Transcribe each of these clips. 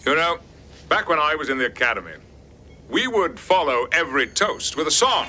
You know, back when I was in the academy, we would follow every toast with a song.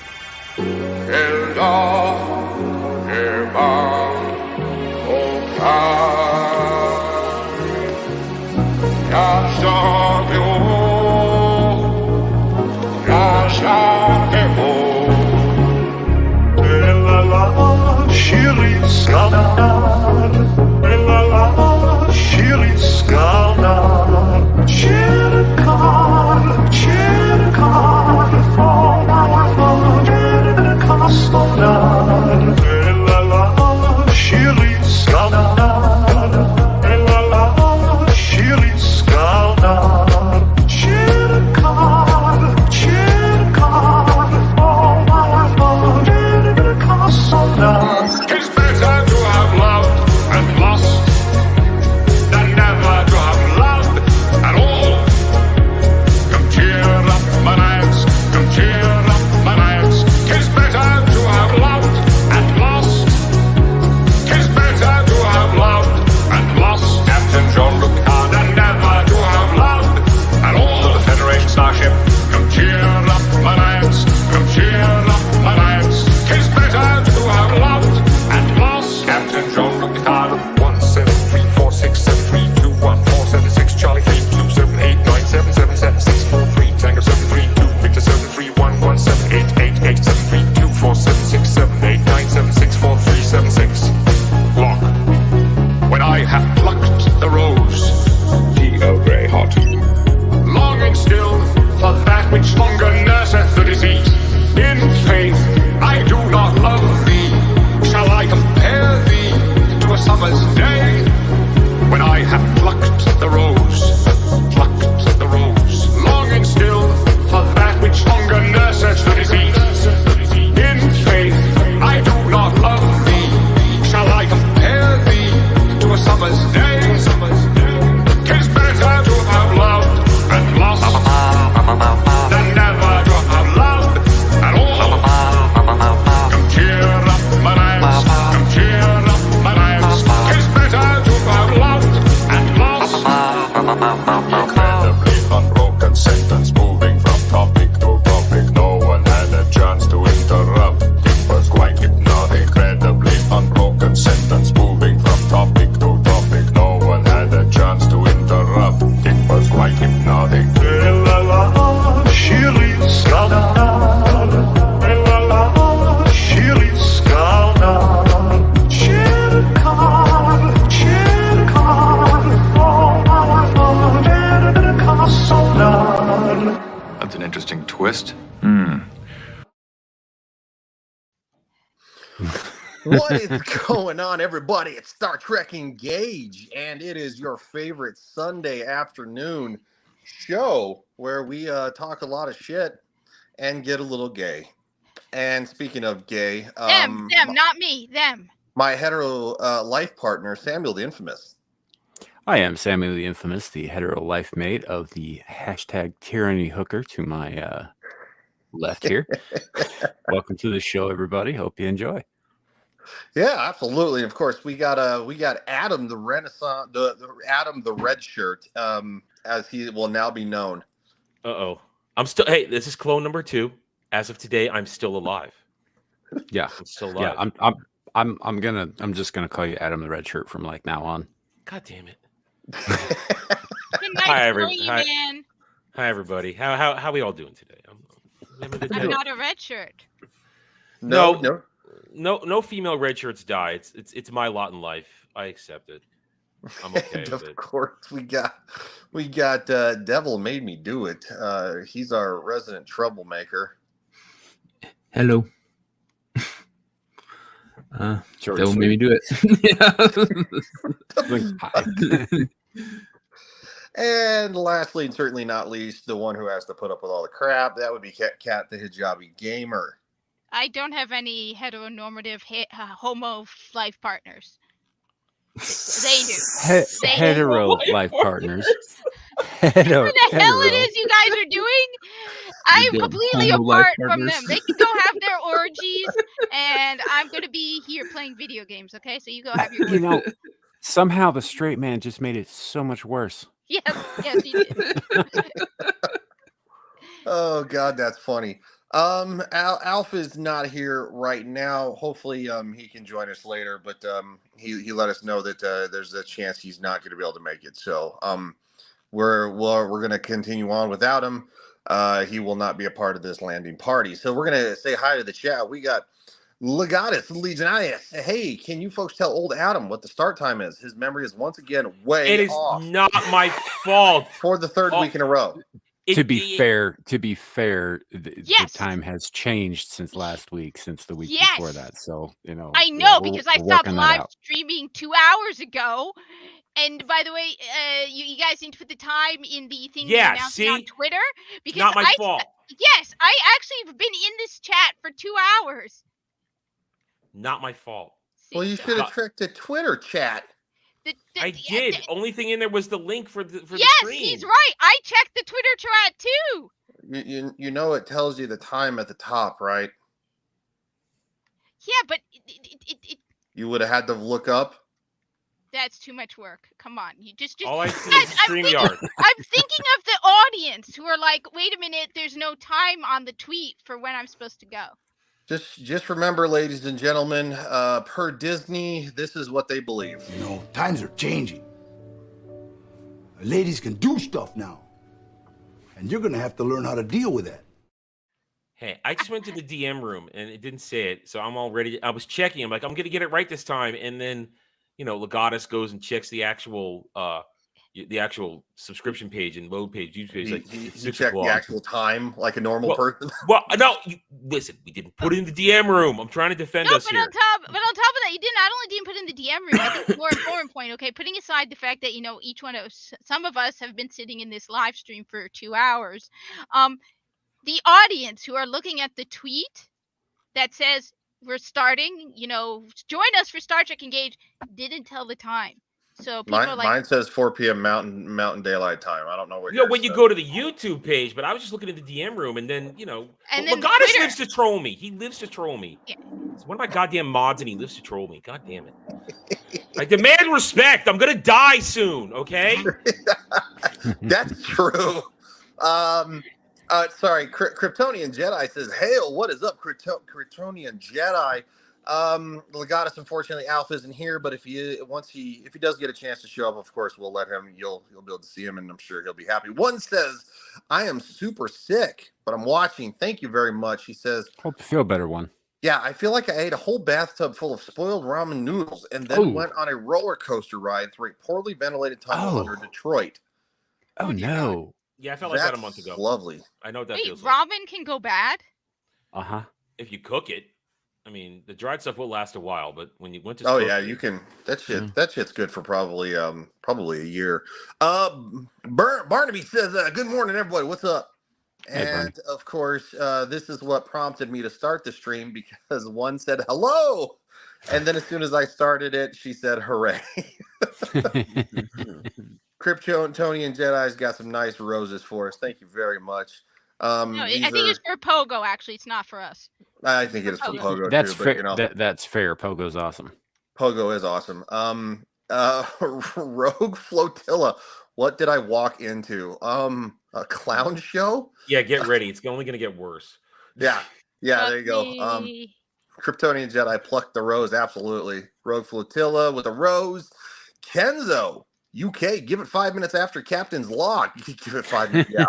What is going on, everybody? It's Star Trek Engage, and it is your favorite Sunday afternoon show where we talk a lot of shit and get a little gay. And speaking of gay, them, not me, them. My hetero life partner, Samiel the Infamous. I am Samiel the Infamous, the hetero life mate of the hashtag tyranny hooker to my left here. Welcome to the show, everybody. Hope you enjoy. Yeah, absolutely. Of course, we got Adam the Renaissance, the Adam the Red Shirt, as he will now be known. I'm still. Hey, this is clone number 2. As of today, I'm still alive. Yeah, I'm still alive. Yeah, I'm just gonna call you Adam the Red Shirt from like now on. God damn it. Hi, man. Hi, everybody. How we all doing today? I'm not a red shirt. No female red shirts die. It's my lot in life. I accept it. I'm okay with it. Of course, we got Devil Made Me Do It. He's our resident troublemaker. Hello. Devil Made Me Do It. And lastly, and certainly not least, the one who has to put up with all the crap, that would be Cat the Hijabi Gamer. I don't have any heteronormative homo life partners. They do. Hetero life partners. What the hell it is you guys are doing? I'm completely apart from them. They can go have their orgies, and I'm going to be here playing video games, okay? So you go have your orgies. Somehow the straight man just made it so much worse. Yes, he did. Oh God, that's funny. Alf is not here right now. Hopefully, he can join us later. But he let us know that there's a chance he's not going to be able to make it. So we're going to continue on without him. He will not be a part of this landing party. So we're going to say hi to the chat. We got Legatus Legionarius. Hey, can you folks tell old Adam what the start time is? His memory is once again way off. It is not my fault. For the third week in a row. To be fair, the time has changed since last week, since the week before that. So, I know, because I stopped live streaming 2 hours ago. And by the way, you guys need to put the time in the thing announcing on Twitter. Because not my fault. Yes, I actually have been in this chat for 2 hours. Not my fault. Well, you should have checked the Twitter chat. I did. Only thing in there was the link for the stream. Yes, he's right. I checked the Twitter chat too. You know it tells you the time at the top, right? Yeah, but you would have had to look up. That's too much work. Come on, you just. All I see is StreamYard. I'm thinking of the audience who are like, wait a minute, there's no time on the tweet for when I'm supposed to go. Just remember, ladies and gentlemen, per Disney, this is what they believe. Times are changing. Ladies can do stuff now. And you're going to have to learn how to deal with that. Hey, I just went to the DM room and it didn't say it. So I'm all ready. I was checking. I'm like, I'm going to get it right this time. And then, Legatus goes and checks the actual subscription page and load page, use page. You check the actual time like a normal person. Well, no, listen, we didn't put it in the DM room. I'm trying to defend us here. On top of that, you not only didn't put it in the DM room. I think the more important point, okay, putting aside the fact that each one of us, some of us have been sitting in this live stream for 2 hours. The audience who are looking at the tweet that says we're starting, join us for Star Trek Engage, didn't tell the time. So people mine says 4 p.m. Mountain Daylight Time. I don't know what. When you go to the YouTube page, but I was just looking at the DM room, and then Legatus lives to troll me. He lives to troll me. Yeah. It's one of my goddamn mods, and he lives to troll me. God damn it! I demand respect. I'm gonna die soon. Okay. That's true. Sorry, Kryptonian Jedi says, "Hail, what is up, Kryptonian Jedi?" Legatus, unfortunately, Alf isn't here, but if he does get a chance to show up, of course, we'll let him. You'll be able to see him, and I'm sure he'll be happy. One says, "I am super sick, but I'm watching. Thank you very much." He says, "Hope you feel better." One. Yeah, I feel like I ate a whole bathtub full of spoiled ramen noodles, and then went on a roller coaster ride through a poorly ventilated tunnel under Detroit. Oh no. Yeah, I felt like that a month ago. Lovely. I know what that feels like. Ramen can go bad? Uh-huh. If you cook it. I mean, the dried stuff will last a while, but when you went to you can. That shit's good for probably a year. Barnaby says, "Good morning, everybody. What's up?" And of course, this is what prompted me to start the stream, because one said hello, and then as soon as I started it, she said hooray. Kryptonian Jedi's got some nice roses for us. Thank you very much. I think it's for Pogo. Actually, it's not for us. I think it is for Pogo. That's too, fair. But, that's fair. Pogo's awesome. Pogo is awesome. Rogue Flotilla. What did I walk into? A clown show? Yeah, get ready. It's only going to get worse. Yeah. There you go. Kryptonian Jedi plucked the rose. Absolutely. Rogue Flotilla with a rose. Kenzo. UK, give it 5 minutes after Captain's Log. Give it 5 minutes. Yeah.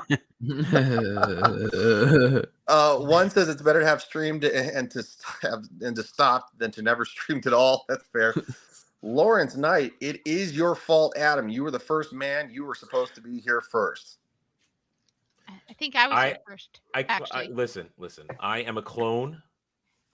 One says it's better to have streamed and to stop than to never streamed at all. That's fair. Lawrence Knight, it is your fault, Adam. You were the first man. You were supposed to be here first. I think I was here first. Listen. I am a clone.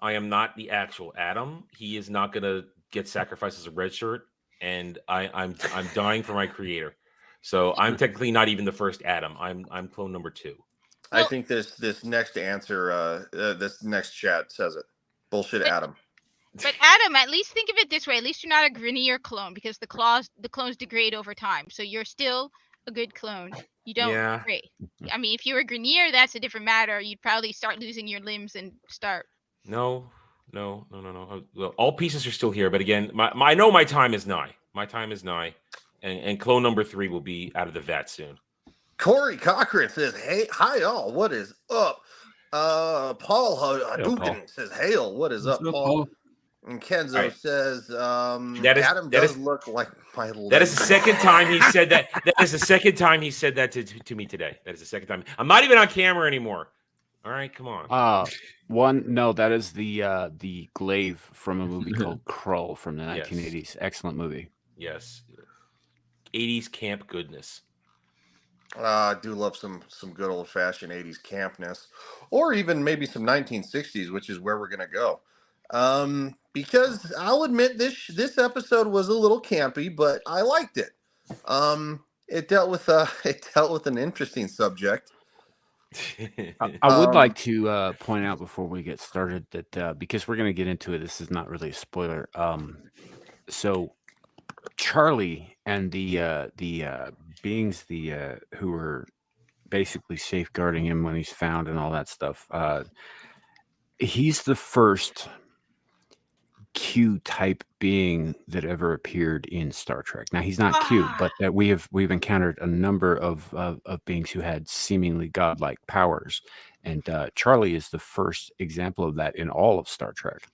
I am not the actual Adam. He is not going to get sacrificed as a red shirt. And I'm dying for my creator, so I'm technically not even the first Adam. I'm clone number 2. I think this next answer, this next chat says it. Bullshit, Adam. But Adam, at least think of it this way: at least you're not a Grenier clone, because the clones degrade over time. So you're still a good clone. You don't degrade. I mean, if you were Grenier, that's a different matter. You'd probably start losing your limbs and start. No. All pieces are still here, but again, I know my time is nigh. My time is nigh. And clone number 3 will be out of the vat soon. Corey Cochran says, "Hey, hi all, what is up?" Paul Hadouken says, "Hail, what is up, Paul?" And Kenzo Right. says, That Adam is- look like my leg." That is the second time he said that. That is the second time he said that to me today. That is the second time. I'm not even on camera anymore. All right, come on. No, that is the glaive from a movie called Krull from the 1980s. Excellent movie. Yes. 80s camp goodness. I do love some good old fashioned 80s campness, or even maybe some 1960s, which is where we're gonna go. Because I'll admit this episode was a little campy, but I liked it. It dealt with an interesting subject. I would like to point out before we get started that because we're going to get into it, this is not really a spoiler. So Charlie and the beings who were basically safeguarding him when he's found and all that stuff. He's the first Q type being that ever appeared in Star Trek. Now he's not Q, but that we've encountered a number of beings who had seemingly godlike powers, and Charlie is the first example of that in all of Star Trek.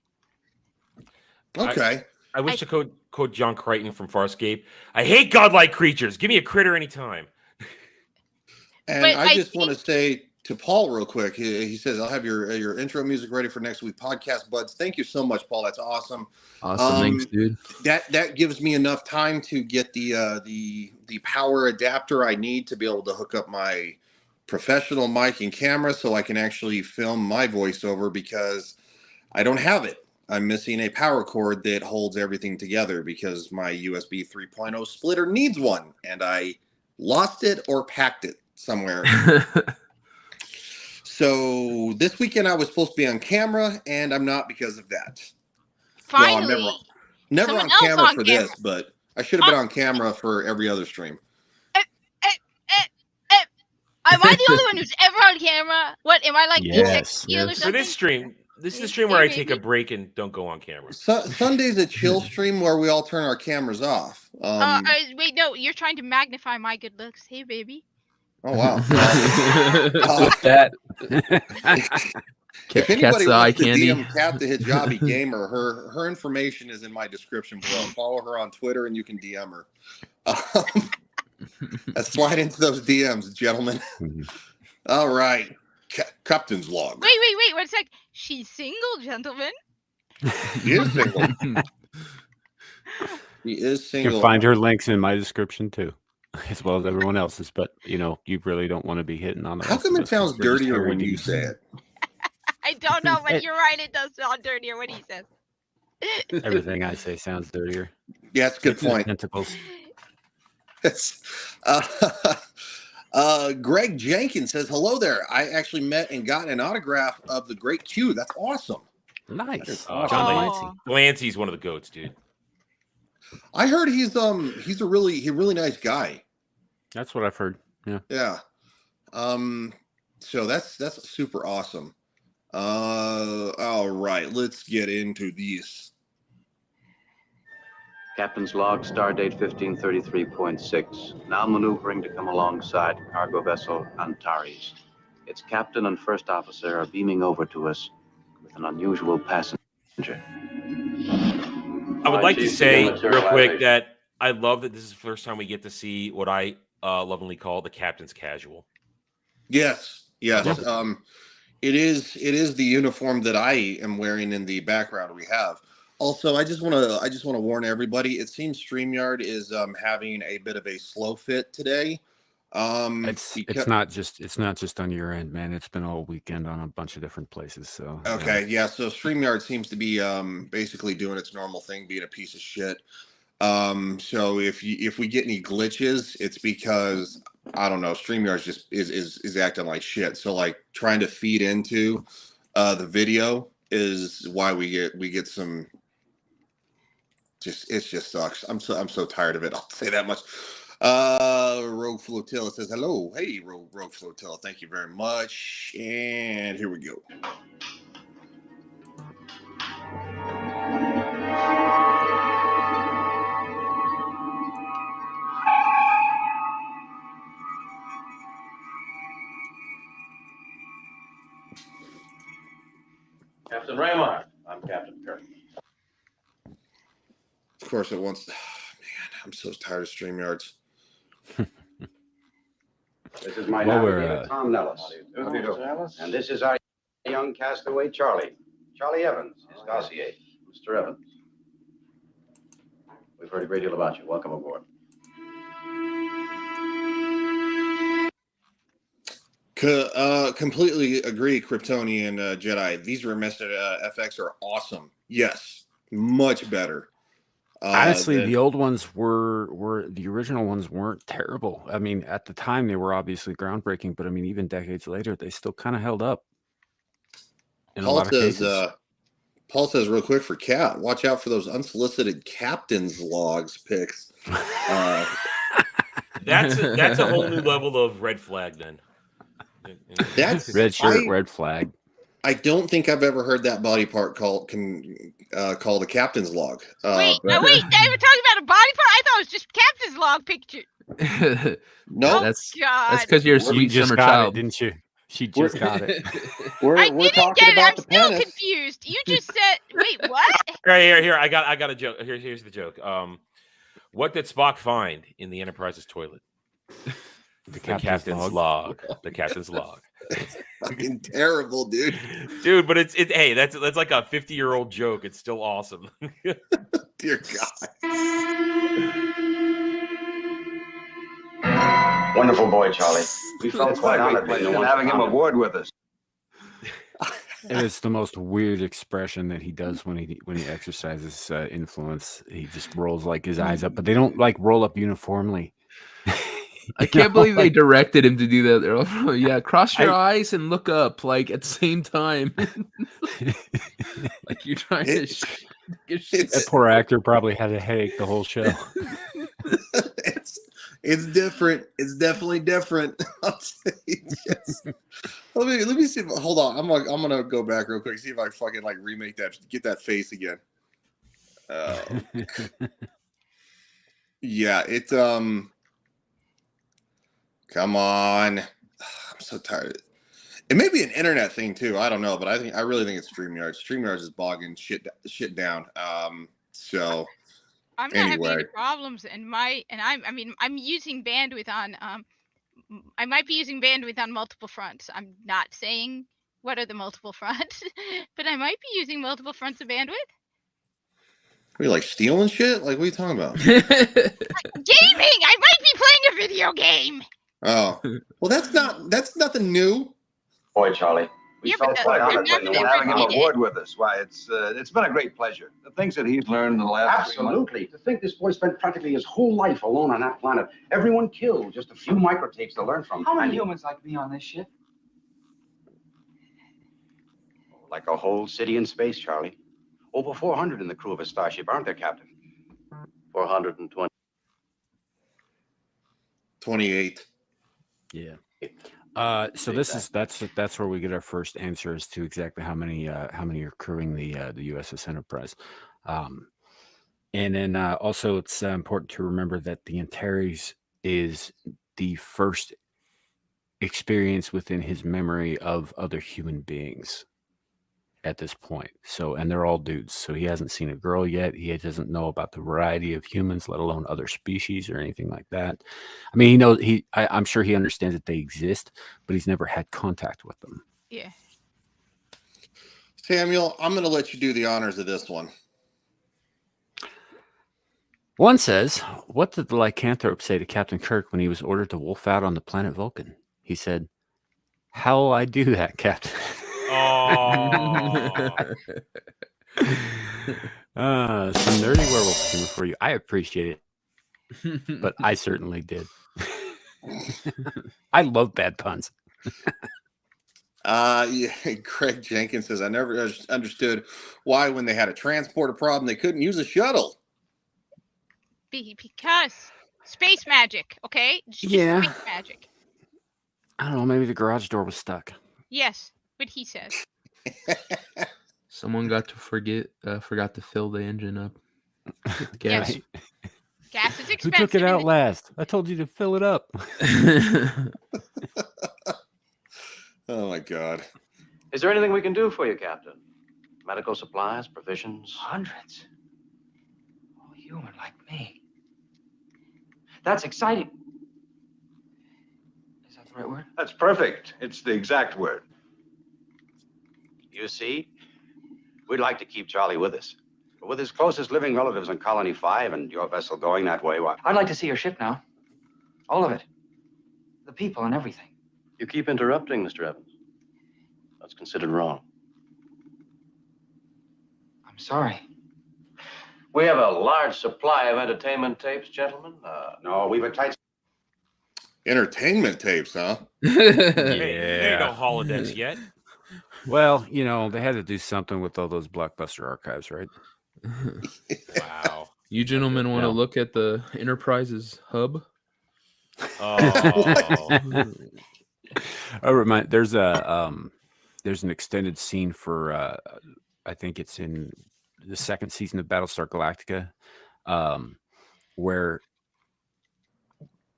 Okay. I wish to quote John Crichton from Farscape. I hate godlike creatures. Give me a critter anytime. And I just want to say to Paul real quick. He says, "I'll have your intro music ready for next week podcast, buds." Thank you so much, Paul. That's awesome. Awesome, thanks, dude. That gives me enough time to get the power adapter I need to be able to hook up my professional mic and camera so I can actually film my voiceover, because I don't have it. I'm missing a power cord that holds everything together because my USB 3.0 splitter needs one, and I lost it or packed it somewhere. So this weekend I was supposed to be on camera, and I'm not because of that. Finally, well, I'm never on camera for this, but I should have been on camera for every other stream. Am I the only one who's ever on camera? What am I like? Yes. Or something? For this stream, this is the stream where I take a break and don't go on camera. Sunday's a chill stream where we all turn our cameras off. Wait, no, you're trying to magnify my good looks. Hey, baby. Oh wow! That if anybody cat's eye wants to candy. DM Cat the Hijabi Gamer, her information is in my description below. Follow her on Twitter, and you can DM her. Let's slide into those DMs, gentlemen. All right, Captain's log. Wait, 1 sec. She's single, gentlemen. She is single. She is single. You can find her links in my description too, as well as everyone else's. But you really don't want to be hitting on the. How come it sounds dirtier when you say it? I don't know, but you're right. It does sound dirtier when he says. Everything I say sounds dirtier. Yeah, that's a good point. Tentacles. Greg Jenkins says, "Hello there. I actually met and got an autograph of the Great Q. That's awesome. Nice. John Aw. Delancey's one of the goats, dude. I heard he's a really nice guy. That's what I've heard. Yeah. Yeah. So that's super awesome. All right, let's get into these. Captain's log, stardate 1533.6. Now maneuvering to come alongside cargo vessel Antares. Its captain and first officer are beaming over to us with an unusual passenger. I would like to say real quick that I love that this is the first time we get to see what I lovingly call the captain's casual. Yes. It is the uniform that I am wearing in the background we have. Also, I just want to warn everybody. It seems StreamYard is having a bit of a slow fit today. It's not just on your end, man. It's been all weekend on a bunch of different places. So okay, yeah. So StreamYard seems to be basically doing its normal thing, being a piece of shit. So if we get any glitches, it's because I don't know. StreamYard just is acting like shit. So like trying to feed into the video is why we get some. It just sucks. I'm so tired of it. I'll say that much. Rogue Flotilla says hello. Hey, Rogue Flotilla. Thank you very much. And here we go. Captain Raymar. I'm Captain Kirk. Of course, it wants. Oh, man, I'm so tired of StreamYards. This is my Well, navigator, Tom Nellis. How do you do? And this is our young castaway, Charlie. Charlie Evans, his dossier. Mr. Evans. We've heard a great deal about you. Welcome aboard. Completely agree, Kryptonian Jedi. These remastered FX are awesome. Yes, much better. Honestly, the old ones were the original ones weren't terrible. I mean, at the time they were obviously groundbreaking, but I mean, even decades later, they still kind of held up. In a lot of cases. Paul says real quick for Cat, watch out for those unsolicited captain's logs pics. That's a whole new level of red flag. Then that's red shirt, red flag. I don't think I've ever heard that body part called a captain's log. Wait, they were talking about a body part? I thought it was just captain's log picture. No, that's God. because you're a sweet summer child, didn't you? She just got it. I didn't get it. I'm still confused. You just said, wait, what? Right here. I got a joke. Here's the joke. What did Spock find in the Enterprise's toilet? The captain's log. The captain's log. It's fucking terrible, dude. Dude, but it's hey, that's like a 50-year-old joke. It's still awesome. Dear God. Wonderful boy, Charlie. We felt quite honored having him aboard with us. And it's the most weird expression that he does when he exercises influence. He just rolls like his eyes up, but they don't like roll up uniformly. I can't believe they directed him to do that. Yeah, cross your eyes and look up, like at the same time. Like you're trying to. That poor actor probably had a headache the whole show. It's different. It's definitely different. I'll say just, let me see. Hold on. I'm gonna go back real quick. See if I fucking like remake that. Get that face again. Yeah. It's Come on. I'm so tired. It may be an internet thing too. I don't know, but I really think it's StreamYards. StreamYards is bogging shit down. So. I'm not having any problems, and I'm using bandwidth on I might be using bandwidth on multiple fronts. I'm not saying what are the multiple fronts, but I might be using multiple fronts of bandwidth. Are you like stealing shit? Like what are you talking about? Gaming! I might be playing a video game. Oh. Well that's nothing new. Boy, Charlie. We felt quite honored having him aboard with us. Why, it's been a great pleasure. The things that he's learned in the last Absolutely. To think this boy spent practically his whole life alone on that planet. Everyone killed. Just a few microtapes to learn from. How many humans like me on this ship? Like a whole city in space, Charlie. Over 400 in the crew of a starship, aren't there, Captain? 420. 28. Yeah. So that's where we get our first answer as to exactly how many are crewing the USS Enterprise, and then also it's important to remember that the Antares is the first experience within his memory of other human beings at this point. So, and they're all dudes. So he hasn't seen a girl yet. He doesn't know about the variety of humans, let alone other species or anything like that. I mean, he knows I'm sure he understands that they exist, but he's never had contact with them. Yeah. Samuel, I'm going to let you do the honors of this one. One says, what did the lycanthrope say to Captain Kirk when he was ordered to wolf out on the planet Vulcan? He said, "How'll I do that, Captain?" Oh. Some nerdy werewolf humor for you. I appreciate it, but I certainly did. I love bad puns. Yeah, Craig Jenkins says, I never understood why when they had a transporter problem, they couldn't use a shuttle. Because space magic, okay? Yeah. Space magic. I don't know. Maybe the garage door was stuck. Yes, what he says. Someone forgot to fill the engine up. Gas. Yes. Gas is expensive. Who took it out last? I told you to fill it up. Oh my God. Is there anything we can do for you, Captain? Medical supplies, provisions. Hundreds. All human like me. That's exciting. Is that the right word? That's perfect. It's the exact word. You see, we'd like to keep Charlie with us. But with his closest living relatives in Colony 5 and your vessel going that way, why? I'd like to see your ship now. All of it. The people and everything. You keep interrupting, Mr. Evans. That's considered wrong. I'm sorry. We have a large supply of entertainment tapes, gentlemen. No, we've a tight... Entertainment tapes, huh? Hey, there you go, holodecks yet. Well, you know, they had to do something with all those Blockbuster archives, right? Wow. You gentlemen want to look at the Enterprise's hub? Oh. I remind there's an extended scene for I think it's in the second season of Battlestar Galactica, where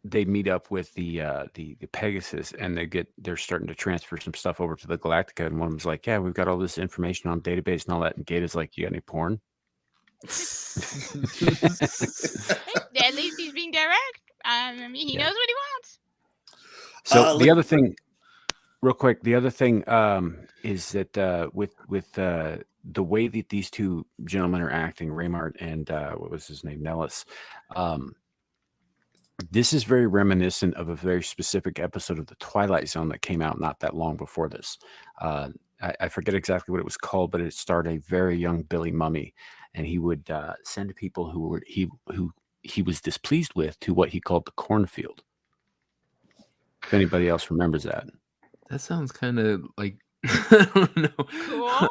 they meet up with the Pegasus, and they're starting to transfer some stuff over to the Galactica, and one of them's like, "Yeah, we've got all this information on database and all that," and Gata's like, "You got any porn?" At least he's being direct. I mean, he knows what he wants. So the other thing, real quick, the other thing is that with the way that these two gentlemen are acting, Raymart and what was his name, Nellis, this is very reminiscent of a very specific episode of The Twilight Zone that came out not that long before this. I forget exactly what it was called, but it starred a very young Billy Mummy, and he would send people who he was displeased with to what he called the cornfield. If anybody else remembers that. That sounds kind of like, I don't know. Cool.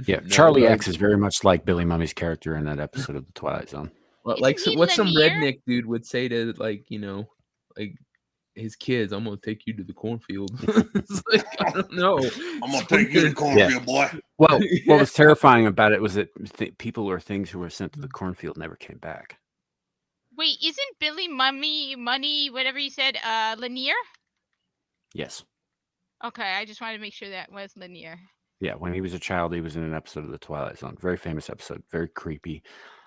Yeah, Charlie X is very much like Billy Mummy's character in that episode of The Twilight Zone. Well, like, so what some redneck dude would say to, like, you know, like his kids, "I'm gonna take you to the cornfield." It's like, I don't know. I'm gonna take you to the cornfield, boy. Well, what was terrifying about it was that people or things who were sent to the cornfield never came back. Wait, isn't Billy Money, whatever you said, Lanier? Yes. Okay, I just wanted to make sure that was Lanier. Yeah, when he was a child, he was in an episode of The Twilight Zone. Very famous episode, very creepy.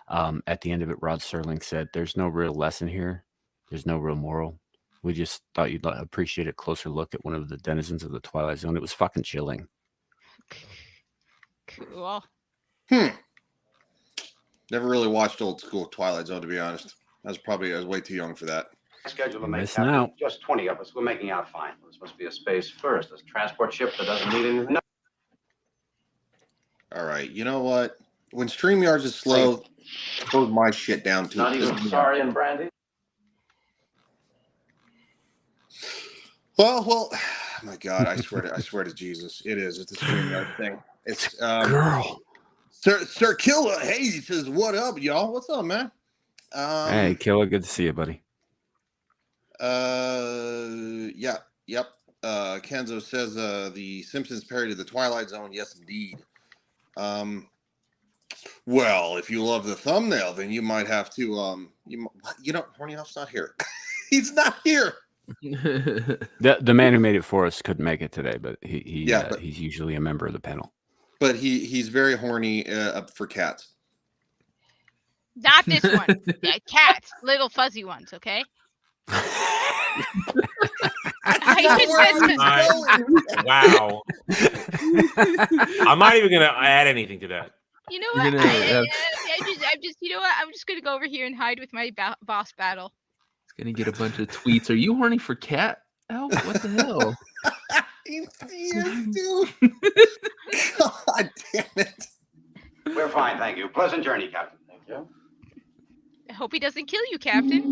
At the end of it, Rod Serling said, "There's no real lesson here. There's no real moral. We just thought you'd appreciate a closer look at one of the denizens of the Twilight Zone." It was fucking chilling. Cool. Never really watched old school Twilight Zone, to be honest. I was way too young for that. Schedule to make Missing out. Just 20 of us. We're making out fine. This must be a space first. This transport ship that doesn't need anything. No. All right, you know what? When StreamYards is slow, close my shit down too. Not even sorry and brandy. Well, my God, I swear to Jesus, it is. It's a StreamYard thing. It's girl. Sir Killa. Hey, he says, "What up, y'all? What's up, man?" Hey, Killa, good to see you, buddy. Yep. Kenzo says the Simpsons parody of the Twilight Zone. Yes, indeed. Well, if you love the thumbnail, then you might have to Horny Alf's not here. He's not here. The man who made it for us couldn't make it today, but he's usually a member of the panel. But he's very horny for cats. Not this one. Yeah, cats, little fuzzy ones. Okay. Wow. I'm not even gonna add anything to that. You know what? I'm just gonna go over here and hide with my boss battle. It's gonna get a bunch of tweets. "Are you horny for cat? Elf? What the hell?" He is, dude. God damn it. We're fine, thank you. Pleasant journey, Captain. Thank you. I hope he doesn't kill you, Captain.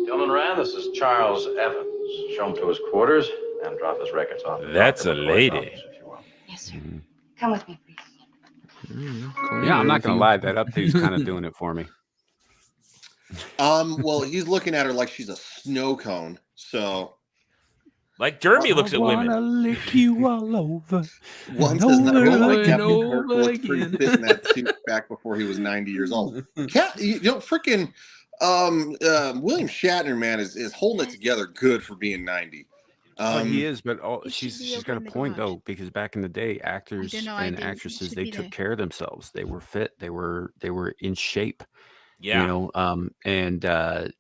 Gentlemen, Rand, this is Charles Evans. Show him to his quarters and drop his records off. That's a lady. Yes, sir. Come with me, please. Yeah, I'm not gonna lie. That update's kind of doing it for me. Well, he's looking at her like she's a snow cone. So, like Jeremy looks at women. I wanna lick you all over. One says not like Captain Kirk looked pretty fit in that suit back before he was 90 years old. Freaking William Shatner, man, is holding it together good for being 90. He is, but It should she's be got a open to point watch. though, because back in the day, actors know, and it actresses, should they be took there. care of themselves. They were fit. They were in shape. Yeah. You know,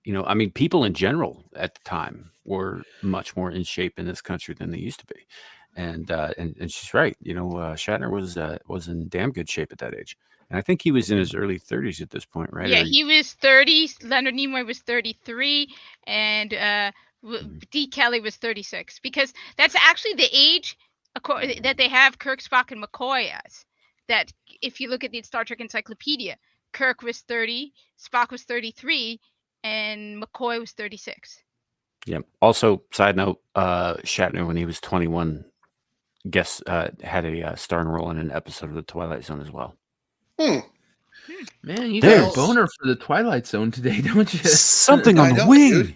you know, I mean, people in general at the time were much more in shape in this country than they used to be. And she's right. You know, Shatner was in damn good shape at that age. And I think he was in his early 30s at this point, right? Yeah, Or he was 30. Leonard Nimoy was 33, and D. Kelly was 36. Because that's actually the age that they have Kirk, Spock, and McCoy as. That if you look at the Star Trek Encyclopedia, Kirk was 30, Spock was 33, and McCoy was 36. yeah. Also, side note, Shatner, when he was 21, had a starring role in an episode of The Twilight Zone as well. Man, you got a boner for the Twilight Zone today, don't you? Something on the wing.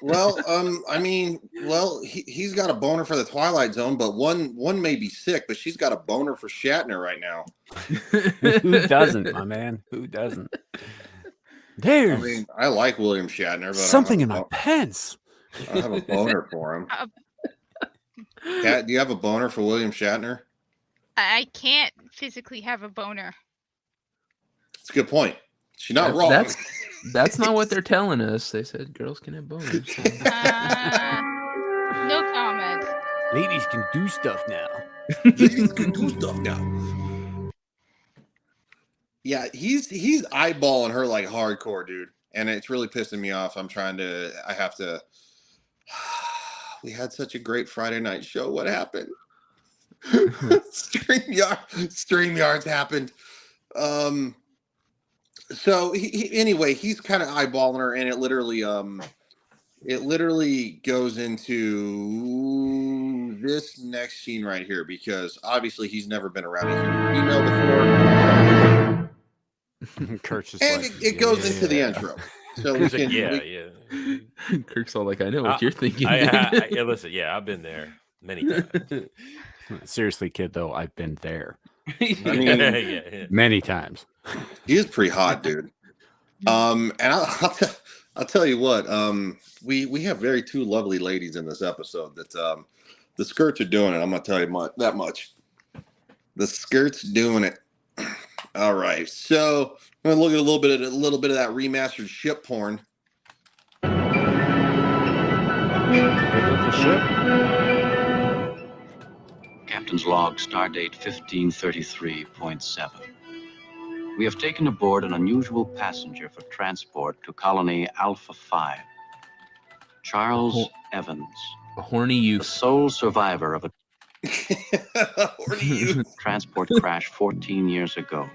Well, I mean, he's got a boner for the Twilight Zone, but one may be sick, but she's got a boner for Shatner right now. Who doesn't, my man? Who doesn't? There's I mean, I like William Shatner, but something in my pants. I have a boner for him. Kat, do you have a boner for William Shatner? I can't physically have a boner. That's a good point. She's not wrong. That's not what they're telling us. They said girls can have boners. No comment. Ladies can do stuff now. Ladies can do stuff now. Yeah, he's eyeballing her like hardcore, dude, and it's really pissing me off. We had such a great Friday night show. What happened? StreamYards happened. So anyway, he's kind of eyeballing her, and it literally goes into this next scene right here, because obviously he's never been around a human female before. Kirk's just and like, it goes into the intro. So we can, Kirk's all like, I know what you're thinking. Listen, I've been there many times. Seriously, kid, though, I've been there. I mean, many times. He is pretty hot, dude. And I'll tell you what. We have two lovely ladies in this episode. That the skirts are doing it. I'm gonna tell you that much. The skirts doing it. All right, so I'm gonna look at a little bit of that remastered ship porn. Captain's log, stardate 1533.7. We have taken aboard an unusual passenger for transport to colony Alpha 5. Charles Evans. A horny youth. The sole survivor of a transport crash 14 years ago.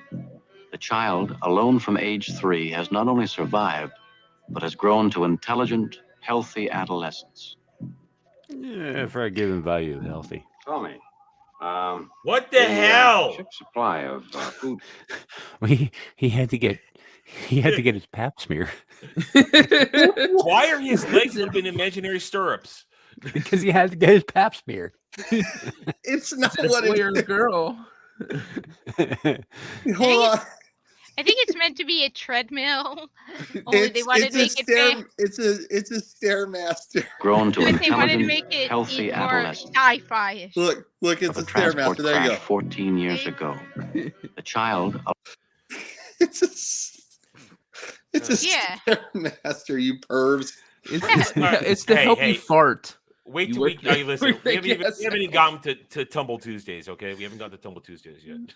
The child, alone from age 3, has not only survived, but has grown to intelligent, healthy adolescence. Yeah, for a given value of healthy. Tommy. What the hell? Ship supply of food. He had to get his pap smear. Why are his legs up in imaginary stirrups? Because he had to get his pap smear. It's not Is it what a boy it or a girl. Hold on. I think it's meant to be a treadmill. Only they wanted to make it big. It's a Stairmaster. Grown to But they wanted to intelligent, make it healthy more adolescence. sci-fi-ish. Look, it's a Transport Stairmaster. There you crash go. 14 years ago. The child. It's a Stairmaster, you pervs. It's to help you fart. Wait till we listen. We haven't even gotten to Tumble Tuesdays, okay? We haven't gotten to Tumble Tuesdays yet.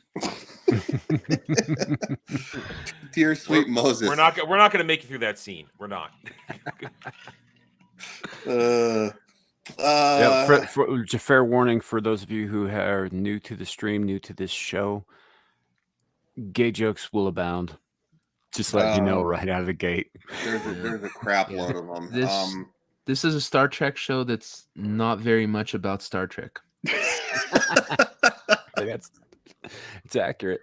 Dear sweet Moses. We're not going to make it through that scene. We're not. It's a fair warning for those of you who are new to the stream, new to this show. Gay jokes will abound. Just let you know right out of the gate. There's a crap load of them. This is a Star Trek show that's not very much about Star Trek. It's accurate.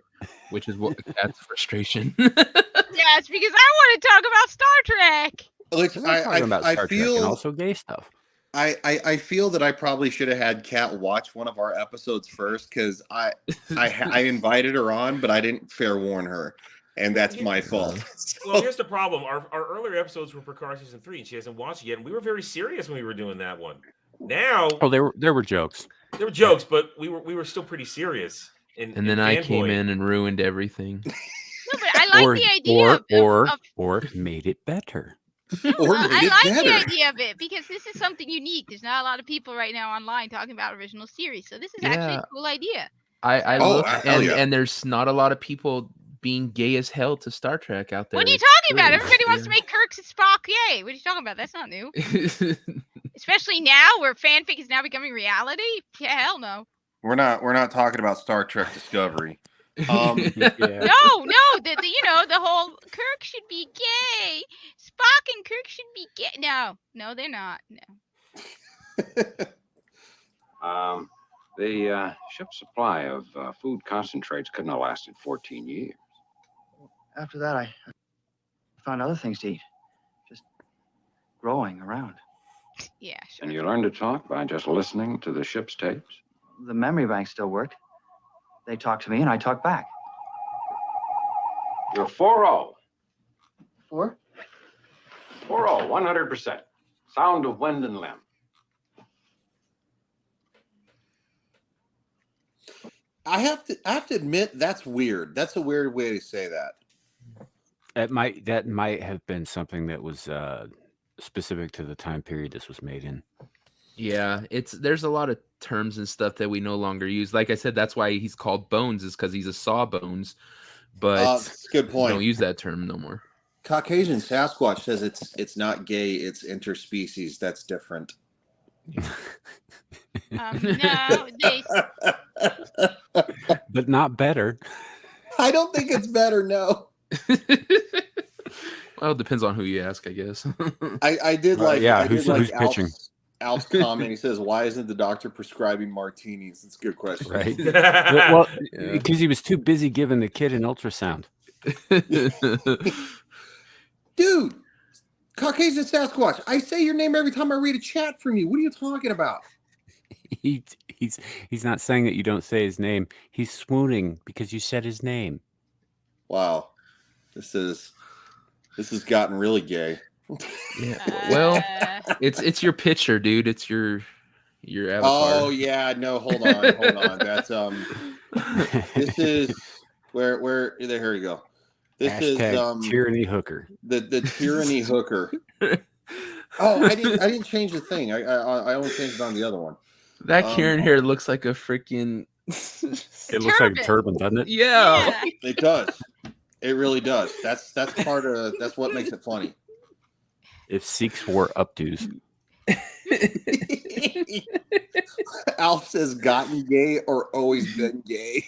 Which is what that's frustration. Yes, because I want to talk about Star Trek. Look, I feel and also gay stuff. I feel that I probably should have had Kat watch one of our episodes first, because I invited her on, but I didn't fair warn her. and that's my fault. Well, here's the problem. Our earlier episodes were Picard season 3, and she hasn't watched it yet, and we were very serious when we were doing that one. Now, there were jokes. There were jokes, but we were still pretty serious. And then I came in and ruined everything. No, but I like the idea or made it better. I like the idea of it because this is something unique. There's not a lot of people right now online talking about original series, so this is actually a cool idea. I love, and there's not a lot of people being gay as hell to Star Trek out there. What are you talking about? Everybody wants to make Kirk and Spock gay. What are you talking about? That's not new. Especially now, where fanfic is now becoming reality. Yeah, hell no. We're not talking about Star Trek Discovery. No, the whole Kirk should be gay. Spock and Kirk should be gay. No, they're not. No. The ship's supply of food concentrates couldn't have lasted 14 years. After that, I found other things to eat. Just growing around. Yeah, sure. And you learned to talk by just listening to the ship's tapes? The memory bank still worked. They talked to me and I talked back. You're 4-0. 4? 4-0, 100%. Sound of wind and limb. I have to admit that's weird. That's a weird way to say that. That might have been something that was specific to the time period this was made in. Yeah, there's a lot of terms and stuff that we no longer use. Like I said, that's why he's called Bones, is because he's a sawbones. But that's a good point. We don't use that term no more. Caucasian Sasquatch says it's not gay, it's interspecies. That's different. No, but not better. I don't think it's better. No. Well, it depends on who you ask, I guess. I did like who's pitching? Alf's comment. He says, "Why isn't the doctor prescribing martinis?" It's a good question, right? Well, because he was too busy giving the kid an ultrasound. Dude, Caucasian Sasquatch. I say your name every time I read a chat from you. What are you talking about? He's not saying that you don't say his name. He's swooning because you said his name. Wow, this has gotten really gay. Yeah. Well, it's your picture, dude. It's your avatar. Oh yeah, no, hold on. That's this is where here we go. This Hashtag is tyranny hooker. The tyranny hooker. Oh, I didn't change the thing. I only changed it on the other one. That Kieran hair looks like a freaking. It looks like a turban, doesn't it? Yeah. It does. It really does. That's what makes it funny. If Sikhs wore updos. Alf says gotten gay or always been gay.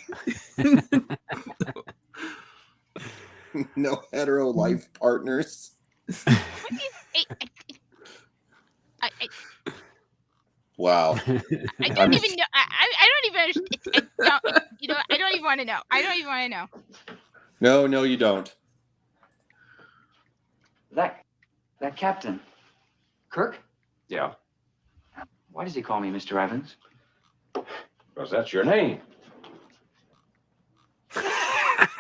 No hetero life partners. Wow. I don't even know. I don't even understand. I don't even want to know. I don't even want to know. No, you don't. That captain, Kirk? Yeah. Why does he call me Mr. Evans? Because that's your name.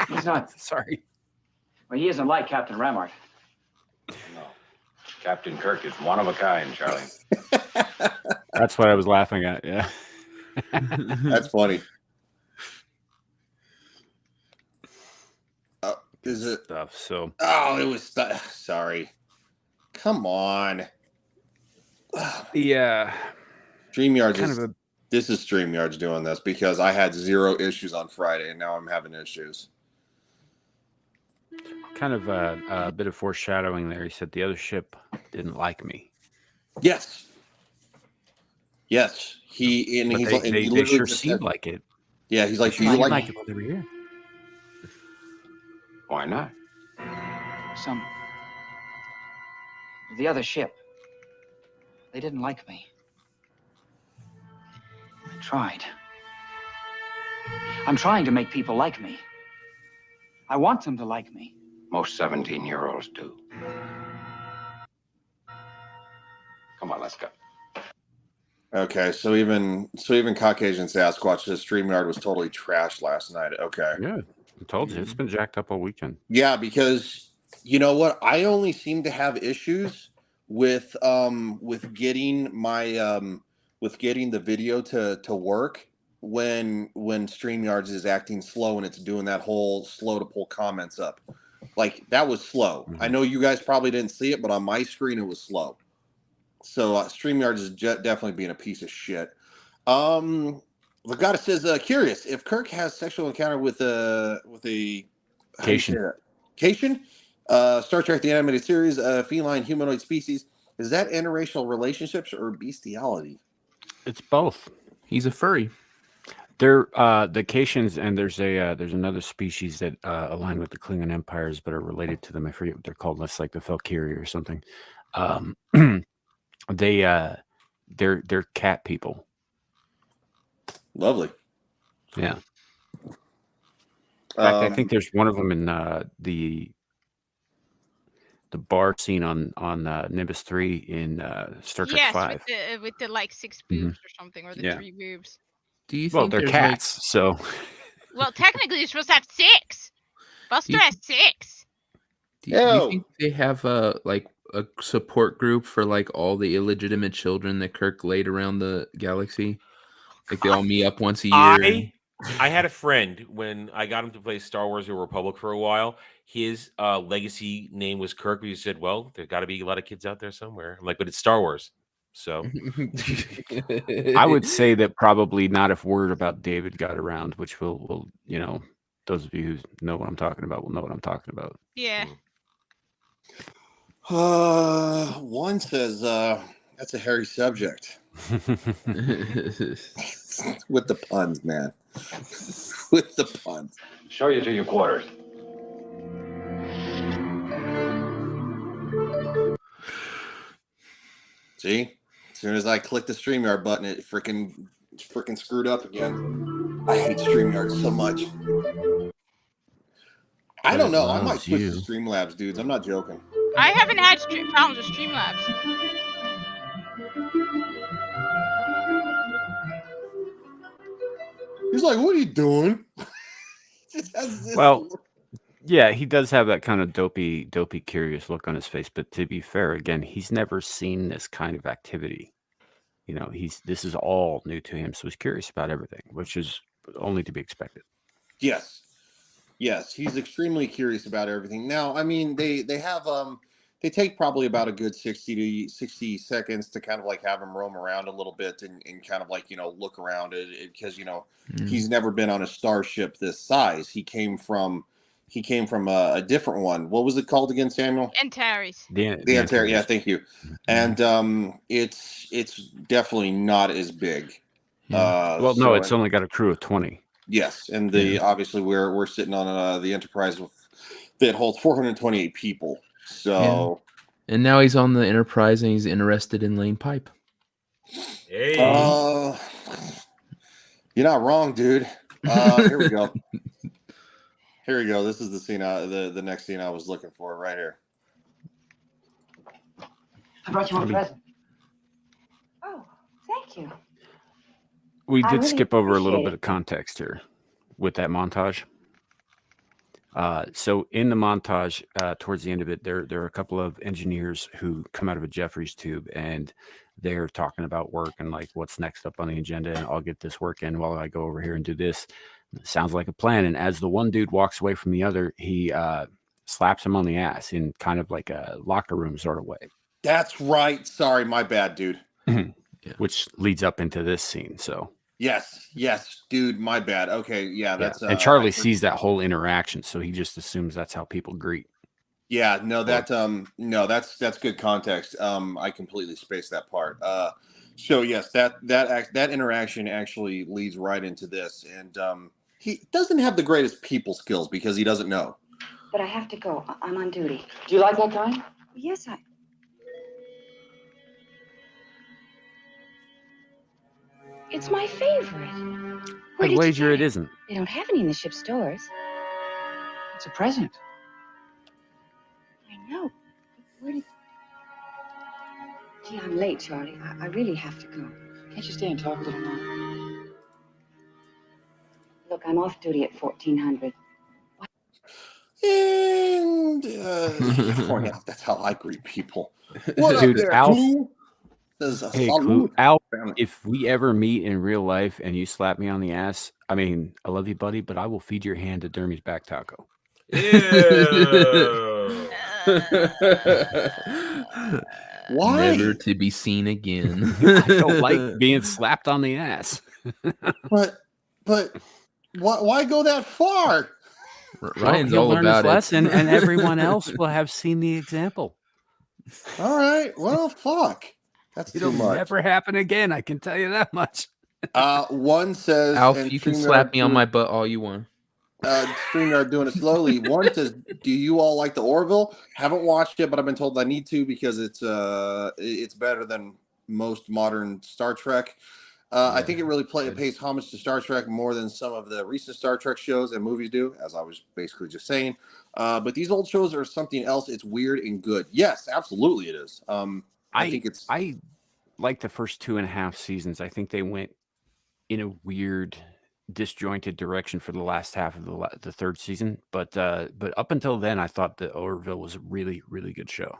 He's not. Sorry. Well, he isn't like Captain Ramart. No. Captain Kirk is one of a kind, Charlie. That's what I was laughing at. Yeah. That's funny. Is it stuff? So. Oh, it was sorry. Come on. Yeah. StreamYard's this is StreamYard's doing this because I had 0 issues on Friday and now I'm having issues. Kind of a bit of foreshadowing there. He said the other ship didn't like me. Yes. Yes. They sure seemed like it. Yeah, he's like, do you like it while they were here? Why not? The other ship. They didn't like me. I tried. I'm trying to make people like me. I want them to like me. Most 17-year-olds do. Come on, let's go. Okay, so even Caucasian Sasquatch says StreamYard was totally trashed last night. Okay. Yeah. I told you it's been jacked up all weekend. Yeah, because you know what? I only seem to have issues with getting my with getting the video to work when StreamYards is acting slow and it's doing that whole slow to pull comments up. Like that was slow. I know you guys probably didn't see it, but on my screen it was slow. So StreamYards is definitely being a piece of shit. Legata says, curious if Kirk has sexual encounter with a Cation. Star Trek the animated series, feline humanoid species. Is that interracial relationships or bestiality? It's both. He's a furry. They're the Cations, and there's another species that align with the Klingon empires, but are related to them. I forget what they're called. That's like the Valkyrie or something. They're cat people. Lovely. Yeah. In fact, I think there's one of them in the bar scene on Nimbus 3 in Star Trek 5. Yes, with the like 6 boobs or something, or the 3 boobs. Do you Well, think they're cats, so. Well, technically, you're supposed to have 6. Buster has 6. Do you think they have like a support group for like all the illegitimate children that Kirk laid around the galaxy? Like they all meet up once a year. I had a friend when I got him to play Star Wars: The Republic for a while. His legacy name was Kirk. But he said, "Well, there's got to be a lot of kids out there somewhere." I'm like, "But it's Star Wars." So I would say that probably not if word about David got around, which will those of you who know what I'm talking about will know what I'm talking about. Yeah. One says that's a hairy subject. With the puns, man. With the puns. Show you to your quarters. See? As soon as I click the StreamYard button, it freaking screwed up again. I hate StreamYard so much. I don't know. I might switch to Streamlabs, dudes. I'm not joking. I haven't had problems with Streamlabs. He's like, what are you doing? Well, yeah, he does have that kind of dopey, curious look on his face. But to be fair, again, he's never seen this kind of activity. This is all new to him, so he's curious about everything, which is only to be expected. Yes, he's extremely curious about everything. Now, I mean, they have they take probably about a good 60 seconds to kind of like have him roam around a little bit and kind of like look around it because he's never been on a starship this size. He came from a different one. What was it called again, Samuel? Antares. The Antares. Yeah, thank you. And it's definitely not as big. Well, no, it's only got a crew of 20. Yes, and obviously we're sitting on the Enterprise that holds 428 people. So, and now he's on the Enterprise and he's interested in laying pipe. Hey, you're not wrong, dude. Here we go. Here we go. This is the scene. The next scene I was looking for right here. I brought you a present. Oh, thank you. We did skip over a little bit of context here with that montage. So in the montage, towards the end of it, there are a couple of engineers who come out of a Jeffries tube and they're talking about work and like what's next up on the agenda. And I'll get this work in while I go over here and do this. Sounds like a plan. And as the one dude walks away from the other, he slaps him on the ass in kind of like a locker room sort of way. That's right. Sorry, my bad, dude. Which leads up into this scene. So yes, dude, my bad. Okay, yeah, that's and Charlie sees that whole interaction, so he just assumes that's how people greet. Yeah, no, that's good context. I completely spaced that part. So yes, that interaction actually leads right into this, and he doesn't have the greatest people skills because he doesn't know. But I have to go. I'm on duty. Do you like that kind? Yes, It's my favorite. I'd wager it isn't. They don't have any in the ship stores. It's a present. I know. Where did... Gee, I'm late, Charlie. I really have to go. Can't you stay and talk a little more? Look, I'm off duty at 1400. And Horny Alf, that's how I greet people. What Dude, up there, Alf? Clue? Says, Hey, salute. Clue, Alf, Family. if we ever meet in real life and you slap me on the ass, I mean, I love you, buddy, but I will feed your hand to Dermy's back taco. Ew. Why? Never to be seen again. I don't like being slapped on the ass. But why go that far? Ryan's he'll all learn his about lesson, it. and everyone else will have seen the example. All right. Well, fuck. That's It'll too much. never happen again. I can tell you that much. One says, Alf, and you can StreamYard slap me on doing- my butt all you want. StreamYard doing it slowly. One says, "Do you all like the Orville? Haven't watched it, but I've been told I need to because it's better than most modern Star Trek. I think it really pays homage to Star Trek more than some of the recent Star Trek shows and movies do, as I was basically just saying. But these old shows are something else. It's weird and good. Yes, absolutely it is. I think it's. I like the first 2.5 seasons. I think they went in a weird, disjointed direction for the last half of the third season. But up until then, I thought the Orville was a really, really good show.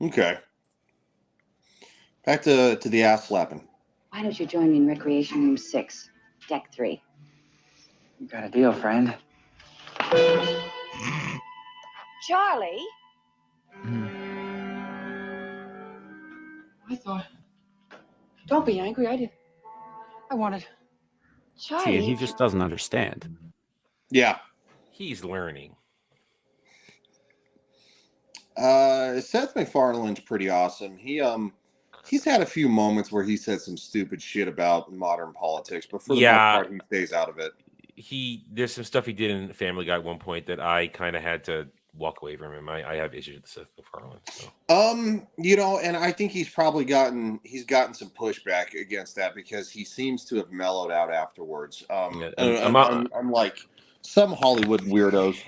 Okay. Back to the ass slapping. Why don't you join me in Recreation Room 6, Deck 3? You got a deal, friend. Charlie? I thought. Don't be angry. I wanted. See, and he just doesn't understand. Yeah. He's learning. Seth MacFarlane's pretty awesome. He's had a few moments where he said some stupid shit about modern politics, but for the most part, he stays out of it. There's some stuff he did in Family Guy at one point that I kind of had to walk away from him. I have issues with Seth MacFarlane. So. And I think he's probably gotten some pushback against that because he seems to have mellowed out afterwards. Unlike some Hollywood weirdos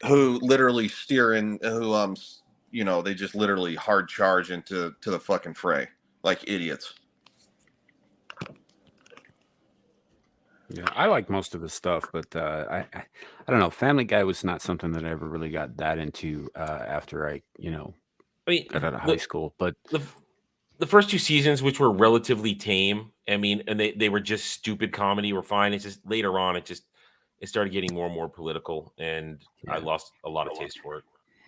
who literally steer in, they just literally hard charge into the fucking fray like idiots. Yeah, I like most of his stuff, but I don't know. Family Guy was not something that I ever really got that into after I got out of high school. But the first 2 seasons, which were relatively tame, and they were just stupid comedy, were fine. It's just later on, it started getting more and more political, and I lost a lot of taste for it.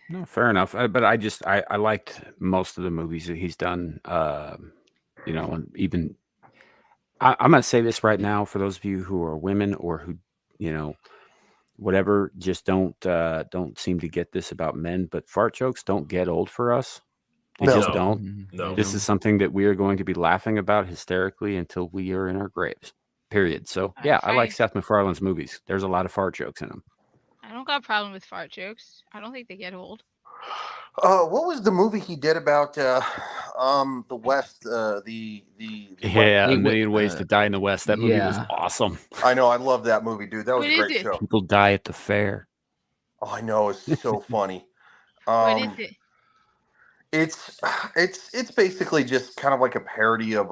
No, fair enough. But I liked most of the movies that he's done. And even. I'm going to say this right now for those of you who are women or who, whatever, just don't seem to get this about men. But fart jokes don't get old for us. They just don't. No. This is something that we are going to be laughing about hysterically until we are in our graves. Period. So, yeah, I like Seth MacFarlane's movies. There's a lot of fart jokes in them. I don't got a problem with fart jokes. I don't think they get old. What was the movie he did about the West? A Million Ways to Die in the West. That movie was awesome. I know. I love that movie, dude. That was a great show. People die at the fair. Oh, I know. It's so funny. What is it? It's basically just kind of like a parody of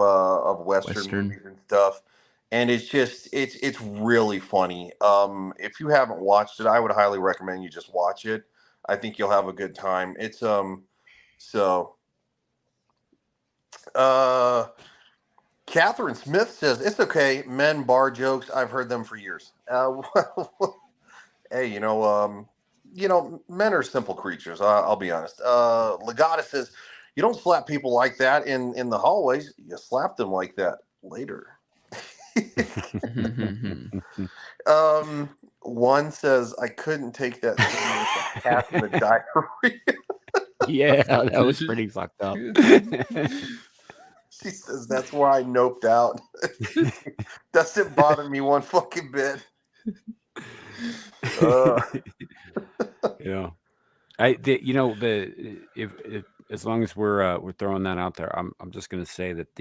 Western movies and stuff, and it's really funny. If you haven't watched it, I would highly recommend you just watch it. I think you'll have a good time. It's Catherine Smith says it's okay. Men bar jokes. I've heard them for years. Hey, men are simple creatures. I'll be honest. Legata says you don't slap people like that in the hallways. You slap them like that later. One says I couldn't take that scene with the cat in the diary. Yeah, that was pretty fucked up. She says that's where I noped out. Doesn't bother me one fucking bit. Yeah, if as long as we're throwing that out there, I'm just gonna say that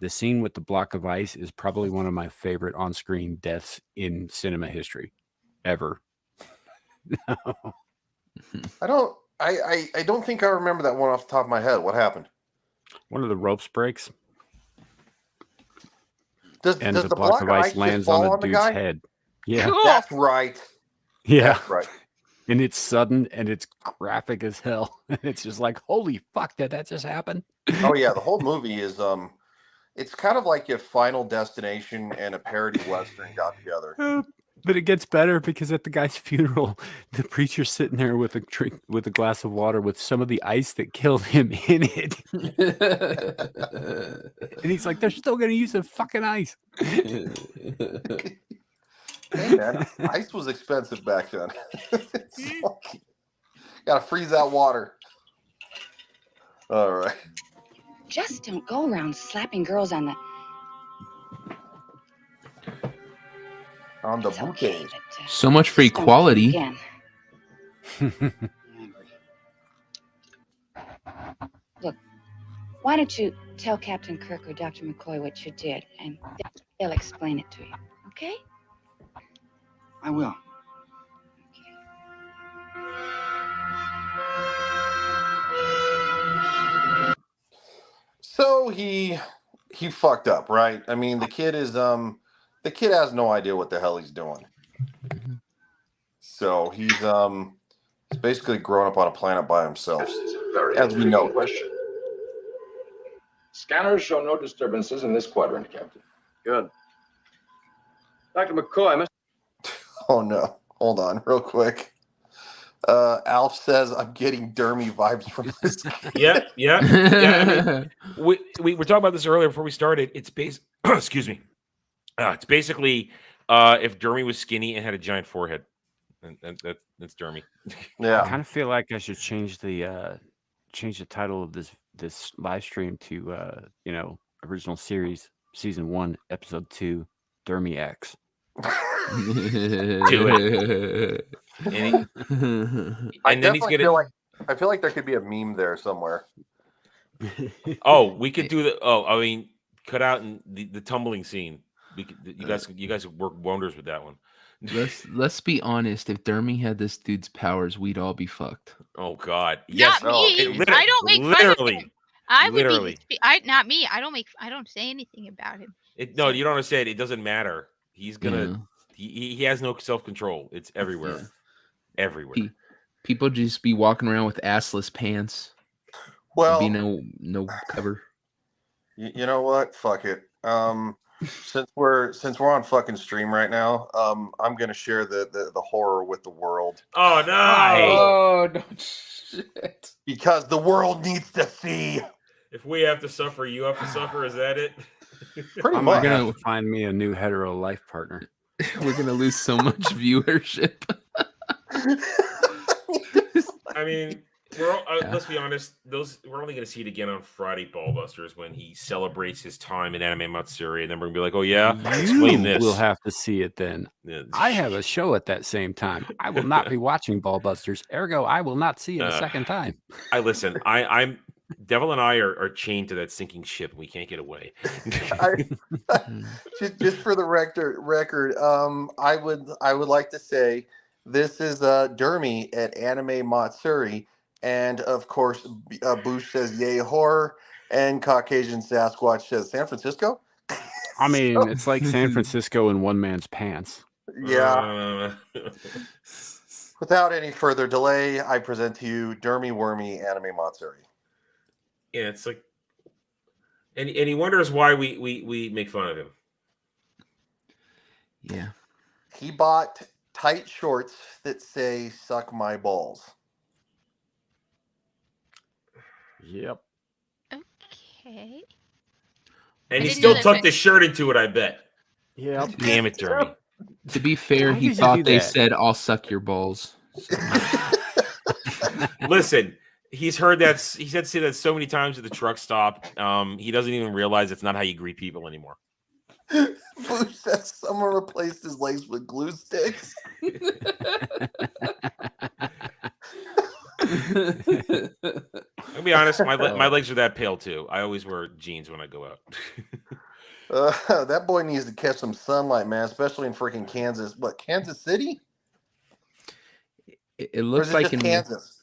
the scene with the block of ice is probably one of my favorite on-screen deaths in cinema history ever. I don't think I remember that one off the top of my head. What happened? One of the ropes breaks. Does the the block of ice lands on the dude's head. Yeah. Cool. That's right. Yeah. That's right. And it's sudden and it's graphic as hell. It's just like, holy fuck, did that just happen? Oh yeah, the whole movie is it's kind of like if Final Destination and a parody western got together. But it gets better because at the guy's funeral, the preacher's sitting there with a drink, with a glass of water with some of the ice that killed him in it. And he's like, they're still going to use the fucking ice. Hey man, ice was expensive back then. Gotta freeze that water. All right. Just don't go around slapping girls on the... On the bouquet. So much for equality. Again. Look, why don't you tell Captain Kirk or Dr. McCoy what you did, and they'll explain it to you, okay? I will. So he fucked up, right? I mean, the kid has no idea what the hell he's doing. So he's basically grown up on a planet by himself. As we know. Question. Scanners show no disturbances in this quadrant, Captain. Good. Dr. McCoy, Mr. Oh no. Hold on real quick. Alf says I'm getting Dermy vibes from this kid. Yeah. I mean, we were talking about this earlier before we started. It's excuse me. It's basically if Dermy was skinny and had a giant forehead. And that's Dermy. Yeah. I kind of feel like I should change the title of this live stream to original series season 1 episode 2 Dermy X. Do it. I feel like there could be a meme there somewhere. Oh, we could do the. Oh, I mean, cut out in the tumbling scene. We could, you guys work wonders with that one. Let's be honest. If Dermy had this dude's powers, we'd all be fucked. Oh God, yes. Not me. I don't make fun of him. I would be. Not me. I don't say anything about him. No, you don't understand. It doesn't matter. He's gonna. He has no self-control. It's everywhere. Yeah. Everywhere. People just be walking around with assless pants. Well, be no cover. You know what? Fuck it. Since we're on fucking stream right now, I'm gonna share the horror with the world. Oh no! Oh no! Shit. Because the world needs to see. If we have to suffer, you have to suffer. Is that it? Pretty much. I'm gonna find me a new hetero life partner. We're gonna lose so much viewership. I mean, let's be honest. We're only going to see it again on Friday Ballbusters when he celebrates his time in Anime Matsuri, and then we're going to be like, "Oh yeah, explain this." We'll have to see it then. Yeah. I have a show at that same time. I will not be watching Ballbusters. Ergo, I will not see it a second time. I'm Devil and I are chained to that sinking ship. We can't get away. Just for the record, I would like to say this is Dermy at Anime Matsuri, and of course, Boosh says "Yay horror," and Caucasian Sasquatch says San Francisco. I mean, it's like San Francisco in one man's pants. Yeah. Without any further delay, I present to you Dermy Wormy Anime Matsuri. Yeah, it's like, and he wonders why we make fun of him. Yeah. He bought tight shorts that say "Suck my balls." Yep. Okay. And he still tucked his shirt into it, I bet. Yep. Damn it, Dermy. To be fair, Why he did you thought do they that? said, "I'll suck your balls." So. Listen, he's heard that. He said say that so many times at the truck stop. He doesn't even realize it's not how you greet people anymore. Boosh says someone replaced his legs with glue sticks. I'll be honest, my legs are that pale too. I always wear jeans when I go out. That boy needs to catch some sunlight, man, especially in freaking Kansas. What, Kansas City? It looks like in Kansas.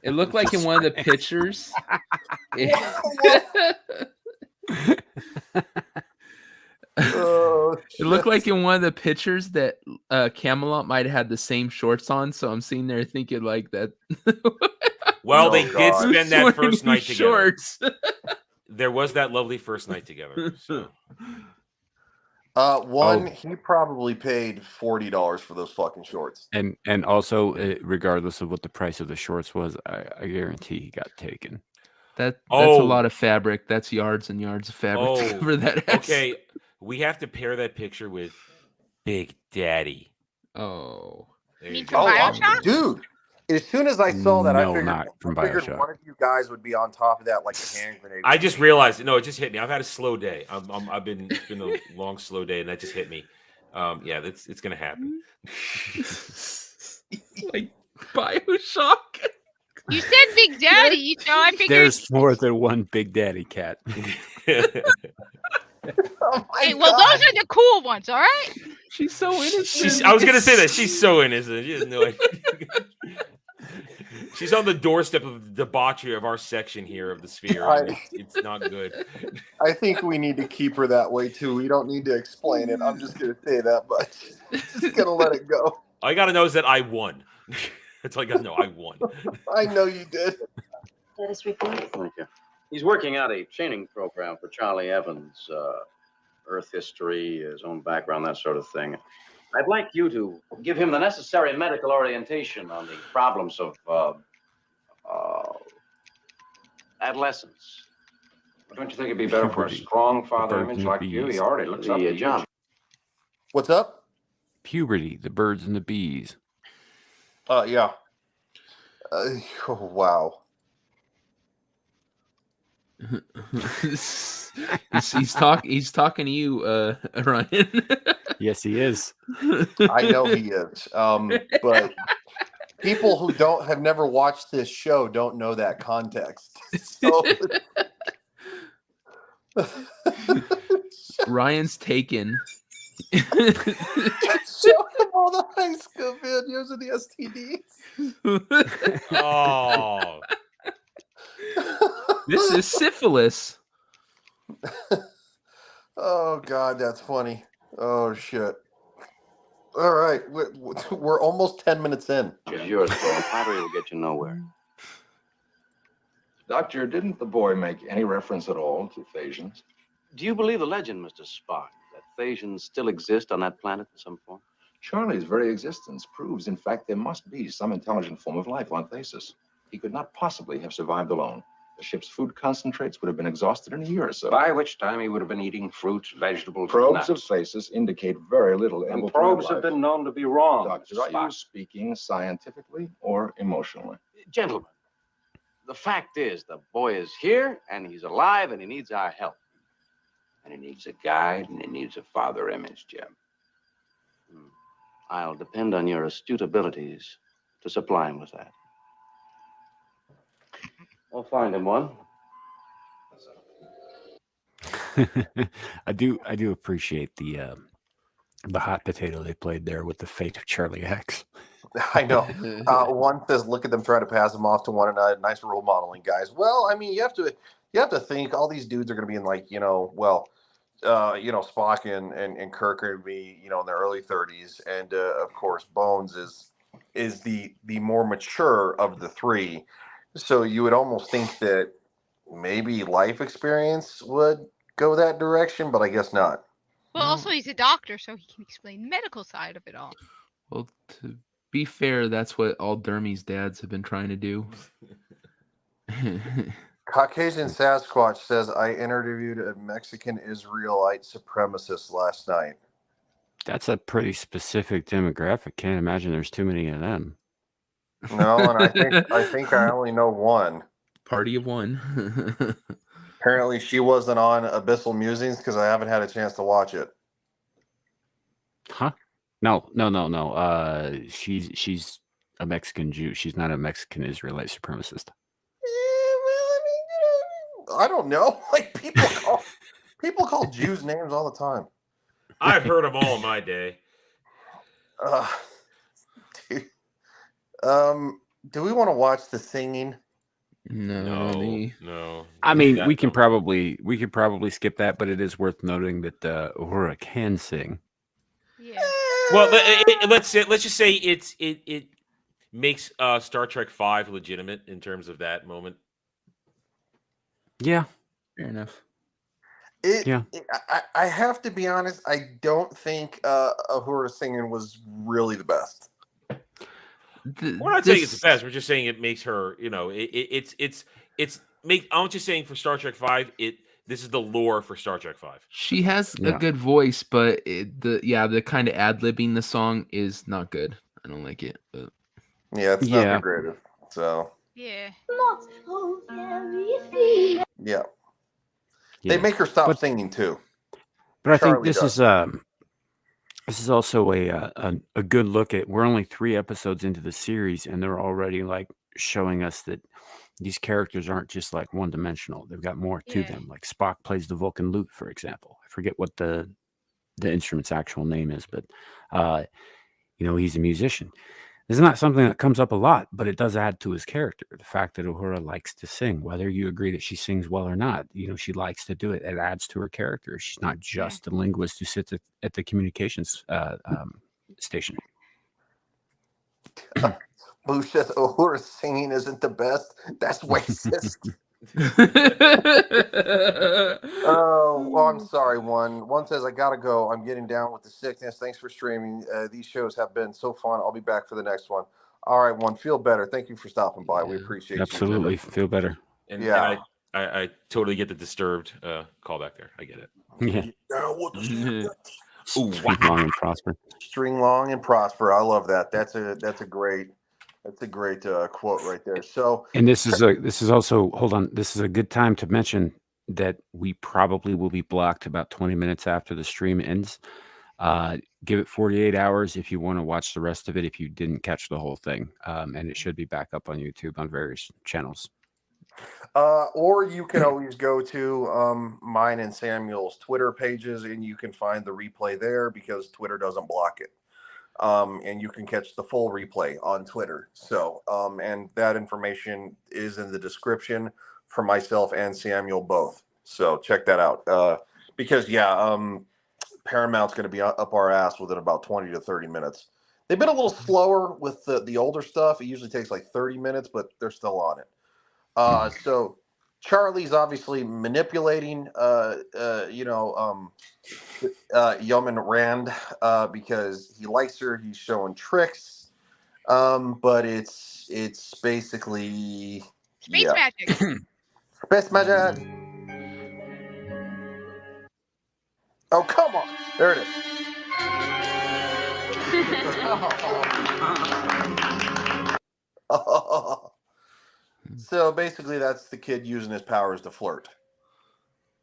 It looked like in one of the pictures. Oh, it looked like in one of the pictures that Camelot might have had the same shorts on, so I'm sitting there thinking like that. Well, they did spend that first night together. Shorts. There was that lovely first night together. So. He probably paid $40 for those fucking shorts. And also, regardless of what the price of the shorts was, I guarantee he got taken. That's a lot of fabric. That's yards and yards of fabric to cover that ass. Okay, we have to pair that picture with Big Daddy. Oh. You mean from BioShock? Dude, as soon as I saw that, I figured from one BioShock. of you guys would be on top of that like a hand grenade. I just realized. No, it just hit me. I've had a slow day. It's been a long, slow day, and that just hit me. Yeah, it's gonna happen. Like BioShock. You said Big Daddy, so I figured. There's more than one Big Daddy cat. Hey, well, those are the cool ones, all right? She's so innocent. I was gonna say that she's so innocent. She has no idea. She's on the doorstep of the debauchery of our section here of the sphere. It's not good. I think we need to keep her that way too. We don't need to explain it. I'm just gonna say that much. Just gonna let it go. All I gotta know is that I won. That's all I gotta know. I won. I know you did. Status report. Thank you. He's working out a training program for Charlie Evans, Earth history, his own background, that sort of thing. I'd like you to give him the necessary medical orientation on the problems of adolescence. Don't you think it'd be better for a strong father image like you? He already looks up to you. John. What's up? Puberty, the birds and the bees. Yeah. Wow. He's talking to you, Ryan. Yes, he is. I know he is. But people who have never watched this show don't know that context. So... Ryan's taken. Show him all the high school videos of the STDs. Oh. This is syphilis. Oh, God, that's funny. Oh, shit. All right. We're almost 10 minutes in. It's yours, bro. Flattery will get you nowhere. Doctor, didn't the boy make any reference at all to Thasians? Do you believe the legend, Mr. Spock, that Thasians still exist on that planet in some form? Charlie's very existence proves, in fact, there must be some intelligent form of life on Thasus. He could not possibly have survived alone. The ship's food concentrates would have been exhausted in a year or so. By which time he would have been eating fruits, vegetables, Probes and of Thasus indicate very little. And probes have been known to be wrong. Doctor, are you speaking scientifically or emotionally? Gentlemen, the fact is the boy is here, and he's alive, and he needs our help. And he needs a guide, and he needs a father image, Jim. I'll depend on your astute abilities to supply him with that. We'll find him one. I do appreciate the hot potato they played there with the fate of Charlie X. I know. One says, "Look at them try to pass them off to one another." Nice role modeling, guys. Well, I mean, you have to think all these dudes are going to be in like Spock and Kirk are going to be in their early 30s, and of course Bones is the more mature of the three. So you would almost think that maybe life experience would go that direction, but I guess not. Well, also he's a doctor, so he can explain the medical side of it all. Well, to be fair, that's what all Dermy's dads have been trying to do. Caucasian Sasquatch says, I interviewed a Mexican Israelite supremacist last night. That's a pretty specific demographic. Can't imagine there's too many of them. No, and I think I only know one. Party of one. Apparently she wasn't on Abyssal Musings because I haven't had a chance to watch it. Huh? No. She's a Mexican Jew. She's not a Mexican Israelite supremacist. I don't know. Like people call Jews names all the time. I've heard them all in my day. Dude. Do we want to watch the singing? No. I mean, we could probably skip that, but it is worth noting that Uhura can sing. Yeah. Well, let's just say it makes Star Trek V legitimate in terms of that moment. Yeah, fair enough. I have to be honest. I don't think Uhura singing was really the best. We're not saying it's the best. We're just saying it makes her. It's I'm just saying for Star Trek V, this is the lore for Star Trek V. She has a good voice, but the kind of ad-libbing the song is not good. I don't like it. But... Yeah, it's not the greatest. So yeah. Yeah. They make her stop singing too. But I think Charlie this is also a good look at. We're only 3 episodes into the series, and they're already like showing us that these characters aren't just like one-dimensional. They've got more to them. Like Spock plays the Vulcan lute, for example. I forget what the instrument's actual name is, but he's a musician. This is not something that comes up a lot, but it does add to his character. The fact that Uhura likes to sing, whether you agree that she sings well or not, she likes to do it. It adds to her character. She's not just a linguist who sits at the communications station. Boo says Uhura singing isn't the best. That's racist. Oh, well, I'm sorry. One says I gotta go. I'm getting down with the sickness. Thanks for streaming. These shows have been so fun. I'll be back for the next one. All right, one. Feel better. Thank you for stopping by. We appreciate you. Absolutely, feel better. And I totally get the disturbed call back there. I get it. Yeah. String long and prosper. String long and prosper. I love that. That's a great quote right there. So, and this is also, hold on. This is a good time to mention that we probably will be blocked about 20 minutes after the stream ends. Give it 48 hours if you want to watch the rest of it, if you didn't catch the whole thing. And it should be back up on YouTube on various channels. Or you can always go to mine and Samuel's Twitter pages, and you can find the replay there because Twitter doesn't block it. And you can catch the full replay on Twitter. So, and that information is in the description for myself and Samuel both. So check that out. Because Paramount's going to be up our ass within about 20 to 30 minutes. They've been a little slower with the older stuff. It usually takes like 30 minutes, but they're still on it. So Charlie's obviously manipulating, Yeoman Rand, because he likes her. He's showing tricks, but it's basically space magic. Space magic. Oh, come on! There it is. So basically, that's the kid using his powers to flirt.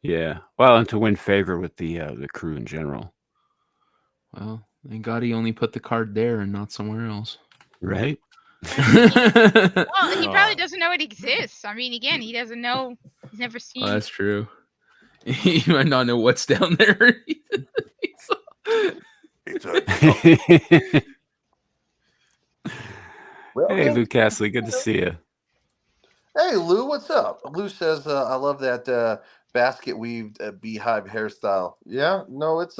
Yeah, well, and to win favor with the crew in general. Well, thank God he only put the card there and not somewhere else. Right? Well, he probably doesn't know it exists. I mean, again, he doesn't know. He's never seen. Oh, that's true. He might not know what's down there. Hey, Lou Castley, good to see you. Hey, Lou, what's up? Lou says, I love that basket weaved beehive hairstyle. Yeah, no, it's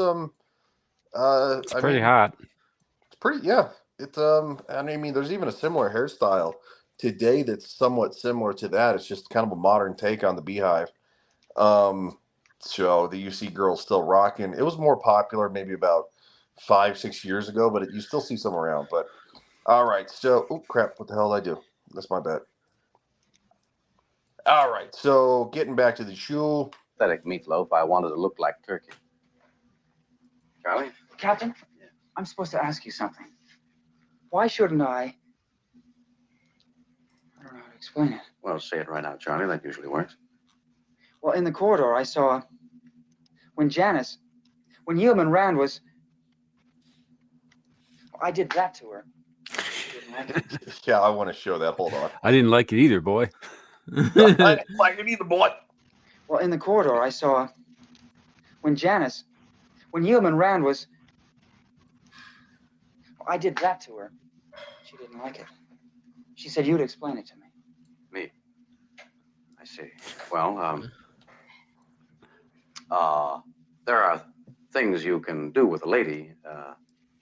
pretty hot. It's pretty, yeah. It's I mean, there's even a similar hairstyle today that's somewhat similar to that. It's just kind of a modern take on the beehive. So the UC girl's still rocking. It was more popular maybe about 5-6 years ago, but you still see some around. But all right, so oh crap, what the hell did I do? That's my bad. All right, so getting back to the shoe. Pathetic meatloaf. I wanted to look like turkey. Charlie? Captain, I'm supposed to ask you something. Why shouldn't I don't know how to explain it. Well, say it right out, Charlie. That usually works. Well, in the corridor, I saw when Yeoman Rand was... I did that to her. Yeah, I want to show that. Hold on. I didn't like it either, boy. I didn't like it either, boy. Well, in the corridor, I saw when Yeoman Rand was... I did that to her. She didn't like it. She said you'd explain it to me. Me? I see. Well, there are things you can do with a lady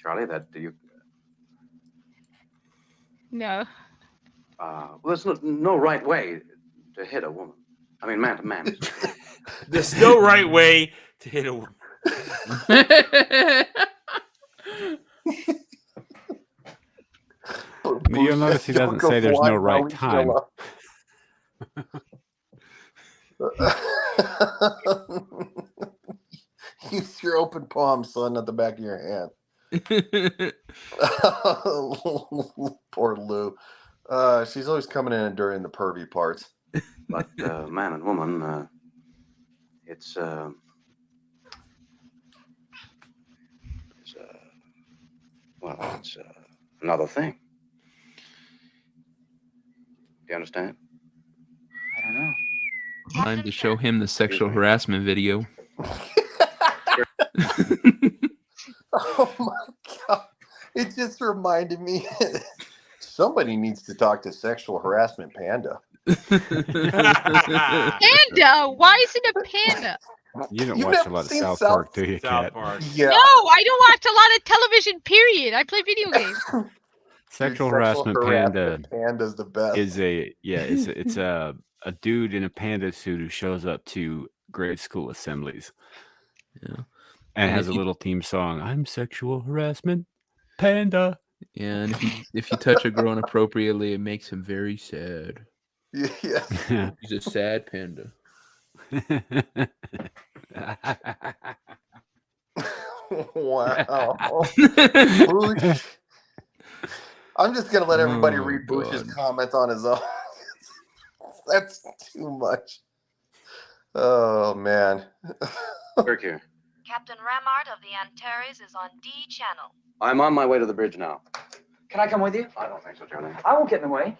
Charlie, that you. No. Well, there's no right way to hit a woman. I mean, man to man. There's no right way to hit a woman. You'll notice he doesn't say there's no right time. Use your open palm, son, at the back of your hand. Poor Lou. She's always coming in during the pervy parts. But man and woman, it's another thing. Do you understand? I don't know. Time to show him the sexual harassment video. Oh my God. It just reminded me. Somebody needs to talk to Sexual Harassment Panda. Panda? Why is it a panda? You don't watch a lot of South Park, do you, Kat? Yeah. No, I don't watch a lot of television, period. I play video games. Sexual harassment panda Panda's the best. Is it's a dude in a panda suit who shows up to grade school assemblies. Yeah. And has a little theme song. I'm sexual harassment panda. Yeah, and if you touch a girl inappropriately, it makes him very sad. Yeah. He's a sad panda. Wow. Boosh. I'm just gonna let everybody read Bush's comment on his own. That's too much. Oh man. Kirk here. Captain Ramart of the Antares is on D channel. I'm on my way to the bridge now. Can I come with you? I don't think so, Charlie. I won't get in the way.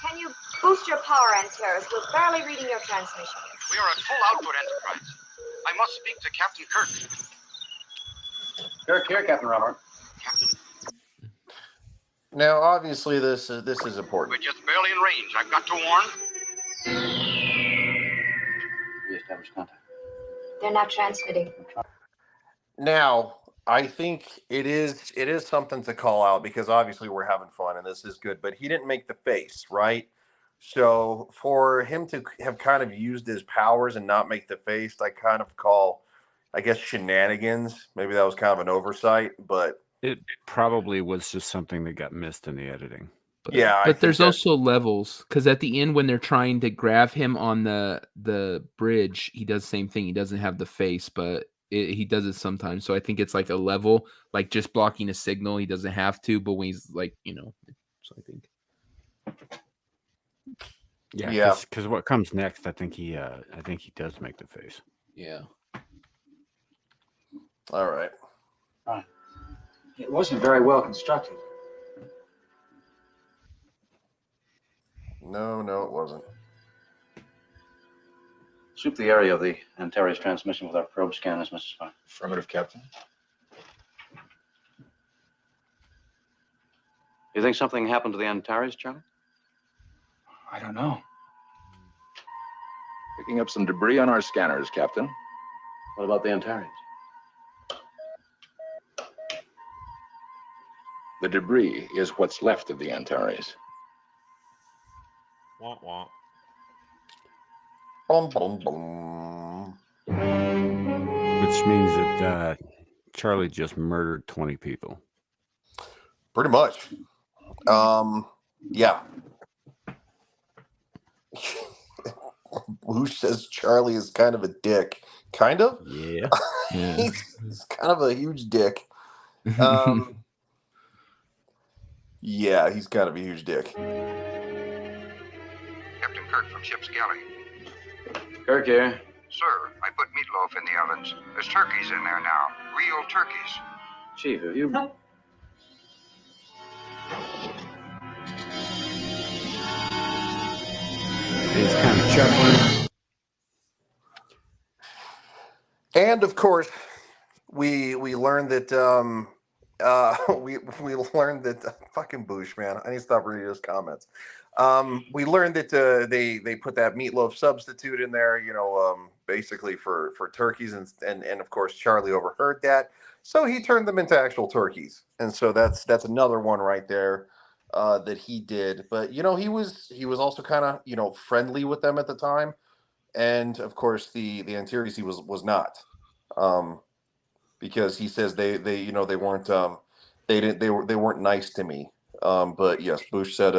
Can you boost your power, Antares? We're barely reading your transmission. We are at full output, Enterprise. I must speak to Captain Kirk. Kirk here, Captain Robert. Now, obviously, this is important. We're just barely in range. I've got to warn. Re-establish contact. They're not transmitting. Now, I think it is something to call out because obviously we're having fun and this is good, but he didn't make the face, right? So for him to have kind of used his powers and not make the face, I kind of call, I guess, shenanigans. Maybe that was kind of an oversight, but it probably was just something that got missed in the editing. But there's also levels because at the end when they're trying to grab him on the bridge, he does the same thing. He doesn't have the face, but he does it sometimes. So I think it's like a level, like just blocking a signal. He doesn't have to, but when he's like, so I think. Yeah. Because what comes next, I think he does make the face. Yeah. All right. It wasn't very well constructed. No, it wasn't. Sweep the area of the Antares transmission with our probe scanners, Mr. Spock. Affirmative, Captain. You think something happened to the Antares, Charlie? I don't know. Picking up some debris on our scanners, Captain. What about the Antares? The debris is what's left of the Antares. Womp womp. Boom, boom, boom. Which means that Charlie just murdered 20 people. Pretty much. Yeah. Who says Charlie is kind of a dick? Kind of? Yeah. He's kind of a huge dick. Yeah, he's kind of a huge dick. Captain Kirk from ship's galley. Kirk here. Sir, I put meatloaf in the ovens. There's turkeys in there now. Real turkeys. Chief, have you... He's kind of chuckling. And of course, we learned that we learned that fucking Bush, man. I need to stop reading his comments. We learned that they put that meatloaf substitute in there, basically for turkeys, and of course Charlie overheard that, so he turned them into actual turkeys, and so that's another one right there that he did. But you know, he was also kind of, you know, friendly with them at the time, and of course the Antares he was not, because he says they you know they weren't they weren't nice to me. But yes, Bush said,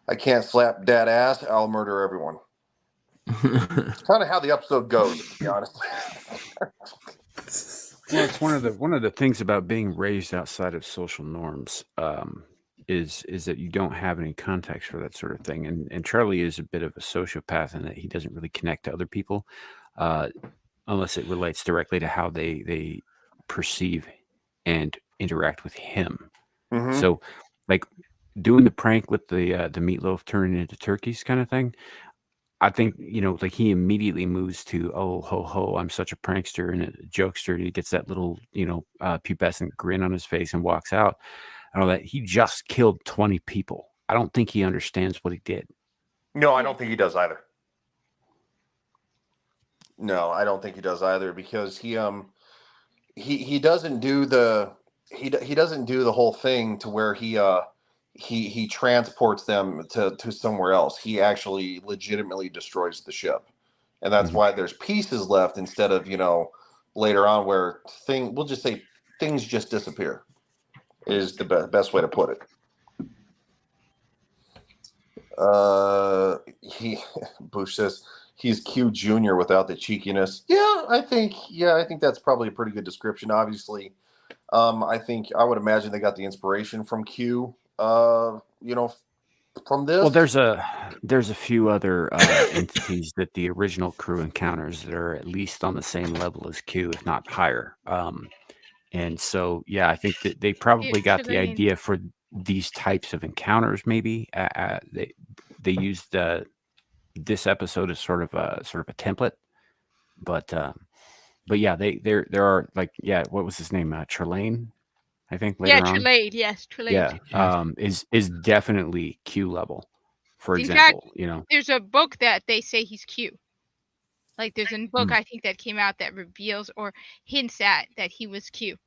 I can't slap dad ass, I'll murder everyone. It's kind of how the episode goes, to be honest. Well, it's one of the things about being raised outside of social norms, is that you don't have any context for that sort of thing. And Charlie is a bit of a sociopath in that he doesn't really connect to other people, unless it relates directly to how they perceive and interact with him. Mhm. So, like doing the prank with the meatloaf turning into turkeys kind of thing. I think, you know, like he immediately moves to, oh, ho, ho, I'm such a prankster and a jokester. And he gets that little, you know, pubescent grin on his face and walks out and all that. He just killed 20 people. I don't think he understands what he did. No, I don't think he does either. No, I don't think he does either, because he doesn't do the he doesn't do the whole thing to where he transports them to somewhere else. He actually legitimately destroys the ship, and that's why there's pieces left instead of, you know, later on where we'll just say things just disappear, is the best way to put it. Bush says he's Q Jr. without the cheekiness. Yeah, I think that's probably a pretty good description. Obviously, I would imagine they got the inspiration from Q. You know, from this. Well, there's a few other entities that the original crew encounters that are at least on the same level as Q, if not higher. And so, yeah, I think that they probably got the idea for these types of encounters. Maybe they used this episode as sort of a template, but yeah, there are, like, yeah, what was his name? Trelane, I think, later on. Trelade, yes, Trelade. Yeah, is definitely Q level. For In example, fact, you know, there's a book that they say he's Q. Like there's a book I think that came out that reveals or hints at that he was Q.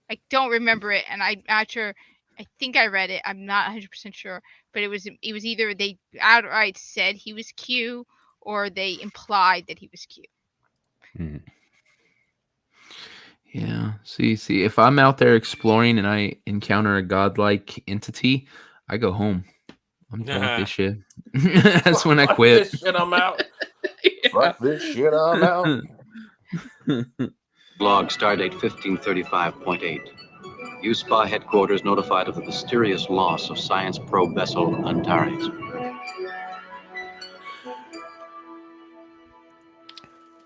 I don't remember it, and I'm not sure. I think I read it. I'm not 100% sure, but it was either they outright said he was Q or they implied that he was Q. Yeah. See, if I'm out there exploring and I encounter a godlike entity, I go home. I'm done with this shit. That's when I quit. This shit, I'm out. Fuck this shit, I'm out. Log stardate 1535.8. U-SPA headquarters notified of the mysterious loss of science probe vessel Antares.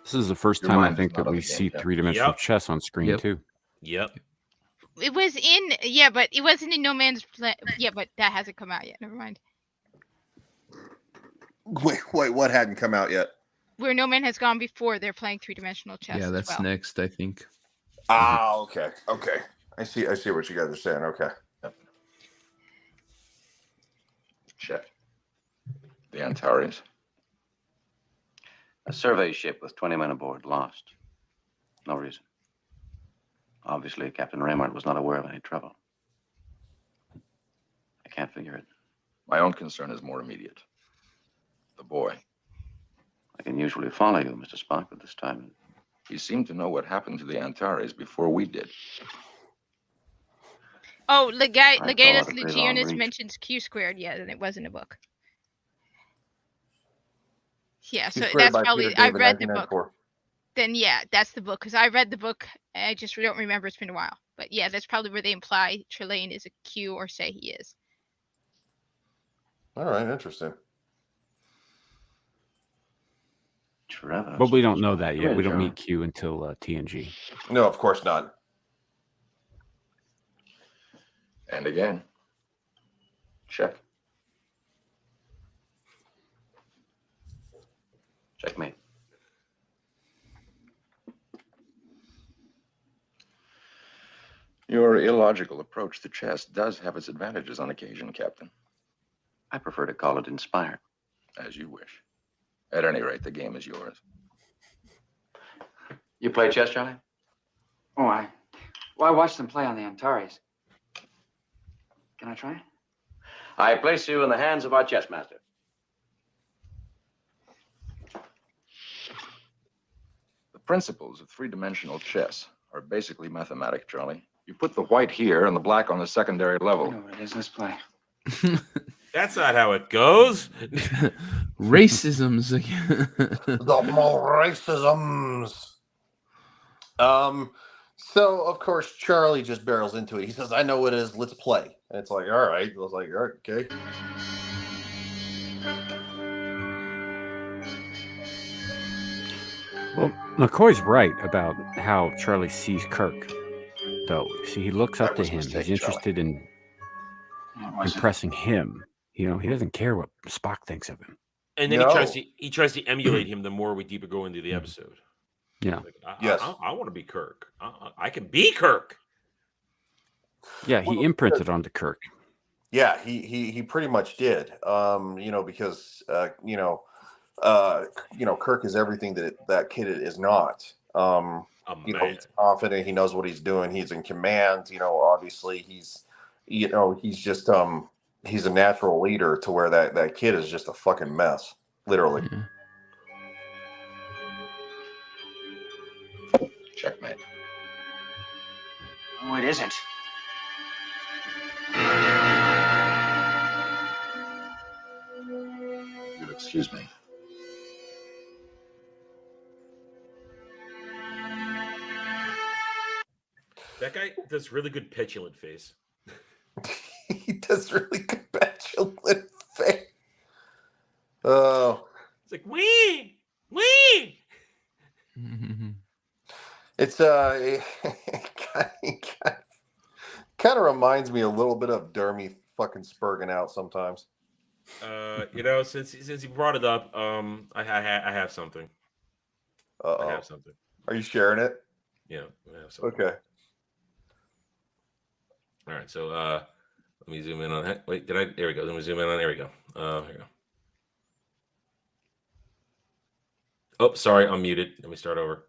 This is the first time I think that we see three-dimensional chess on screen too. Yep. It was but it wasn't in No Man's Land. Yeah, but that hasn't come out yet. Never mind. Wait, what hadn't come out yet? Where No Man Has Gone Before, they're playing three-dimensional chess. Yeah, that's next, I think. Ah, okay. I see what you guys are saying. Okay. Yep. Check. The Antares. A survey ship with 20 men aboard lost. No reason. Obviously, Captain Raymart was not aware of any trouble. I can't figure it. My own concern is more immediate. The boy. I can usually follow you, Mr. Spock, but this time... He seemed to know what happened to the Antares before we did. Oh, Legatus Legionis mentions Q squared. Yeah, then it was in a book. Yeah, so that's probably... I read the book. Then, yeah, that's the book, because I read the book. I just don't remember. It's been a while. But, yeah, that's probably where they imply Trelane is a Q or say he is. All right, interesting. Trevor. But we don't know that yet. We don't meet Q until TNG. No, of course not. And again. Check. Checkmate. Your illogical approach to chess does have its advantages on occasion, Captain. I prefer to call it inspired. As you wish. At any rate, the game is yours. You play chess, Charlie? Oh, I watched them play on the Antares. Can I try? I place you in the hands of our chess master. The principles of three-dimensional chess are basically mathematic, Charlie. You put the white here and the black on the secondary level. I know what it is. Let's play. That's not how it goes. Racisms again. The more racisms. So of course Charlie just barrels into it. He says, "I know what it is. Let's play." And it's like, all right. I was like, all right, okay. Well, McCoy's right about how Charlie sees Kirk, though. See, he looks up to him. He's interested in impressing him. You know, he doesn't care what Spock thinks of him. And then he tries to emulate him the more we deeper go into the episode. Yeah. Like, I want to be Kirk. I can be Kirk. Yeah, he imprinted onto Kirk. Yeah, he pretty much did. Because Kirk is everything that kid is not. He's confident. He knows what he's doing. He's in command. Obviously he's just he's a natural leader to where that kid is just a fucking mess, literally. Yeah. Checkmate. Oh, it isn't. You'll excuse me. That guy does really good petulant face. He does really good petulant face. Oh. It's like, wee! It's it kind of reminds me a little bit of Dermy fucking spurging out sometimes. Since you brought it up, I have something. Uh-oh. I have something. Are you sharing it? Yeah, I have something. Okay. All right, so let me zoom in on that. Wait, there we go. Let me zoom in on. There we go. Here we go. Oh, sorry, I'm muted. Let me start over.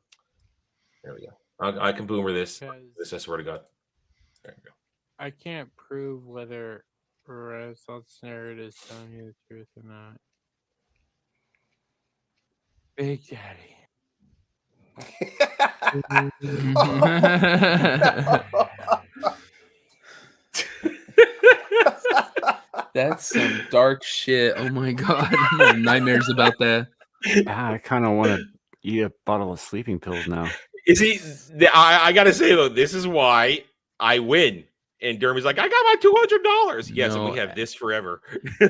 There we go. I can boomer this. I swear to God. There we go. I can't prove whether Renaissance narrative is telling you the truth or not. Big Daddy. That's some dark shit. Oh my god. I'm having nightmares about that. I kind of want to eat a bottle of sleeping pills now. Is he? I gotta say though, this is why I win. And Dermy's like, I got my $200. Yes, and we have this forever.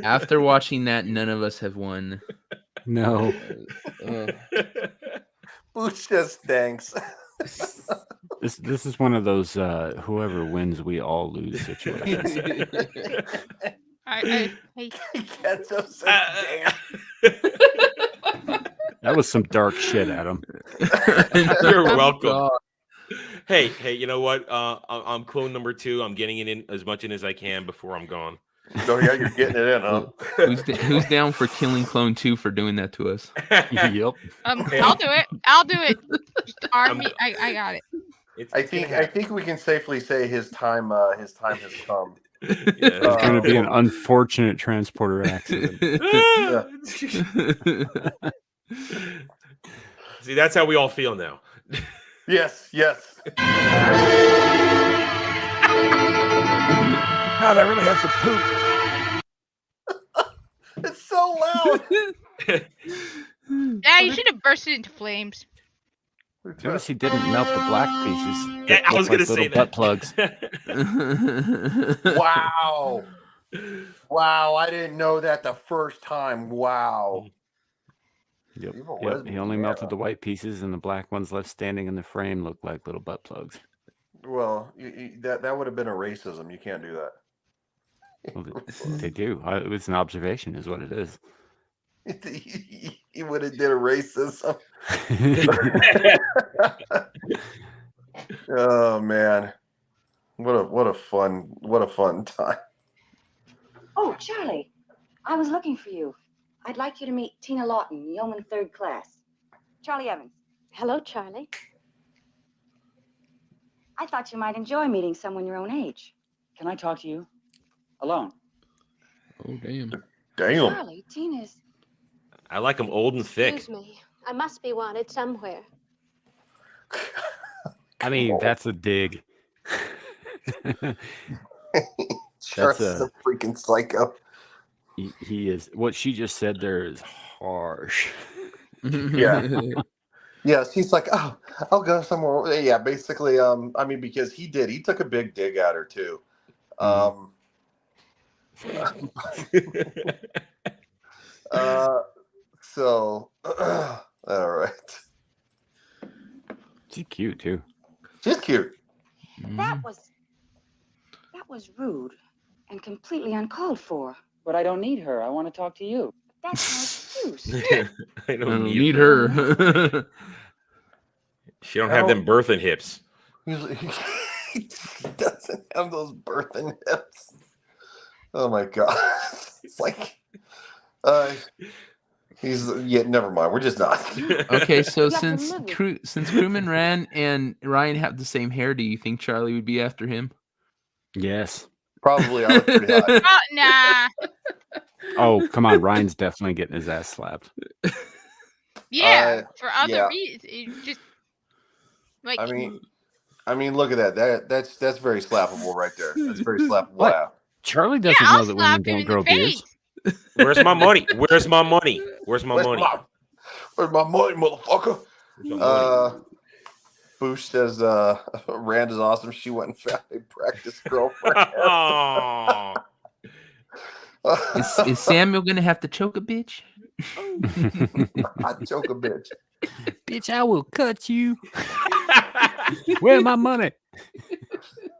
After watching that, none of us have won. No. Booch just stinks. This is one of those whoever wins, we all lose situations. I That's so damn. That was some dark shit, Adam. You're welcome. Hey, you know what? I'm clone number 2. I'm getting it in as much in as I can before I'm gone. Oh yeah, you're getting it in, huh? Who's down for killing Clone 2 for doing that to us? Yep. I'll do it. Just arm me. I got it. I think we can safely say his time has come. It's going to be an unfortunate transporter accident. See, that's how we all feel now. Yes. God, I really have to poop. It's so loud. Yeah, you should have bursted into flames. Notice he didn't melt the black pieces. Yeah, I was going to say that. Butt plugs. Wow, I didn't know that the first time. Wow. Yep. He only melted the white pieces, and the black ones left standing in the frame look like little butt plugs. Well, that would have been a racism. You can't do that. Well, they do. It was an observation, is what it is. He would have did a racism. Oh man, what a fun time. Oh, Charlie, I was looking for you. I'd like you to meet Tina Lawton, Yeoman 3rd Class. Charlie Evans. Hello, Charlie. I thought you might enjoy meeting someone your own age. Can I talk to you? Alone. Oh, damn. Damn. Charlie, Tina's... I like him old and thick. Excuse me. I must be wanted somewhere. I mean, that's a dig. Charlie's a freaking psycho. He is. What she just said there is harsh. Yeah. Yeah, she's like, oh, I'll go somewhere. Yeah, basically, I mean, because he took a big dig at her too. So, all right. She's cute too. She's cute. That was rude and completely uncalled for. But I don't need her. I want to talk to you. That's no excuse. I I don't don't need her. She don't have them birthing hips. He doesn't have those birthing hips. Oh my god! It's like, never mind. We're just not. Okay, so since Crewman Ran and Ryan have the same hair, do you think Charlie would be after him? Yes. Probably. I look pretty hot. Oh, nah. Oh, come on. Ryan's definitely getting his ass slapped. Yeah, for other yeah. reasons. It just like I mean, look at that. That's very slappable right there. That's very slappable. What? Laugh. Charlie doesn't know that women don't grow beards. Where's my money? Where's my money? Where's my money? Where's my money, motherfucker? Boosh says Rand is awesome. She went and found a practice girlfriend. Is Samuel gonna have to choke a bitch? I'd choke a bitch. Bitch, I will cut you. Where's my money?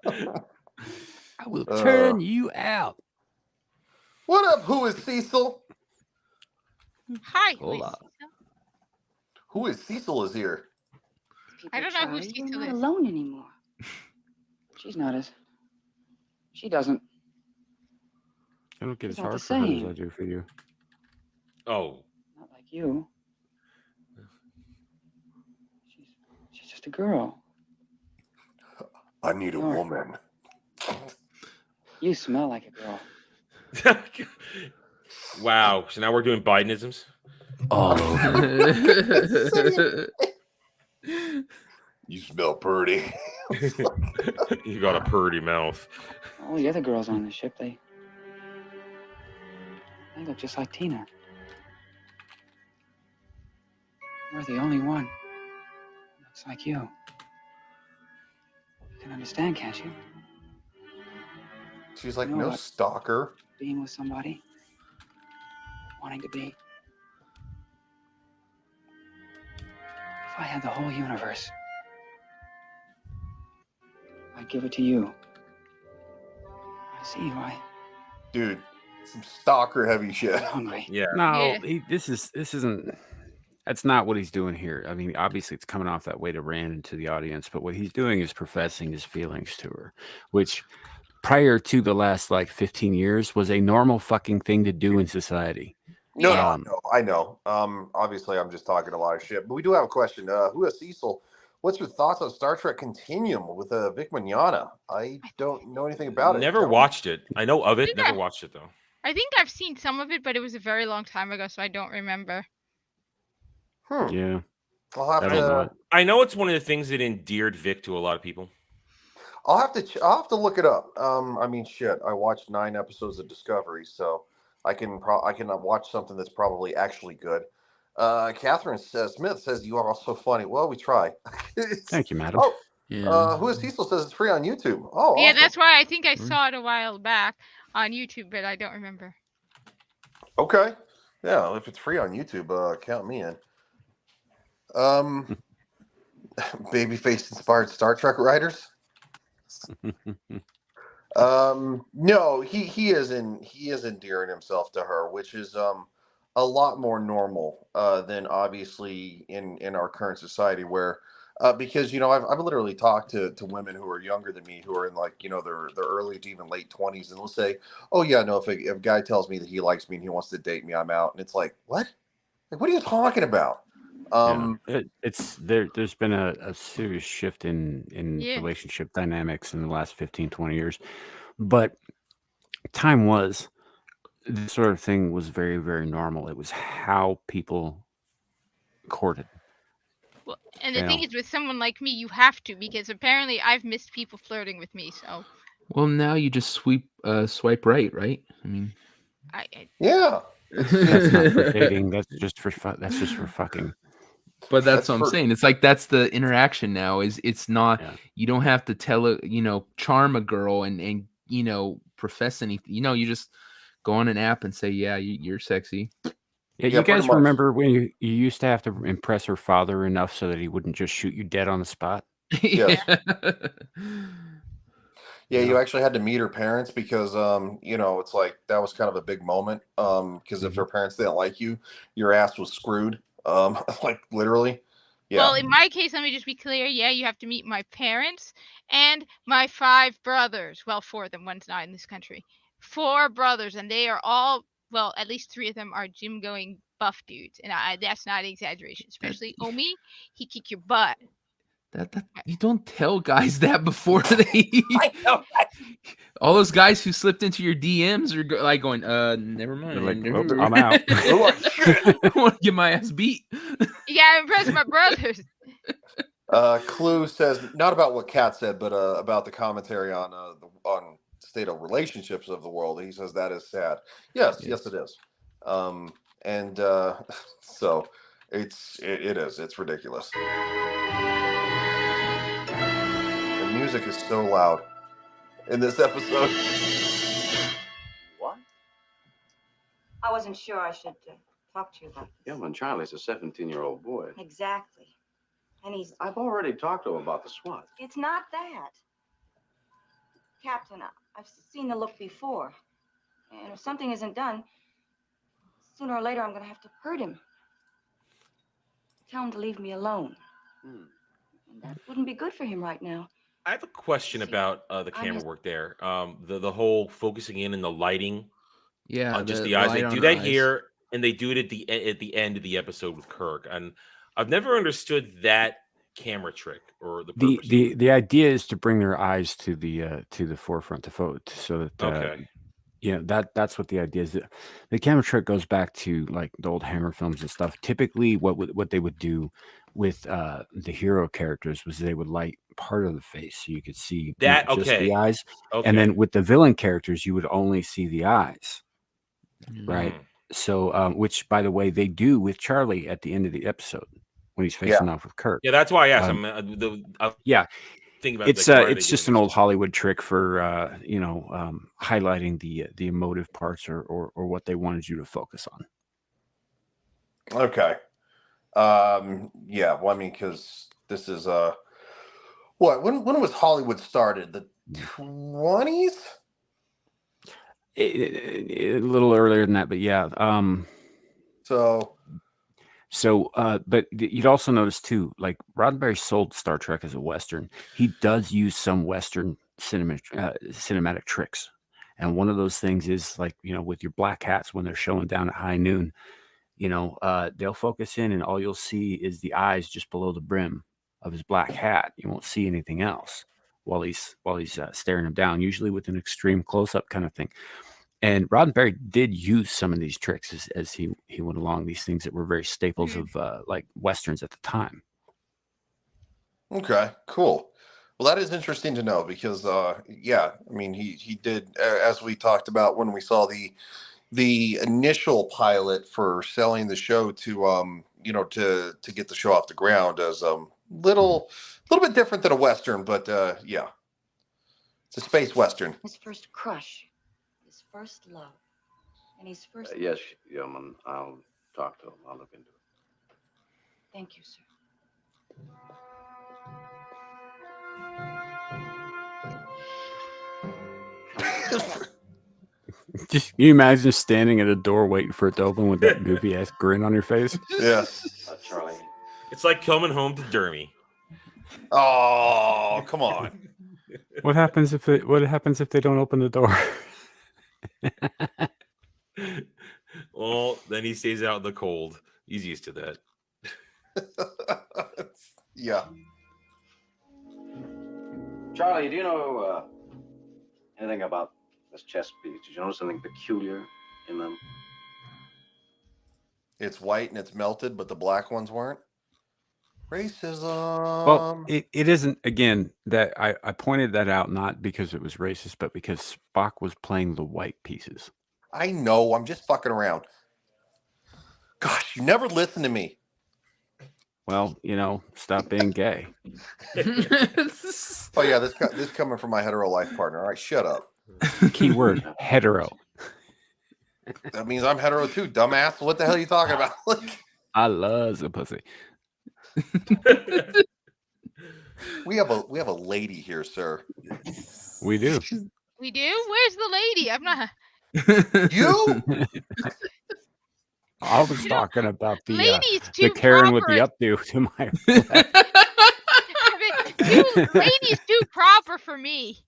I will turn you out. What up? Who is Cecil? Hi. Hola. Who is Cecil is here? I don't know who Charlie, you're Cecil not is. alone anymore. She's not as. She doesn't. I don't get as It's not hard the for her as same. I do for you. Oh. Not like you. She's just a girl. I need a woman. You smell like a girl. Wow. So now we're doing Bidenisms? All over. You smell pretty. You got a purty mouth. All the other girls on the ship, they look just like Tina. You're the only one who looks like you. You can understand, can't you? She's like, You know no what? stalker. Being with somebody, wanting to be. If I had the whole universe, I'd give it to you. I see you. Dude, some stalker heavy shit. I'm hungry. Yeah. No, this isn't. That's not what he's doing here. I mean, obviously, it's coming off that way to Rand into the audience, but what he's doing is professing his feelings to her, which prior to the last 15 years was a normal fucking thing to do in society. No, I know. Obviously, I'm just talking a lot of shit, but we do have a question. Who is Cecil? What's your thoughts on Star Trek Continuum with Vic Mignogna? I don't know anything about it. Never watched it. I know of it. Never watched it, though. I think I've seen some of it, but it was a very long time ago, so I don't remember. Yeah. I'll have to. I know it's one of the things that endeared Vic to a lot of people. I'll have to look it up. I mean, shit. I watched 9 episodes of Discovery, so I can watch something that's probably actually good. Catherine Smith says you are all so funny. Well, we try. Thank you, madam. Who is Cecil says it's free on YouTube. Oh, Yeah, awesome. that's why I think I saw it a while back on YouTube, but I don't remember. Okay. Yeah, if it's free on YouTube, count me in. Babyface inspired Star Trek writers. No, he is endearing himself to her, which is a lot more normal than obviously in our current society, where Because I've literally talked to women who are younger than me, who are in like their early to even late 20s, and they'll say, "Oh yeah, no, if a guy tells me that he likes me and he wants to date me, I'm out." And it's like, what? Like, what are you talking about? It's there's been a serious shift in relationship dynamics in the last 15, 20 years, but time was this sort of thing was very, very normal. It was how people courted. Well, and the thing is, with someone like me, you have to, because apparently I've missed people flirting with me. So. Well, now you just swipe right? I mean, yeah. That's not for dating. That's just for fucking. But that's what I'm saying. It's like that's the interaction now. It's not you don't have to tell charm a girl and profess anything. You just go on an app and say, yeah, you're sexy. Yeah, you guys remember when you used to have to impress her father enough so that he wouldn't just shoot you dead on the spot? Yes. Yeah, you actually had to meet her parents because, it's like that was kind of a big moment. Because if her parents didn't like you, your ass was screwed. Like literally. Yeah. Well, in my case, let me just be clear. Yeah, you have to meet my parents and my 5 brothers. Well, 4 of them. One's not in this country. 4 brothers, and they are all, well, at least 3 of them are gym-going buff dudes, and that's not an exaggeration. Especially Omi, he kick your butt. That you don't tell guys that before they. I know. All those guys who slipped into your DMs are like going, never mind. Like, I'm out. I want to get my ass beat. You gotta impress my brothers. Clue says not about what Kat said, but about the commentary on state of relationships of the world. He says that is sad. Yes, it is. And so it is. It's ridiculous. The music is so loud in this episode. What? I wasn't sure I should talk to you about this. Yeah, when Charlie's a 17-year-old boy. Exactly. And I've already talked to him about the SWAT. It's not that. Captain, I've seen the look before. And if something isn't done, sooner or later I'm going to have to hurt him. Tell him to leave me alone. And that wouldn't be good for him right now. I have a question about the camera work there. The whole focusing in and the lighting. Yeah, on just the eyes. They do that here, and they do it at the end of the episode with Kirk. And I've never understood that camera trick or the purpose. The idea is to bring their eyes to the forefront so that that's what the idea is. The camera trick goes back to like the old Hammer films and stuff. Typically, what they would do with the hero characters was they would light part of the face so you could see that just the eyes, and then with the villain characters you would only see the eyes, right? So, which by the way they do with Charlie at the end of the episode when he's facing off with Kirk. Yeah, that's why I asked him. Think about it's just an old Hollywood trick for highlighting the emotive parts or what they wanted you to focus on. Okay. Yeah, well, I mean, because this is when was Hollywood started? The 20s? A little earlier than that, but yeah. But you'd also notice too, like Roddenberry sold Star Trek as a Western. He does use some Western cinematic tricks, and one of those things is like with your black hats when they're showing down at high noon. They'll focus in, and all you'll see is the eyes just below the brim of his black hat. You won't see anything else while he's staring him down, usually with an extreme close-up kind of thing. And Roddenberry did use some of these tricks as he went along, these things that were very staples of like Westerns at the time. Okay, cool. Well, that is interesting to know because, I mean, he did, as we talked about when we saw the initial pilot for selling the show to to get the show off the ground as little bit different than a Western, but it's a space Western. His first crush, his first love, and his first. Yes, Yeoman. I'll talk to him. I'll look into it. Thank you, sir. Just you imagine standing at a door waiting for it to open with that goofy ass grin on your face? Yeah, Charlie. It's like coming home to Dermy. Oh, come on. What happens if they don't open the door? Well, then he stays out in the cold. He's used to that. Yeah. Charlie, do you know anything about this chess piece? Did you notice anything peculiar in them? It's white and it's melted, but the black ones weren't. Racism. Well, it isn't, again, that I pointed that out not because it was racist, but because Spock was playing the white pieces. I know. I'm just fucking around. Gosh, you never listen to me. Well, stop being gay. Oh yeah, this coming from my hetero life partner. All right, shut up. Keyword hetero. That means I'm hetero too, dumbass. What the hell are you talking about? I love the pussy. We have a lady here, sir. We do. We do? Where's the lady? I'm not. You? I was talking about the Karen with the updo to my Lady's too proper for me.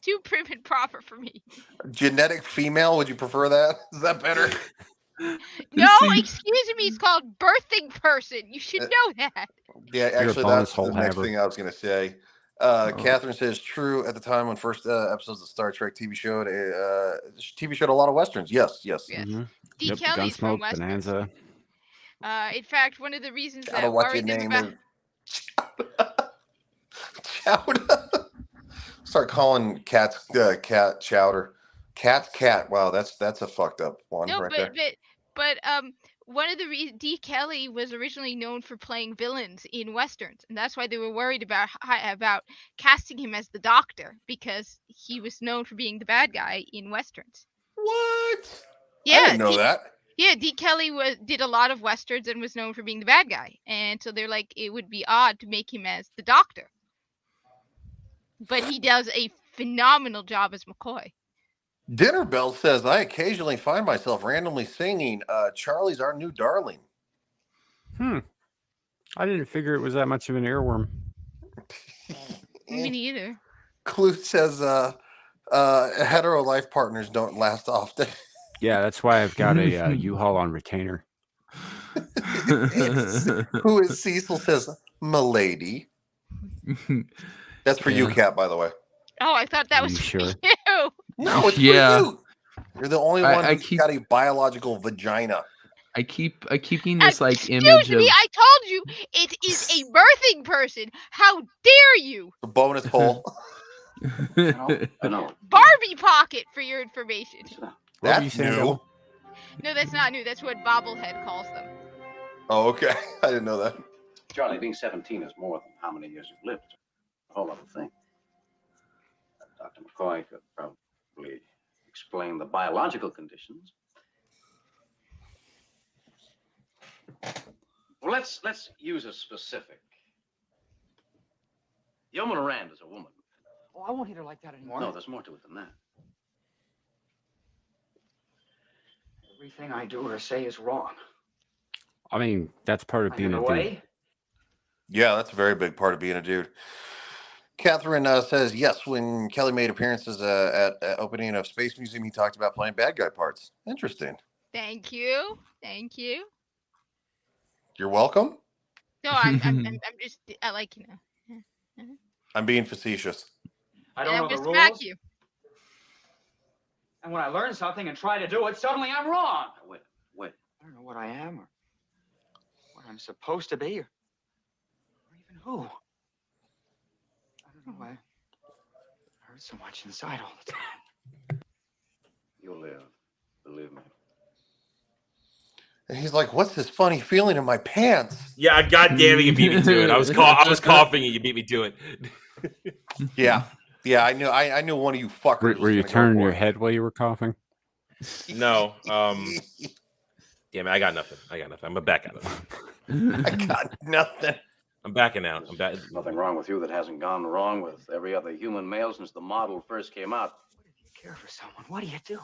Too prim and proper for me. Genetic female, would you prefer that? Is that better? No, excuse me, it's called birthing person. You should know that. Yeah, actually, that's the next thing I was going to say. Catherine says, true, at the time when first episodes of Star Trek TV showed a lot of Westerns. Yes. Mm-hmm. D. Yep, Kelly's from Gunsmoke, Westerns. Bonanza. In fact, one of the reasons that Chowder, what's your worried them name? about... Chowder. Start calling cats cat chowder. Cat's cat. Wow, that's a fucked up one right there. But one of the reasons D. Kelly was originally known for playing villains in Westerns, and that's why they were worried about casting him as the Doctor, because he was known for being the bad guy in Westerns. What? Yeah, I didn't know that. Yeah, D. Kelly did a lot of Westerns and was known for being the bad guy, and so they're like, it would be odd to make him as the Doctor. But he does a phenomenal job as McCoy. Dinner Bell says, I occasionally find myself randomly singing Charlie's Our New Darling. I didn't figure it was that much of an earworm. Me neither. Clue says hetero life partners don't last often. Yeah, that's why I've got a U-Haul on retainer. Who is Cecil says, Milady. That's for you, Kat, by the way. Oh, I thought that was for sure? you. No, it's for you. You're the only one who's got a biological vagina. I keep getting this image Excuse of. me, I told you it is a birthing person. How dare you? The bonus hole. I know. Barbie pocket for your information. That's new. No, that's not new. That's what Bobblehead calls them. Oh, okay. I didn't know that. Charlie, being 17 is more than how many years you've lived. It's a whole other thing. Dr. McCoy could probably explain the biological conditions. Well, let's use a specific. Yeoman Rand is a woman. Oh, I won't hit her like that anymore. No, there's more to it than that. Everything I do or say is wrong. I mean, that's part of being a dude. Yeah, that's a very big part of being a dude. Catherine says, yes, when Kelly made appearances at opening of Space Museum, he talked about playing bad guy parts. Interesting. Thank you. Thank you. You're welcome. No, I'm just, I like, I'm being facetious. I don't know the rules. Smack you. And when I learn something and try to do it, suddenly I'm wrong. Wait. I don't know what I am or what I'm supposed to be or even who. I don't know why. I hurt so much inside all the time. You'll live. Believe me. And he's like, what's this funny feeling in my pants? Yeah, God damn it, you beat me to it. I was coughing and you beat me to it. Yeah, I knew one of you fuckers. Were you turning your head while you were coughing? No. Damn it, I got nothing. I'm back out of it. I got nothing. I'm backing out. There's nothing wrong with you that hasn't gone wrong with every other human male since the model first came out. What if you care for someone? What do you do?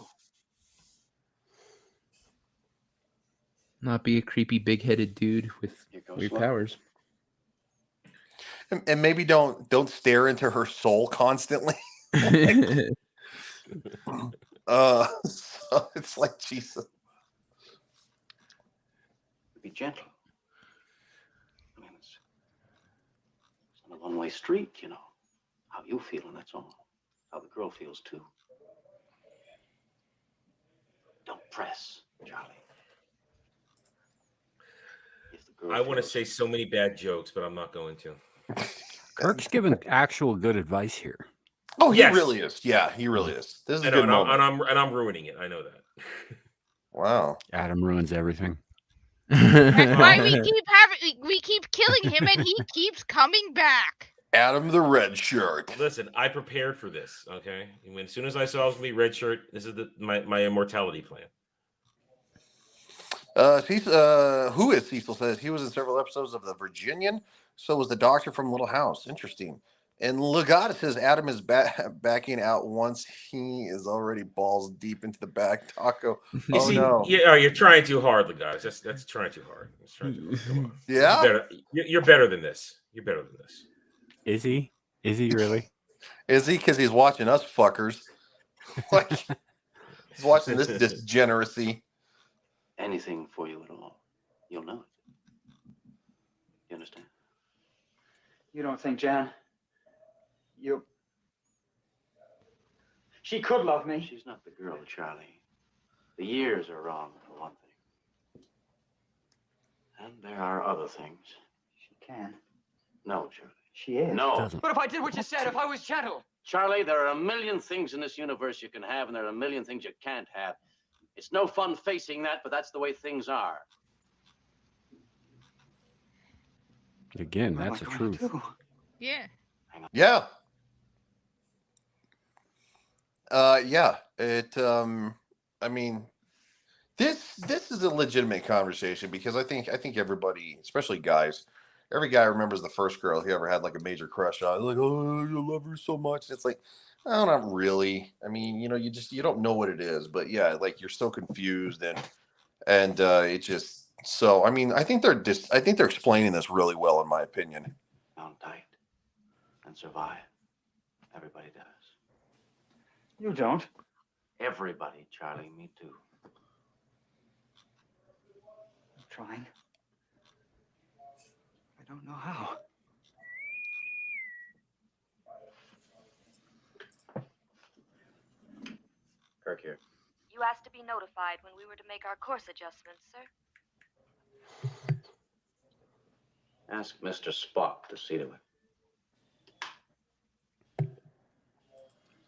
Not be a creepy big-headed dude with weird powers. And maybe don't stare into her soul constantly. So it's like Jesus. Be gentle. I mean, it's not a one-way street, you know. How you feeling, that's all. How the girl feels, too. Don't press, Charlie. If the girl I want to feels- say so many bad jokes, but I'm not going to. Kirk's giving actual good advice here. Oh, he Yes. really is. Yeah, he really is. This is I a know, good moment. and I'm ruining it. I know that. Wow. Adam ruins everything. That's why we keep killing him, and he keeps coming back. Adam the red shirt. Listen, I prepared for this. Okay, as soon as I saw it was gonna be red shirt, this is my immortality plan. Who is Cecil says he was in several episodes of The Virginian. So was the doctor from Little House. Interesting. And Legata says Adam is backing out once he is already balls deep into the back. Taco. No. You're trying too hard, guys. That's trying too hard. That's trying too hard. Come on. Yeah. You're better than this. You're better than this. Is he? Is he really? Is he? Because he's watching us fuckers. Like he's watching this degeneracy. Anything for you at all, you'll know it. You understand? You don't think, Jan? She could love me. She's not the girl, Charlie. The years are wrong, for one thing. And there are other things. She can. No, Charlie. She is. No. But if I did what you said, if I was gentle. Charlie, there are a million things in this universe you can have, and there are a million things you can't have. It's no fun facing that, but that's the way things are. Again, that's the truth. Yeah. Yeah. Yeah. It. I mean, this is a legitimate conversation because I think everybody, especially guys, every guy remembers the first girl he ever had like a major crush on. Like, oh, you love her so much. It's like, oh, not really. I mean, you know, you don't know what it is, but yeah, like you're so confused and it just so. I mean, I think they're explaining this really well, in my opinion. Down tight and survive. Everybody does. You don't. Everybody, Charlie. Me too. I'm trying. I don't know how. Kirk here. You asked to be notified when we were to make our course adjustments, sir. Ask Mr. Spock to see to it.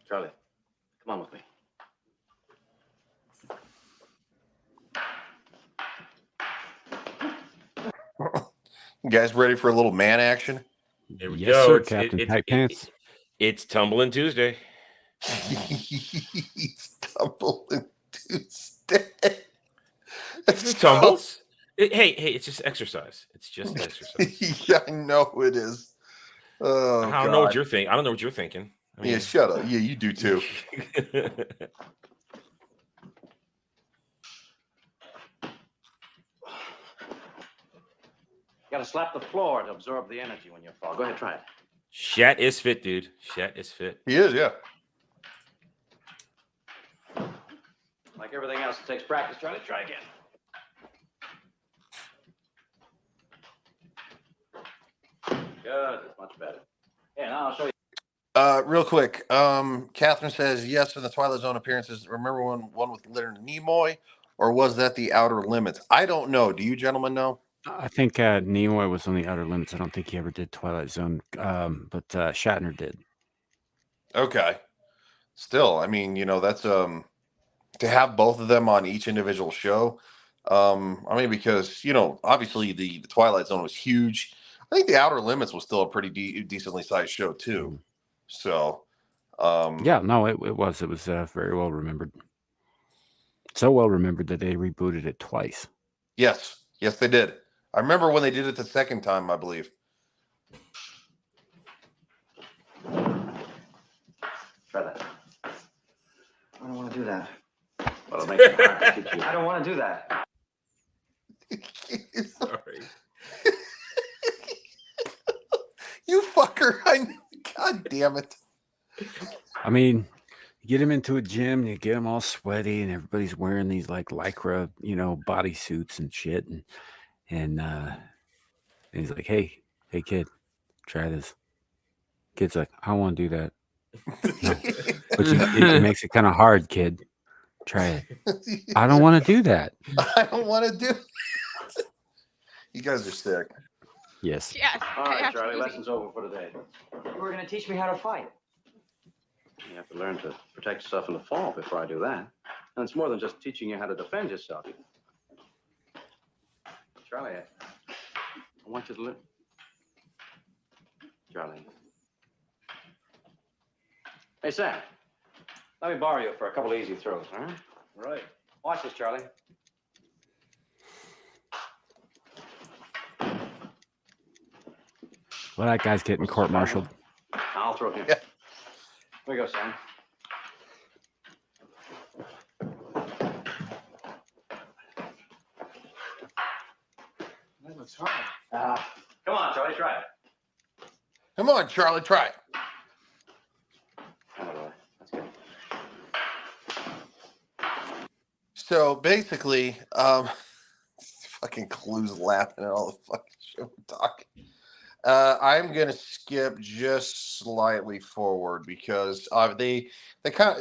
Charlie, come on with me. You guys ready for a little man action? There we Yes, go. sir, Captain Tight Pants. It's Tumbling Tuesday. He's tumbling Tuesday. It tumbles. Hey, it's just exercise. It's just exercise. Yeah, I know it is. Oh, I don't know what you're thinking. I don't know what you're thinking. I mean, yeah, shut up. Yeah, you do too. You gotta slap the floor to absorb the energy when you fall. Go ahead, try it. Shat is fit, dude. Shat is fit. He is, yeah. Like everything else, it takes practice. Charlie, try again. Good. That's much better. Yeah, now I'll show you. Real quick, Catherine says yes in the Twilight Zone appearances. Remember one with Leonard Nimoy, or was that the Outer Limits? I don't know. Do you gentlemen know? I think Nimoy was on the Outer Limits. I don't think he ever did Twilight Zone, but Shatner did. Okay. Still, I mean, you know, that's to have both of them on each individual show. I mean, because you know, obviously the Twilight Zone was huge. I think the Outer Limits was still a pretty decently sized show too. So, yeah, no, it was very well remembered. So well remembered that they rebooted it twice. Yes, they did. I remember when they did it the second time, I believe. Try that. I don't want to do that. Well, it makes it hard to keep you. I don't want to do that. Sorry. You fucker. God damn it. I mean, you get him into a gym, you get him all sweaty, and everybody's wearing these like lycra, body suits and shit, and he's like, "Hey, kid, try this." Kid's like, "I don't want to do that." No, but it makes it kind of hard, kid. Try it. I don't want to do that. I don't want to do. You guys are sick. Yes. Yes. All right, Charlie, lesson's over for today. You were going to teach me how to fight. You have to learn to protect yourself in the fall before I do that. And it's more than just teaching you how to defend yourself. Charlie, I want you to learn. Charlie. Hey, Sam. Let me borrow you for a couple of easy throws, all right? Right. Watch this, Charlie. Well, that guy's getting court-martialed. I'll throw him. Yeah. Here we go, Sam. That looks hard. Come on, Charlie, try it. Come on, Charlie, try it. That's good. So basically, fucking Clue's laughing at all the fucking shit we're talking. I'm gonna skip just slightly forward because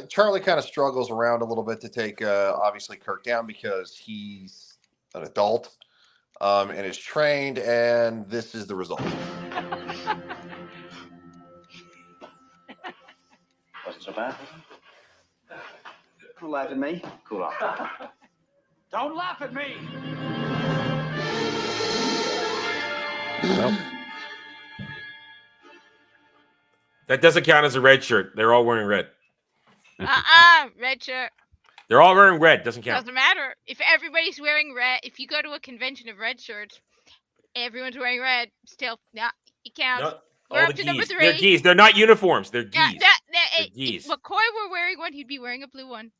Charlie kind of struggles around a little bit to take obviously Kirk down because he's an adult and is trained, and this is the result. Wasn't so bad. Don't laugh at me. Cool off. Don't laugh at me. Well, That doesn't count as a red shirt. They're all wearing red. Red shirt. They're all wearing red. Doesn't count. Doesn't matter. If everybody's wearing red, if you go to a convention of red shirts, everyone's wearing red. Still, yeah, it counts. No, We're all up the to number geese. 3. They're geese. They're not uniforms. They're geese. Yeah, They're if geese. McCoy were wearing one, he'd be wearing a blue one.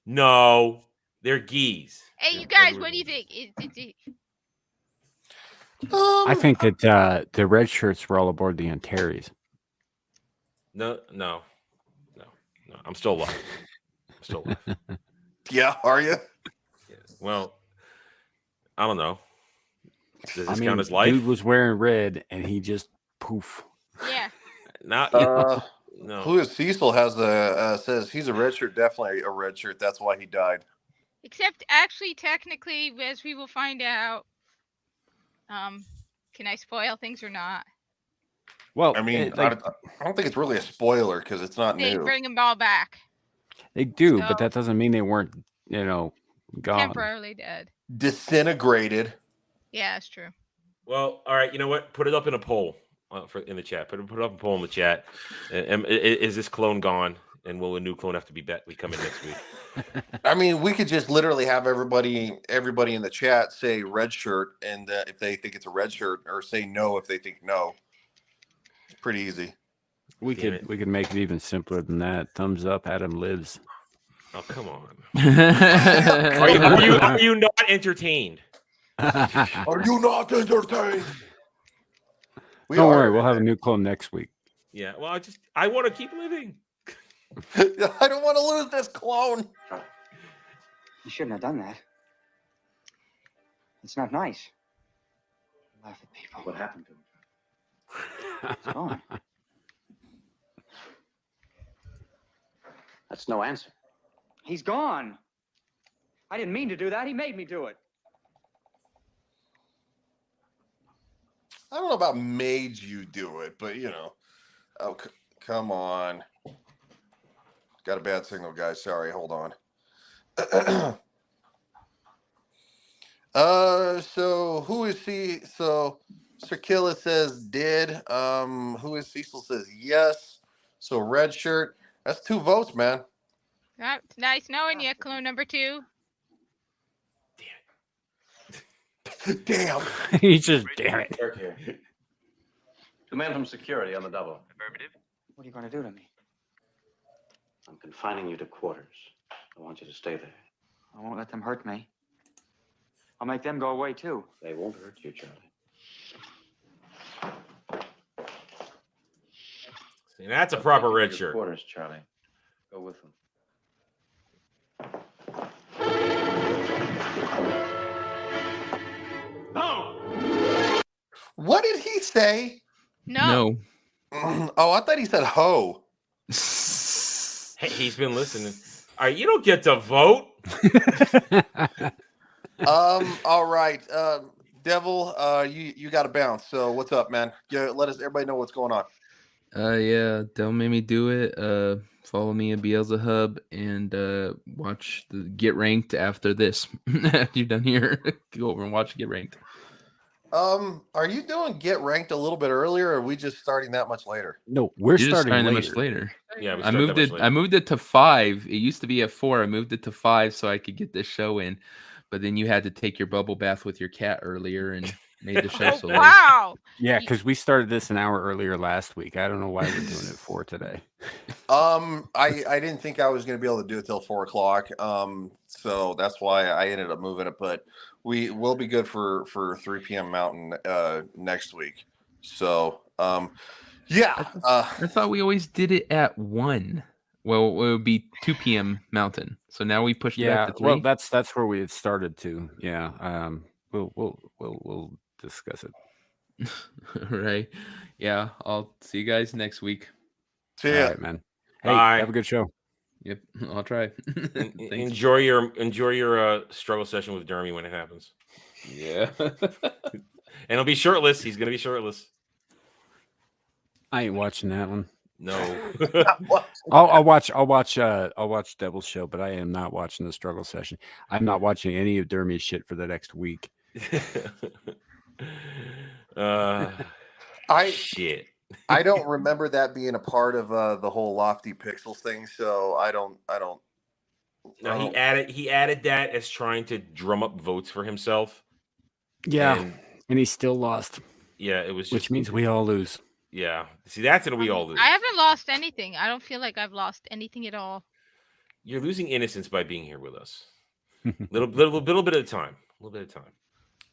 No, they're geese. Hey, you guys, what do you think? I think that the red shirts were all aboard the Antares. No. I'm still alive. Yeah, are you? Well, I don't know. Does this count as life? Dude was wearing red, and he just poof. Yeah. No. Who is Cecil has says he's a red shirt, definitely a red shirt. That's why he died. Except, actually, technically, as we will find out, can I spoil things or not? Well, I mean, I don't think it's really a spoiler because it's not They new. bring them all back. They do, So- but that doesn't mean they weren't, gone. Temporarily dead. Disintegrated. Yeah, that's true. Well, all right. You know what? Put it up in a poll in the chat. Put up a poll in the chat. Is this clone gone? And will a new clone have to be coming next week? I mean, we could just literally have everybody in the chat say red shirt, and if they think it's a red shirt, or say no if they think no. It's pretty easy. We could make it even simpler than that. Thumbs up, Adam lives. Oh, come on. Are you not entertained? Are you not entertained? Don't worry, we'll have a new clone next week. Yeah. Well, I want to keep living. I don't want to lose this clone. You shouldn't have done that. It's not nice. Laugh at people. What happened to him? It's gone. That's no answer. He's gone. I didn't mean to do that. He made me do it. I don't know about made you do it, but oh, come on. Got a bad signal, guys. Sorry, hold on. So who is he? So Circilla says did. Who is Cecil says yes. So red shirt. That's 2 votes, man. That's nice knowing you, clone number 2. Damn. He's just damn it. Kirk here. 2 men from security on the double. Affirmative. What are you going to do to me? I'm confining you to quarters. I want you to stay there. I won't let them hurt me. I'll make them go away, too. They won't hurt you, Charlie. See, that's a proper red Your shirt. Quarters, Charlie. Go with them. What did he say? No. Oh, I thought he said ho. Hey, he's been listening. All right, you don't get to vote. All right. Devil, you got to bounce. So what's up, man? Yeah, let us everybody know what's going on. Yeah, don't make me do it. Follow me at Beelzehub and watch the Get Ranked after this. After you're done here, go over and watch Get Ranked. Are you doing Get Ranked a little bit earlier, or are we just starting that much later? No, we're You're just starting that later. much later. Yeah, we I start moved that much it. later. I moved it to 5. It used to be at 4. I moved it to 5 so I could get this show in. But then you had to take your bubble bath with your cat earlier and made the show so late. Wow. Yeah, because we started this an hour earlier last week. I don't know why we're doing it 4 today. I didn't think I was going to be able to do it till 4 o'clock. So that's why I ended up moving it. But we will be good for 3 p.m. Mountain next week. So yeah. I thought we always did it at 1. Well, it would be 2 p.m. Mountain. So now we pushed it back to 3. Well, that's where we had started to. Yeah. We'll discuss it. Right. Yeah. I'll see you guys next week. See ya. All right, man. Hey, Bye. have a good show. Yep, I'll try. Enjoy your struggle session with Dermy when it happens. Yeah. And he'll be shirtless. He's gonna be shirtless. I ain't watching that one. No. I'll watch Devil's Show, but I am not watching the struggle session. I'm not watching any of Dermy's shit for the next week. Shit. I don't remember that being a part of the whole Lofty Pixels thing, so I don't. No, he added that as trying to drum up votes for himself. Yeah, and he still lost. Yeah, it was which means we all lose. Yeah, see, that's it. We all lose. I haven't lost anything. I don't feel like I've lost anything at all. You're losing innocence by being here with us. little bit at a time. A little bit at a time.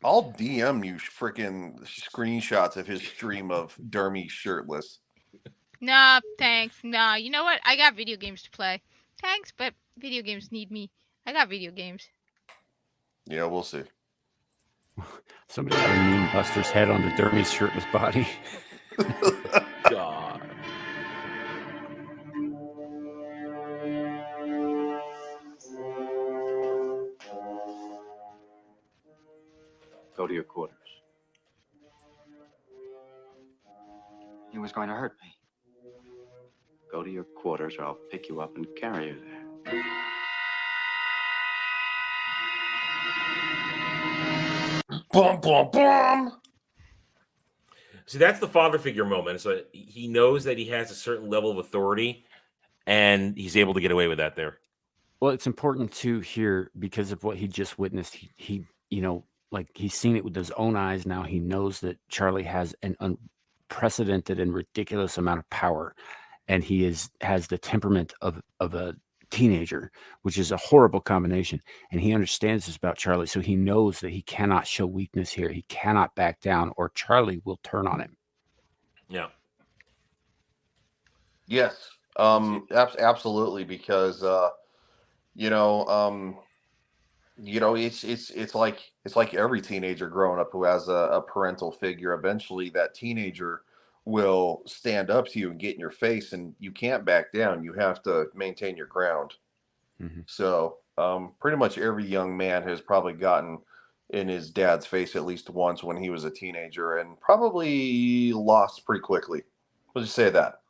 I'll DM you freaking screenshots of his stream of Dermy shirtless. Nah, thanks. Nah, you know what? I got video games to play. Thanks, but video games need me. I got video games. Yeah, we'll see. Somebody got a meme Buster's head on the Dermy's shirtless body. God. Go to your quarters. He was going to hurt me. Go to your quarters or I'll pick you up and carry you there. Boom, boom, boom. See, that's the father figure moment. So he knows that he has a certain level of authority, and he's able to get away with that there. Well, it's important to hear because of what he just witnessed. He like he's seen it with his own eyes now. He knows that Charlie has an unprecedented and ridiculous amount of power, and he has the temperament of a teenager, which is a horrible combination. And he understands this about Charlie, so he knows that he cannot show weakness here. He cannot back down, or Charlie will turn on him. Yeah. Yes. Absolutely, because it's like every teenager growing up who has a parental figure. Eventually that teenager will stand up to you and get in your face, and you can't back down. You have to maintain your ground. Mm-hmm. So pretty much every young man has probably gotten in his dad's face at least once when he was a teenager, and probably lost pretty quickly. Let's just say that.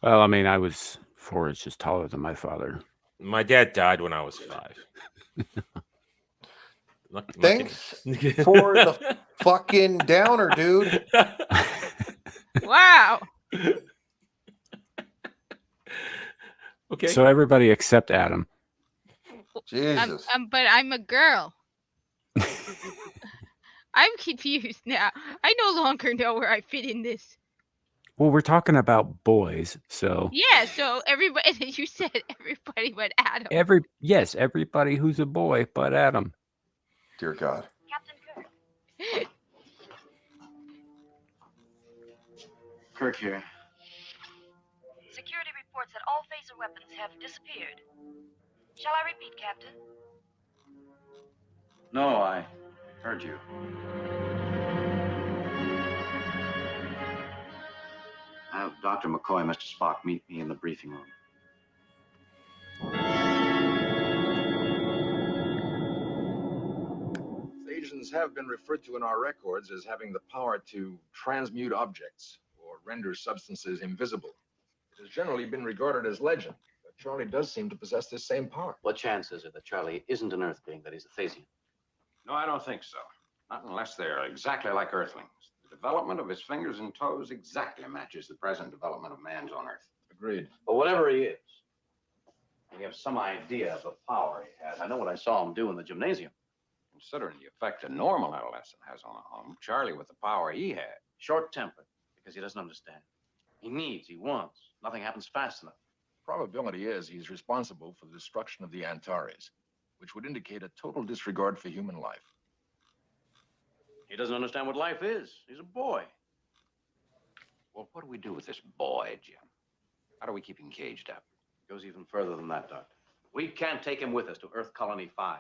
Well, I mean, I was 4 inches taller than my father. My dad died when I was 5. Thanks for the fucking downer, dude. Wow. Okay. So everybody except Adam. Jesus. But I'm a girl. I'm confused now. I no longer know where I fit in this. Well, we're talking about boys, so Yeah, so everybody, you said everybody but Adam. everybody who's a boy but Adam. Dear God. Kirk here. have disappeared. Shall I repeat, Captain? No, I heard you. Have Dr. McCoy and Mr. Spock meet me in the briefing room. Asians have been referred to in our records as having the power to transmute objects or render substances invisible. It has generally been regarded as legend, but Charlie does seem to possess this same power. What chance is it that Charlie isn't an Earth being, that he's a Thasian? No, I don't think so. Not unless they're exactly like Earthlings. The development of his fingers and toes exactly matches the present development of man's on Earth. Agreed. But whatever he is, we have some idea of the power he has. I know what I saw him do in the gymnasium. Considering the effect a normal adolescent has on a home, Charlie, with the power he had. Short-tempered, because he doesn't understand. He needs, he wants. Nothing happens fast enough. Probability is he's responsible for the destruction of the Antares, which would indicate a total disregard for human life. He doesn't understand what life is. He's a boy. Well, what do we do with this boy, Jim? How do we keep him caged up? It goes even further than that, Doctor. We can't take him with us to Earth Colony 5.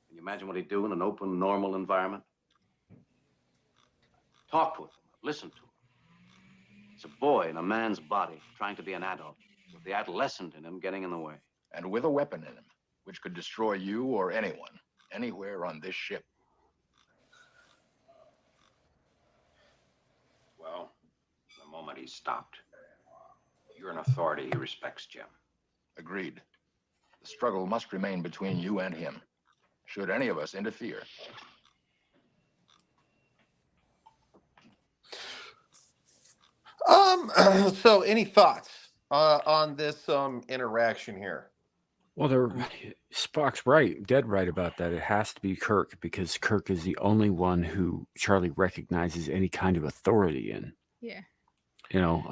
Can you imagine what he'd do in an open, normal environment? Talk with him, listen to him. It's a boy in a man's body trying to be an adult, with the adolescent in him getting in the way. And with a weapon in him, which could destroy you or anyone, anywhere on this ship. Well, the moment he stopped, you're an authority he respects, Jim. Agreed. The struggle must remain between you and him. Should any of us interfere. So any thoughts on this interaction here? Well, Spock's right, dead right about that. It has to be Kirk, because Kirk is the only one who Charlie recognizes any kind of authority in. Yeah. You know,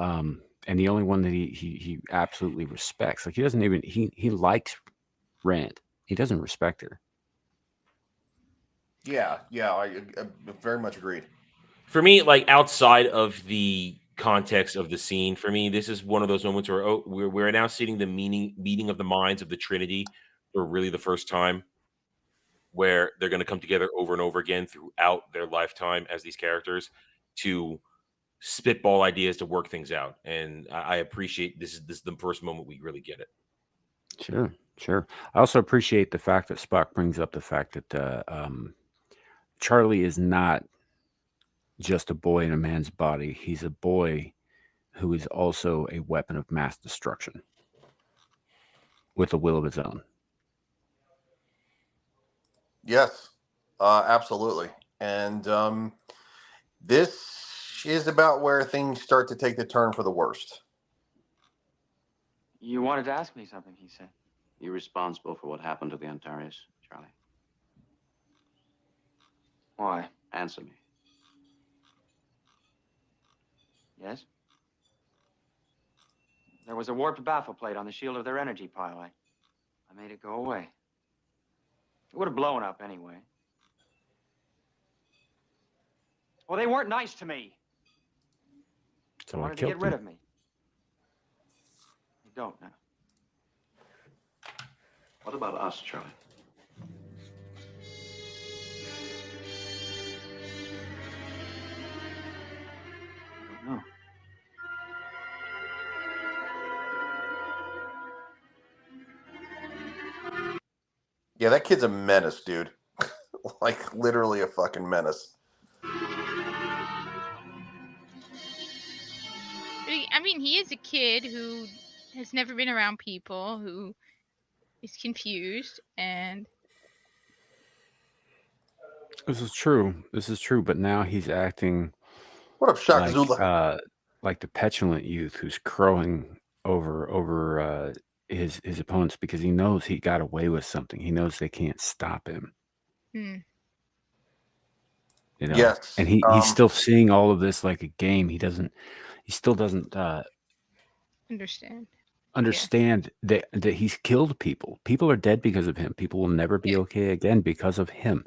and the only one that he absolutely respects. Like, he doesn't even he likes Rand. He doesn't respect her. Yeah, I very much agreed. For me, like, outside of the context of the scene, for me, this is one of those moments where we're now seeing the meeting of the minds of the Trinity for really the first time, where they're going to come together over and over again throughout their lifetime as these characters to spitball ideas to work things out. And I appreciate this is the first moment we really get it. Sure. I also appreciate the fact that Spock brings up the fact that Charlie is not just a boy in a man's body. He's a boy who is also a weapon of mass destruction with a will of his own. Yes, absolutely. And this is about where things start to take the turn for the worst. You wanted to ask me something, he said. You're responsible for what happened to the Antares, Charlie. Why? Answer me. Yes? There was a warped baffle plate on the shield of their energy pile. I made it go away. It would have blown up anyway. Well, they weren't nice to me. So They wanted to get rid of me. They don't now. What about us, Charlie? I don't know. Yeah, that kid's a menace, dude. Like, literally a fucking menace. I mean, he is a kid who has never been around people, who is confused, and This is true. But now he's acting What up, Shaka Zula? like the petulant youth who's crowing over his opponents because he knows he got away with something. He knows they can't stop him. You know? Yes. And he's still seeing all of this like a game. He still doesn't understand that he's killed people. People are dead because of him. People will never be okay again because of him.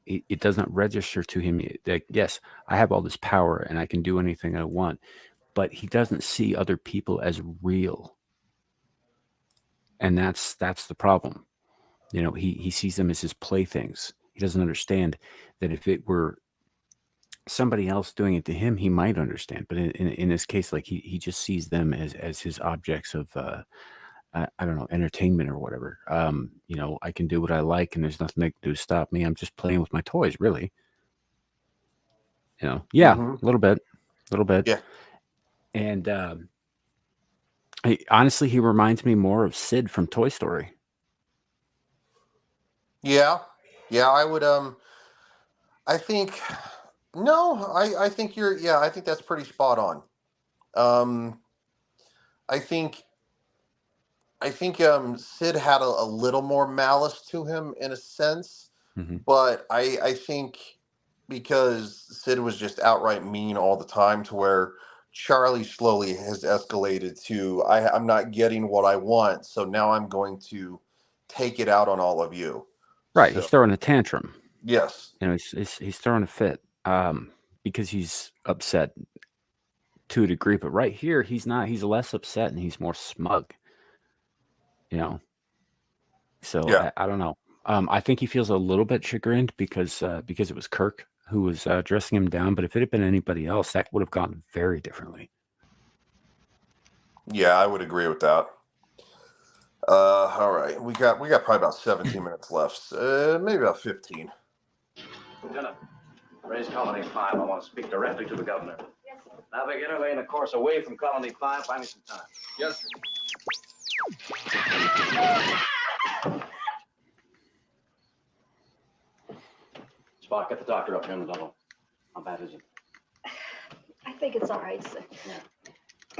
It does not register to him that, yes, I have all this power and I can do anything I want, but he doesn't see other people as real. And that's the problem. You know, he sees them as his playthings. He doesn't understand that if it were somebody else doing it to him, he might understand. But in this case, like he just sees them as his objects of I don't know, entertainment or whatever. You know, I can do what I like, and there's nothing they can do to stop me. I'm just playing with my toys, really. You know, yeah, a little bit. Yeah. And honestly, he reminds me more of Sid from Toy Story. Yeah. I would I think no, I think I think that's pretty spot on. I think Sid had a little more malice to him in a sense, but I think because Sid was just outright mean all the time, to where Charlie slowly has escalated to I'm not getting what I want, so now I'm going to take it out on all of you. Right, So, he's throwing a tantrum. yes. You know, he's throwing a fit because he's upset to a degree. But right here, he's not. He's less upset and he's more smug. You know. So Yeah. I don't know. I think he feels a little bit chagrined because it was Kirk who was dressing him down. But if it had been anybody else, that would have gone very differently. Yeah, I would agree with that. All right, we got probably about 17 minutes left. Maybe about 15. Lieutenant, raise Colony 5. I want to speak directly to the governor. Yes, sir. Navigator, laying a course away from Colony 5. Buy me some time. Yes, sir. Spock, get the doctor up here in the double. How bad is it? I think it's all right, sir.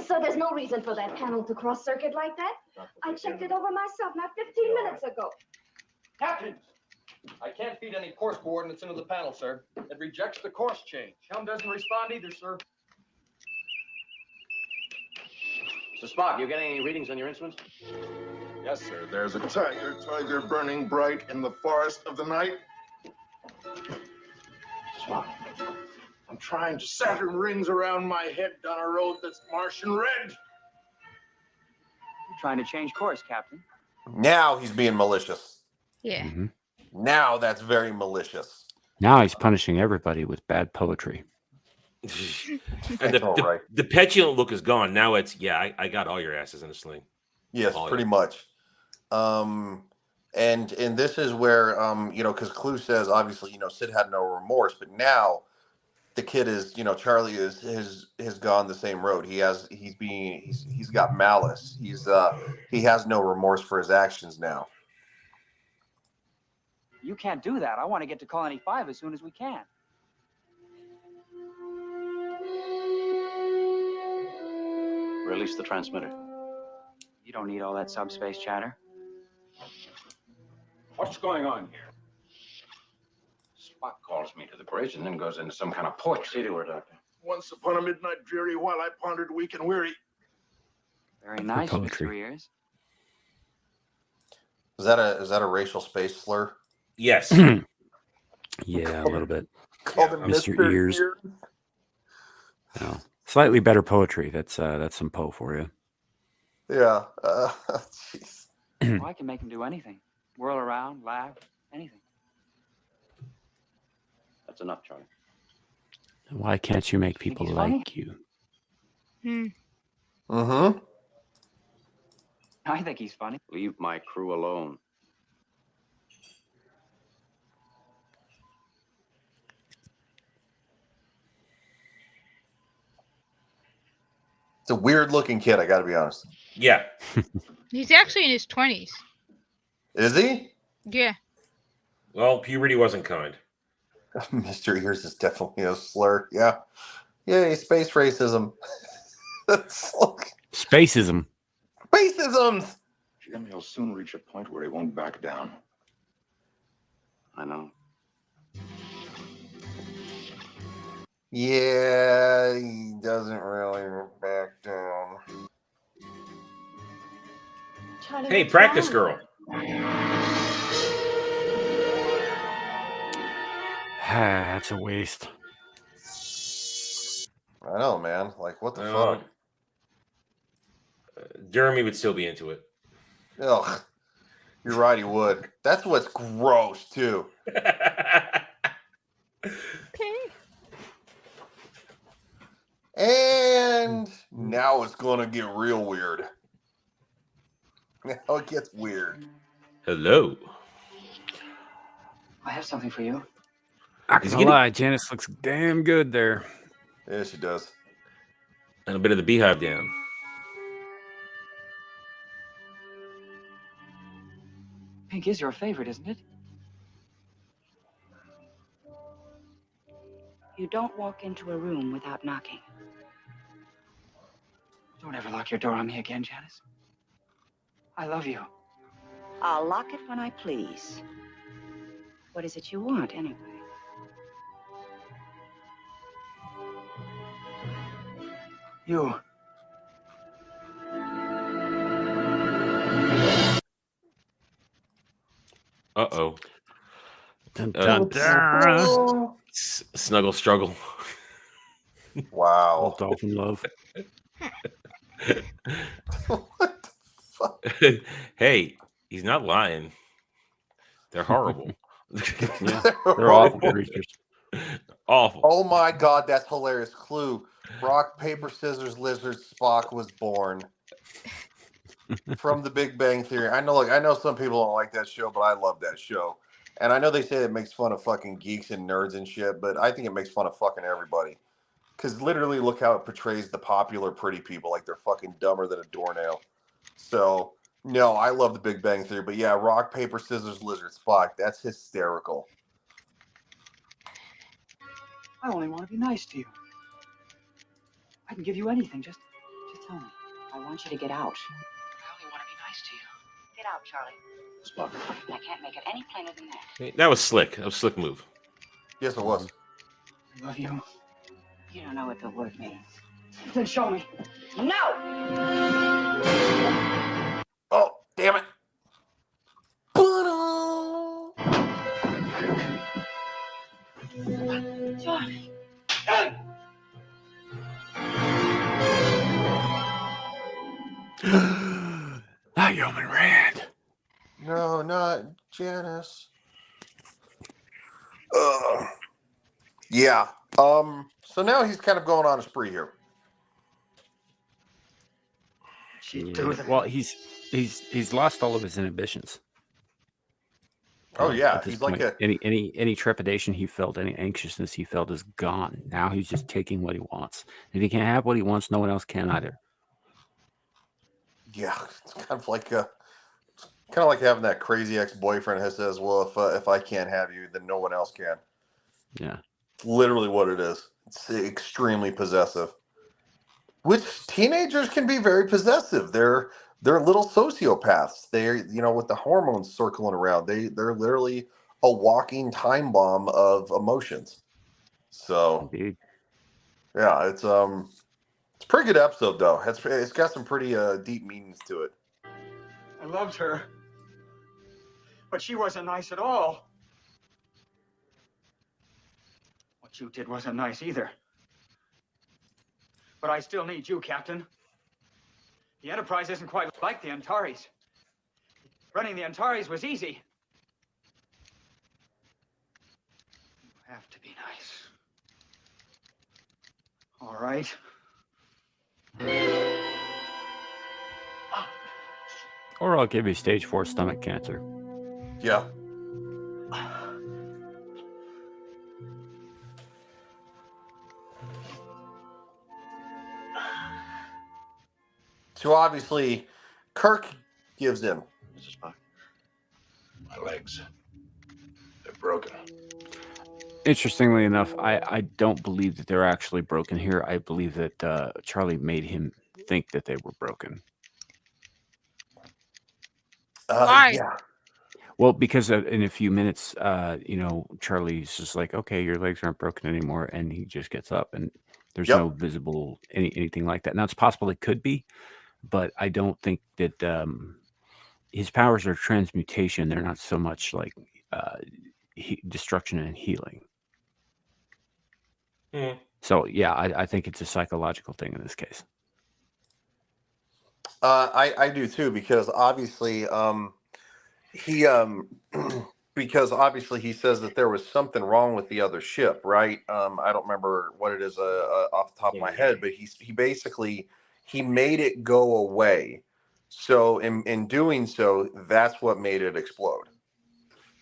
So there's no reason for that panel to cross-circuit like that? I checked it over myself not 15 minutes ago. Captain! I can't feed any course coordinates into the panel, sir. It rejects the course change. Helm doesn't respond either, sir. So, Spock, you getting any readings on your instruments? Yes, sir. There's a tiger burning bright in the forest of the night. Spock. I'm trying to Saturn rings around my head down a road that's Martian red. You're trying to change course, Captain. Now he's being malicious. Yeah. Now that's very malicious. Now he's punishing everybody with bad poetry. And the petulant look is gone. Now it's I got all your asses in a sling. Yes, pretty much. And this is where you know, because Clue says obviously, you know, Sid had no remorse, but now the kid is, you know, Charlie has gone the same road. He's got malice. He has no remorse for his actions now. You can't do that. I want to get to Colony 5 as soon as we can. Release the transmitter. You don't need all that subspace chatter. What's going on here? Spock calls me to the bridge and then goes into some kind of poetry. See to her, Doctor. Once upon a midnight dreary, while I pondered weak and weary. Very nice, Mr. Ears. Is that a racial space slur? Yes. Yeah, a little bit. Called him Mr. Ears. No. Slightly better poetry. That's some Poe for you. Yeah. Jeez. Well, I can make him do anything. Whirl around, laugh, anything. That's enough, Charlie. Why can't you make people like you? I think he's funny. Leave my crew alone. It's a weird looking kid, I gotta be honest. Yeah. He's actually in his 20s. Is he? Yeah. Well, puberty wasn't kind. Mr. Ears is definitely a slur. Yeah. Yay, space racism. Spacism. Spacisms! Jim, he'll soon reach a point where he won't back down. I know. Yeah, he doesn't really back down. Charlie, Hey, what's practice wrong? girl. That's a waste. I know, man. Like, what the No. fuck? Jeremy would still be into it. Ugh. You're right, he would. That's what's gross, too. Okay. And now it's going to get real weird. Now it gets weird. Hello. I have something for you. Not gonna lie, Janice looks damn good there. Yeah, she does. And a bit of the beehive down. Pink is your favorite, isn't it? You don't walk into a room without knocking. Don't ever lock your door on me again, Janice. I love you. I'll lock it when I please. What is it you want, anyway? You. Uh-oh. Dun, dun, dun. Snuggle struggle. Wow. Dolphin love. Hey, he's not lying. They're horrible. Yeah, they're awful creatures. Awful. Oh my God, that's hilarious. Clue. Rock, paper, scissors, lizard, Spock was born. From the Big Bang Theory. I know some people don't like that show, but I love that show. And I know they say it makes fun of fucking geeks and nerds and shit, but I think it makes fun of fucking everybody. Because literally, look how it portrays the popular pretty people like they're fucking dumber than a doornail. So, no, I love the Big Bang Theory. But yeah, rock, paper, scissors, lizard, Spock. That's hysterical. I only want to be nice to you. I can give you anything. Just tell me. I want you to get out. I only want to be nice to you. Get out, Charlie. Spock. I can't make it any plainer than that. That was slick. That was a slick move. Yes, it was. I love you. You don't know what the word means. Then show me. No! Oh, damn it. Charlie. Not Yeoman Rand. No, not Janice. Yeah. So now he's kind of going on a spree here. Well, he's lost all of his inhibitions. Oh yeah, At this he's like point, any trepidation he felt, any anxiousness he felt is gone. Now he's just taking what he wants. If he can't have what he wants, no one else can either. Yeah, it's kind of like having that crazy ex-boyfriend who says, "Well, if I can't have you, then no one else can." Yeah, it's literally what it is. It's extremely possessive. Which teenagers can be very possessive. They're little sociopaths. They're with the hormones circling around. They're literally a walking time bomb of emotions. So, indeed. Yeah, it's a pretty good episode though. It's got some pretty deep meanings to it. I loved her. But she wasn't nice at all. What you did wasn't nice either. But I still need you, Captain. The Enterprise isn't quite like the Antares. Running the Antares was easy. You have to be nice. All right. Or I'll give you stage 4 stomach cancer. Yeah. So obviously, Kirk gives in. Mrs. Spock, my legs, they're broken. Interestingly enough, I don't believe that they're actually broken here. I believe that Charlie made him think that they were broken. Why? Yeah. Well, because in a few minutes, Charlie's just like, okay, your legs aren't broken anymore. And he just gets up and there's no visible anything like that. Now, it's possible it could be, but I don't think that his powers are transmutation. They're not so much like destruction and healing. Mm. So, yeah, I think it's a psychological thing in this case. I do too, because obviously he because obviously he says that there was something wrong with the other ship, right? I don't remember what it is off the top of my head, but he basically he made it go away. So in doing so, that's what made it explode.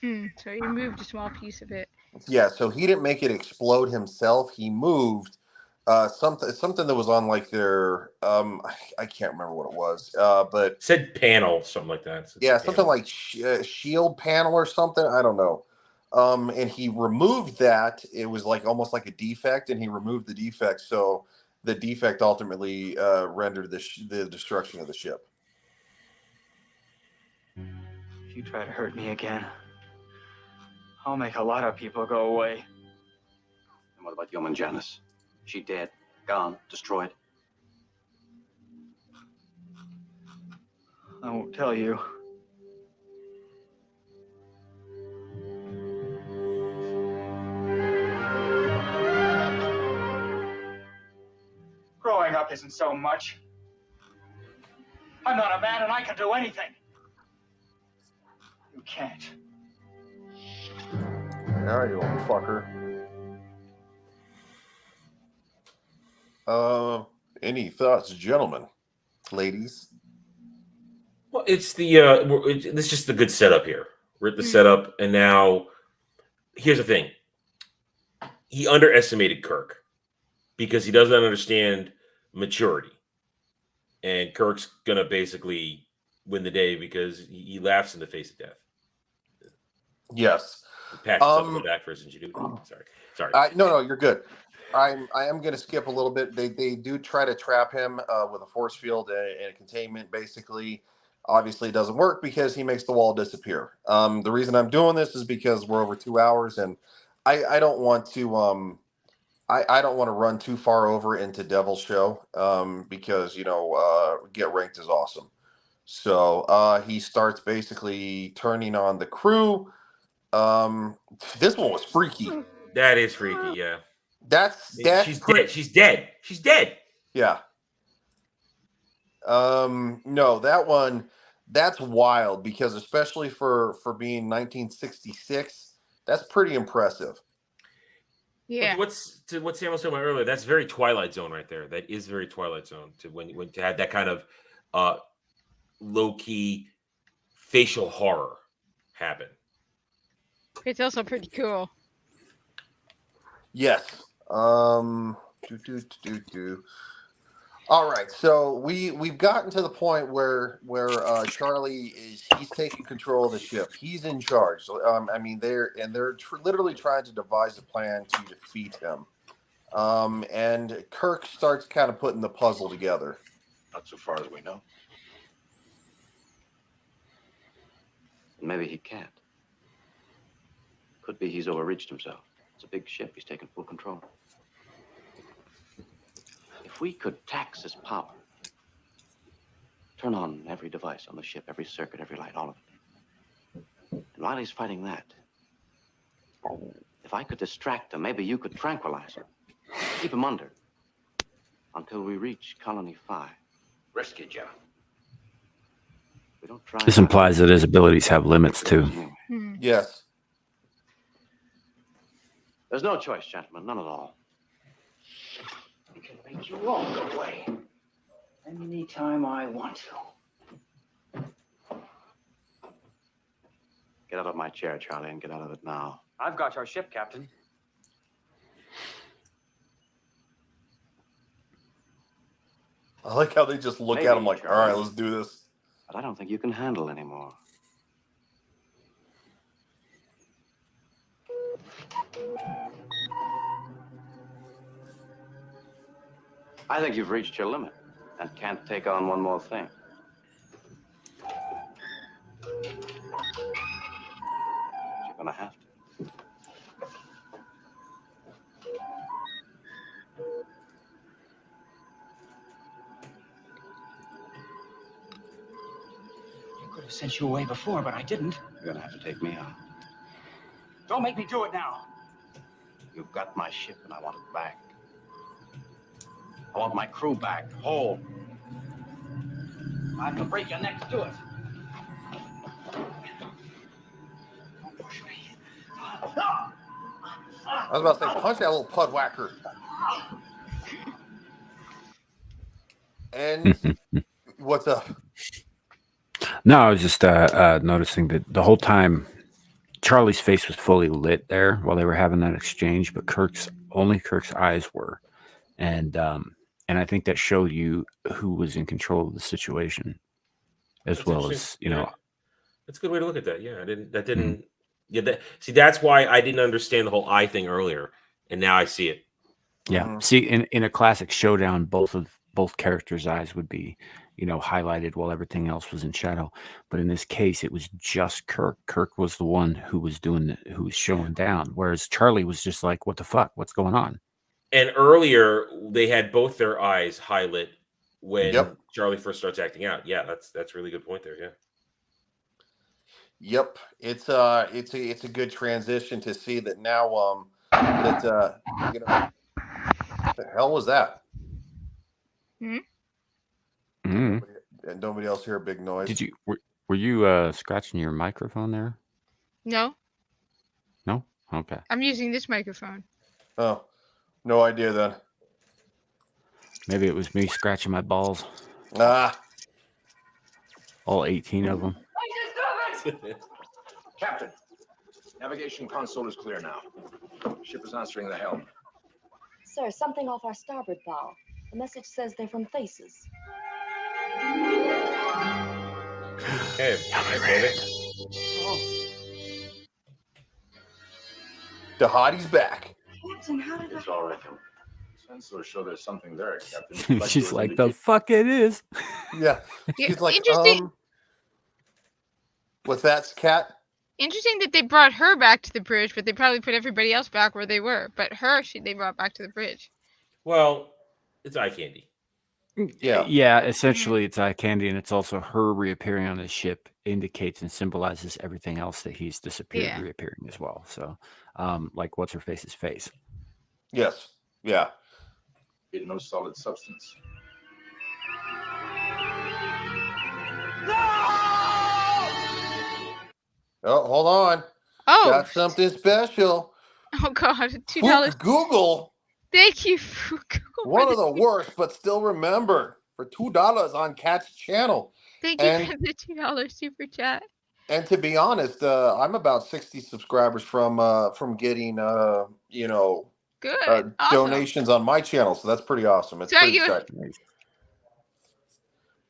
So he moved a small piece of it. Yeah, so he didn't make it explode himself. He moved something that was on like their I can't remember what it was, but It said panel, something like that. yeah, something like shield panel or something. I don't know. And he removed that. It was like almost like a defect, and he removed the defect. So the defect ultimately rendered the destruction of the ship. If you try to hurt me again, I'll make a lot of people go away. And what about Yeoman Janice? She dead, gone, destroyed. I won't tell you. Growing up isn't so much. I'm not a man and I can do anything. You can't. All right, you little fucker. Any thoughts, gentlemen, ladies? Well, it's the it's just the good setup here. We're at the setup, and now here's the thing. He underestimated Kirk because he doesn't understand maturity, and Kirk's gonna basically win the day because he laughs in the face of death. Yes. Pat yourself on the back for his ingenuity. Sorry. No, you're good. I am going to skip a little bit. They do try to trap him with a force field and a containment. Basically, obviously, it doesn't work because he makes the wall disappear. The reason I'm doing this is because we're over 2 hours, and I don't want to I don't want to run too far over into Devil's Show because Get Ranked is awesome. So he starts basically turning on the crew. This one was freaky. That is freaky, yeah. She's dead. She's dead. She's dead. Yeah. No, that's wild because especially for being 1966, that's pretty impressive. Yeah. What Sam was talking about earlier, that's very Twilight Zone right there. That is very Twilight Zone to when to have that kind of low key facial horror happen. It's also pretty cool. Yes. All right, so we've gotten to the point where Charlie he's taking control of the ship. He's in charge. So, they're literally trying to devise a plan to defeat him. And Kirk starts kind of putting the puzzle together. Not so far as we know. Maybe he can't. Could be he's overreached himself. It's a big ship. He's taken full control. If we could tax his power, turn on every device on the ship, every circuit, every light, all of it. And while he's fighting that, if I could distract him, maybe you could tranquilize him. Keep him under until we reach Colony 5. Risky, Joe. We don't try. This implies that his abilities have limits too. Yes. There's no choice, gentlemen. None at all. I can make you walk away anytime I want to. Get out of my chair, Charlie, and get out of it now. I've got your ship, Captain. I like how they just look at him like, all right, let's do this. But I don't think you can handle anymore. I think you've reached your limit and can't take on one more thing. You're gonna have to. I could have sent you away before, but I didn't. You're gonna have to take me out. Don't make me do it now. You've got my ship and I want it back. I want my crew back, whole. I have to break your neck to do it. Don't push me. I was about to say, punch that little pud whacker. And what's up? No, I was just noticing that the whole time Charlie's face was fully lit there while they were having that exchange, but Kirk's eyes were, and I think that showed you who was in control of the situation, as That's well as That's a good way to look at that. Yeah, that didn't. Yeah, that's why I didn't understand the whole eye thing earlier, and now I see it. Yeah. See, in a classic showdown, both characters' eyes would be, highlighted while everything else was in shadow. But in this case, it was just Kirk. Kirk was the one who was who was showing down, whereas Charlie was just like, "What the fuck? What's going on?" And earlier, they had both their eyes highlit when Charlie first starts acting out. Yeah, that's a really good point there. Yeah. Yep, it's a good transition to see that now. What the hell was that? Mm-hmm. And nobody else hear a big noise. Were you scratching your microphone there? No. No? Okay. I'm using this microphone. Oh, no idea then. Maybe it was me scratching my balls. All 18 of them. Captain, navigation console is clear now. Ship is answering the helm. Sir, something off our starboard bow. The message says they're from Faces. Hey, baby. The hottie's back. Captain, how did It's all right. Sensors show there's something there, Captain. She's like, the fuck it is. Yeah. She's like, interesting. What's that, Cat? Interesting that they brought her back to the bridge, but they probably put everybody else back where they were. But they brought back to the bridge. Well, it's eye candy. Yeah, essentially it's eye candy, and it's also her reappearing on the ship indicates and symbolizes everything else that he's disappeared reappearing as well. So, like what's her face's face? Yes. Yeah. It no solid substance. Oh, hold on. Oh, got something special. Oh God, $2. Google. Thank you for Google. One of the worst, but still remember, for $2 on Cat's channel. Thank you for the $2 super chat. And to be honest, I'm about 60 subscribers from getting good donations on my channel, so that's pretty awesome. It's pretty exciting.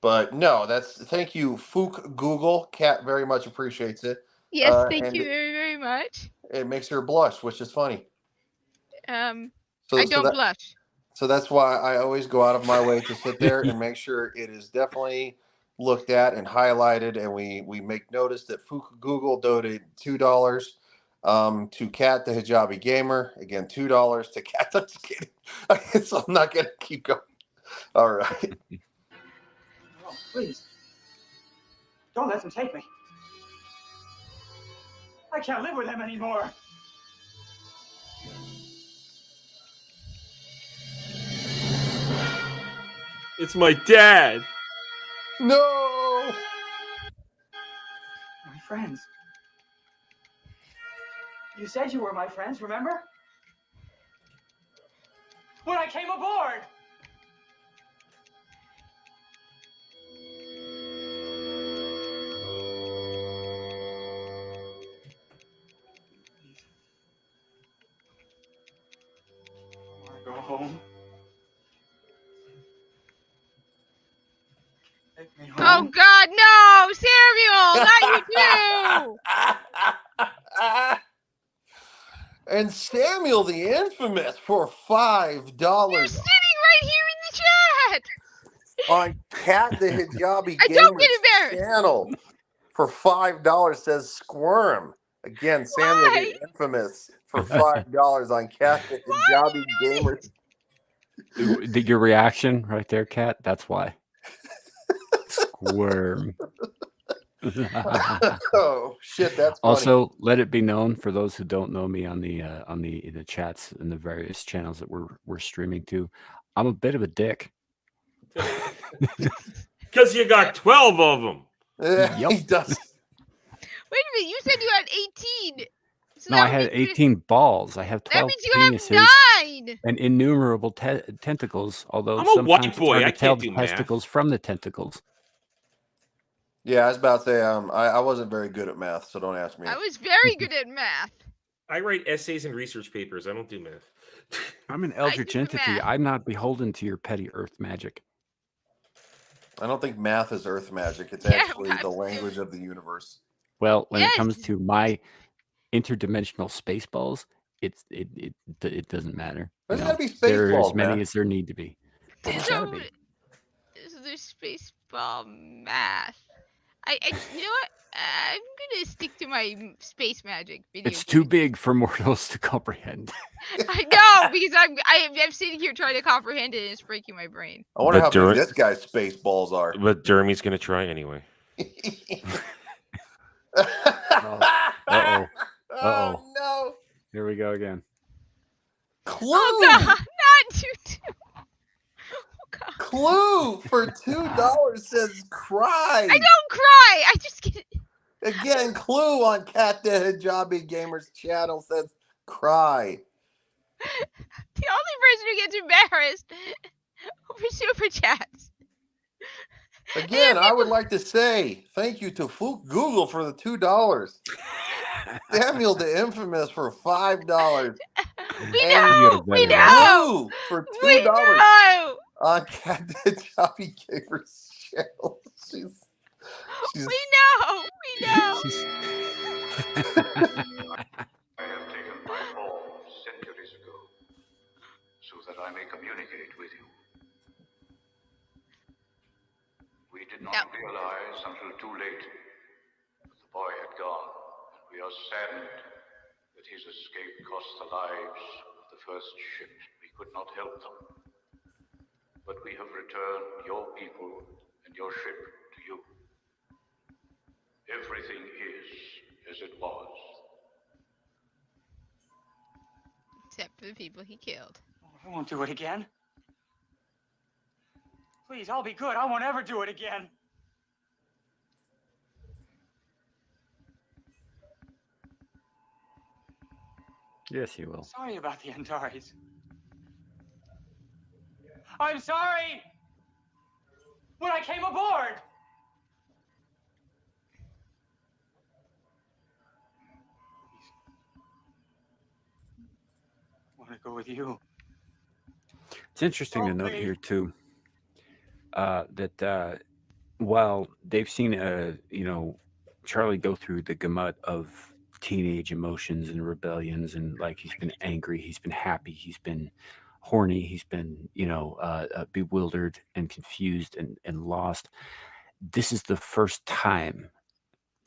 But no, thank you, Fook Google. Cat very much appreciates it. Yes, thank you very, very much. It makes her blush, which is funny. I don't blush. So that's why I always go out of my way to sit there and make sure it is definitely looked at and highlighted, and we make notice that Fook Google donated $2 to Cat the Hijabi Gamer. Again, $2 to Cat. I'm just kidding. So I'm not gonna keep going. All right. Oh, please. Don't let them take me. I can't live with them anymore. It's my dad. No. My friends. You said you were my friends, remember? When I came aboard. Go home. Take me home. Oh God, no, Samuel, not you too. And Samiel the Infamous for $5. You're sitting right here in the chat. On Cat the Hijabi I Gamer don't get embarrassed. channel for $5 says Squirm. Again, Samiel the Infamous for $5 on Cat the Hijabi Gamer. Your reaction right there, Cat? That's why. Squirm. Oh shit, that's funny. Also, let it be known for those who don't know me on the chats and the various channels that we're streaming to, I'm a bit of a dick. Because you got 12 of them. Yeah, he does. Wait a minute, you said you had 18. So No, I had 18 balls. I have 12 means you have penises 9. and innumerable tentacles, although I'm a white sometimes it's boy. hard I to tell can't the do math. testicles from the tentacles. Yeah, I was about to say, I wasn't very good at math, so don't ask me. I was very good at math. I write essays and research papers. I don't do math. I'm an eldritch entity. I'm not beholden to your petty earth magic. I don't think math is earth magic. It's actually the language of the universe. Well, when it comes to my interdimensional space balls, it doesn't matter. There's You gotta know, be space there are balls, as many man. as there need to be. There's gotta be. So there's space ball math. You know what? I'm gonna stick to my space magic video. It's too big for mortals to comprehend. I know, because I'm sitting here trying to comprehend it and it's breaking my brain. I wonder how big this guy's space balls are. But Dermy's going to try anyway. Uh-oh. No. Here we go again. Clue. Oh God, not you. Clue for $2 says cry. I don't cry. I just get it. Again, Clue on Cat the Hijabi Gamer's channel says cry. The only person who gets embarrassed over super chats. Again, I would like to say thank you to Google for the $2. Samiel the Infamous for $5. We know. Clue for $2 We know. on Cat the Hijabi Gamer's channel. She's We know. I have taken my form centuries ago, so that I may communicate with you. We did not realize until too late that the boy had gone, and we are saddened that his escape cost the lives of the first ships. We could not help them, but we have returned your people and your ship to you. Everything is as it was. Except for the people he killed. I won't do it again. Please, I'll be good. I won't ever do it again. Yes, you will. Sorry about the Antares. I'm sorry! When I came aboard! I want to go with you. It's interesting to note here too that while they've seen Charlie go through the gamut of teenage emotions and rebellions, and like he's been angry, he's been happy, he's been horny, he's been bewildered and confused and lost. This is the first time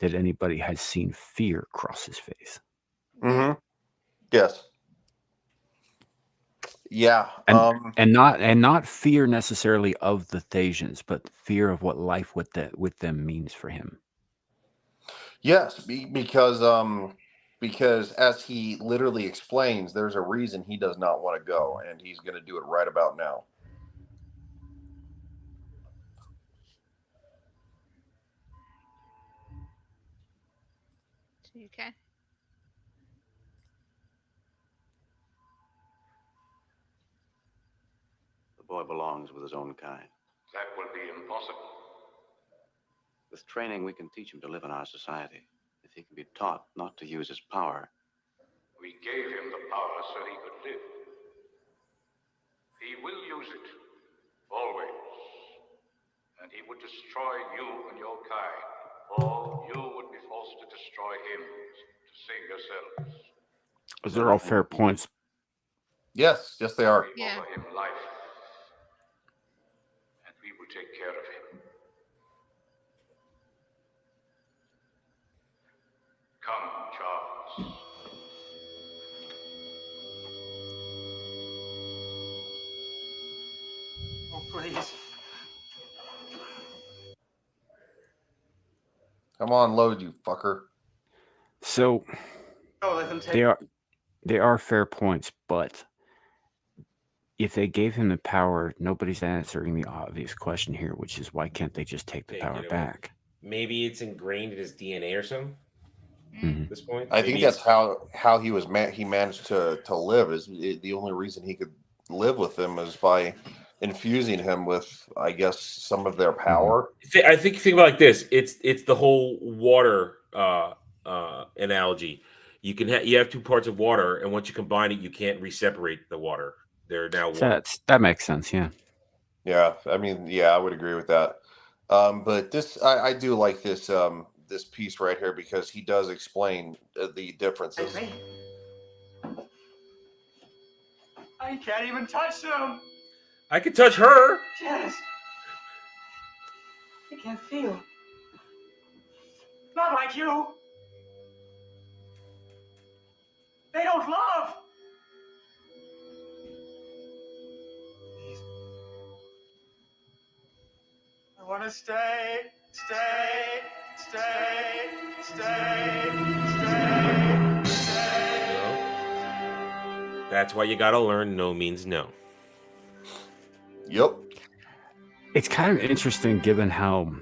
that anybody has seen fear cross his face. Mm-hmm. Yes. Yeah. And not fear necessarily of the Thasians, but fear of what life with them means for him. Yes, because as he literally explains, there's a reason he does not want to go, and he's going to do it right about now. Okay. The boy belongs with his own kind. That will be impossible. With training, we can teach him to live in our society. If he can be taught not to use his power. We gave him the power so he could live. He will use it, always. And he would destroy you and your kind, or you would be forced to destroy him to save yourselves. Those are all fair points. Yes, they are. We offer him life, and we will take care of him. Come, Charles. Oh, please. Come on, load, you fucker. So Oh, let them take they are fair points, but if they gave him the power, nobody's answering the obvious question here, which is why can't they just take the power back? Maybe it's ingrained in his DNA or something. Mhm. At this point, I think Maybe that's it's- how he was he managed to live. The only reason he could live with them is by infusing him with, I guess, some of their power. I think about it like this. It's the whole water analogy. You have two parts of water, and once you combine it, you can't re-separate the water. They're now So one. that makes sense. Yeah. Yeah, I mean, yeah, I would agree with that. But I do like this this piece right here because he does explain the differences. I can't even touch them. I could touch her. Yes. I can't feel. Not like you. They don't love. Please. I want to stay. That's why you gotta learn no means no. Yep. It's kind of interesting given how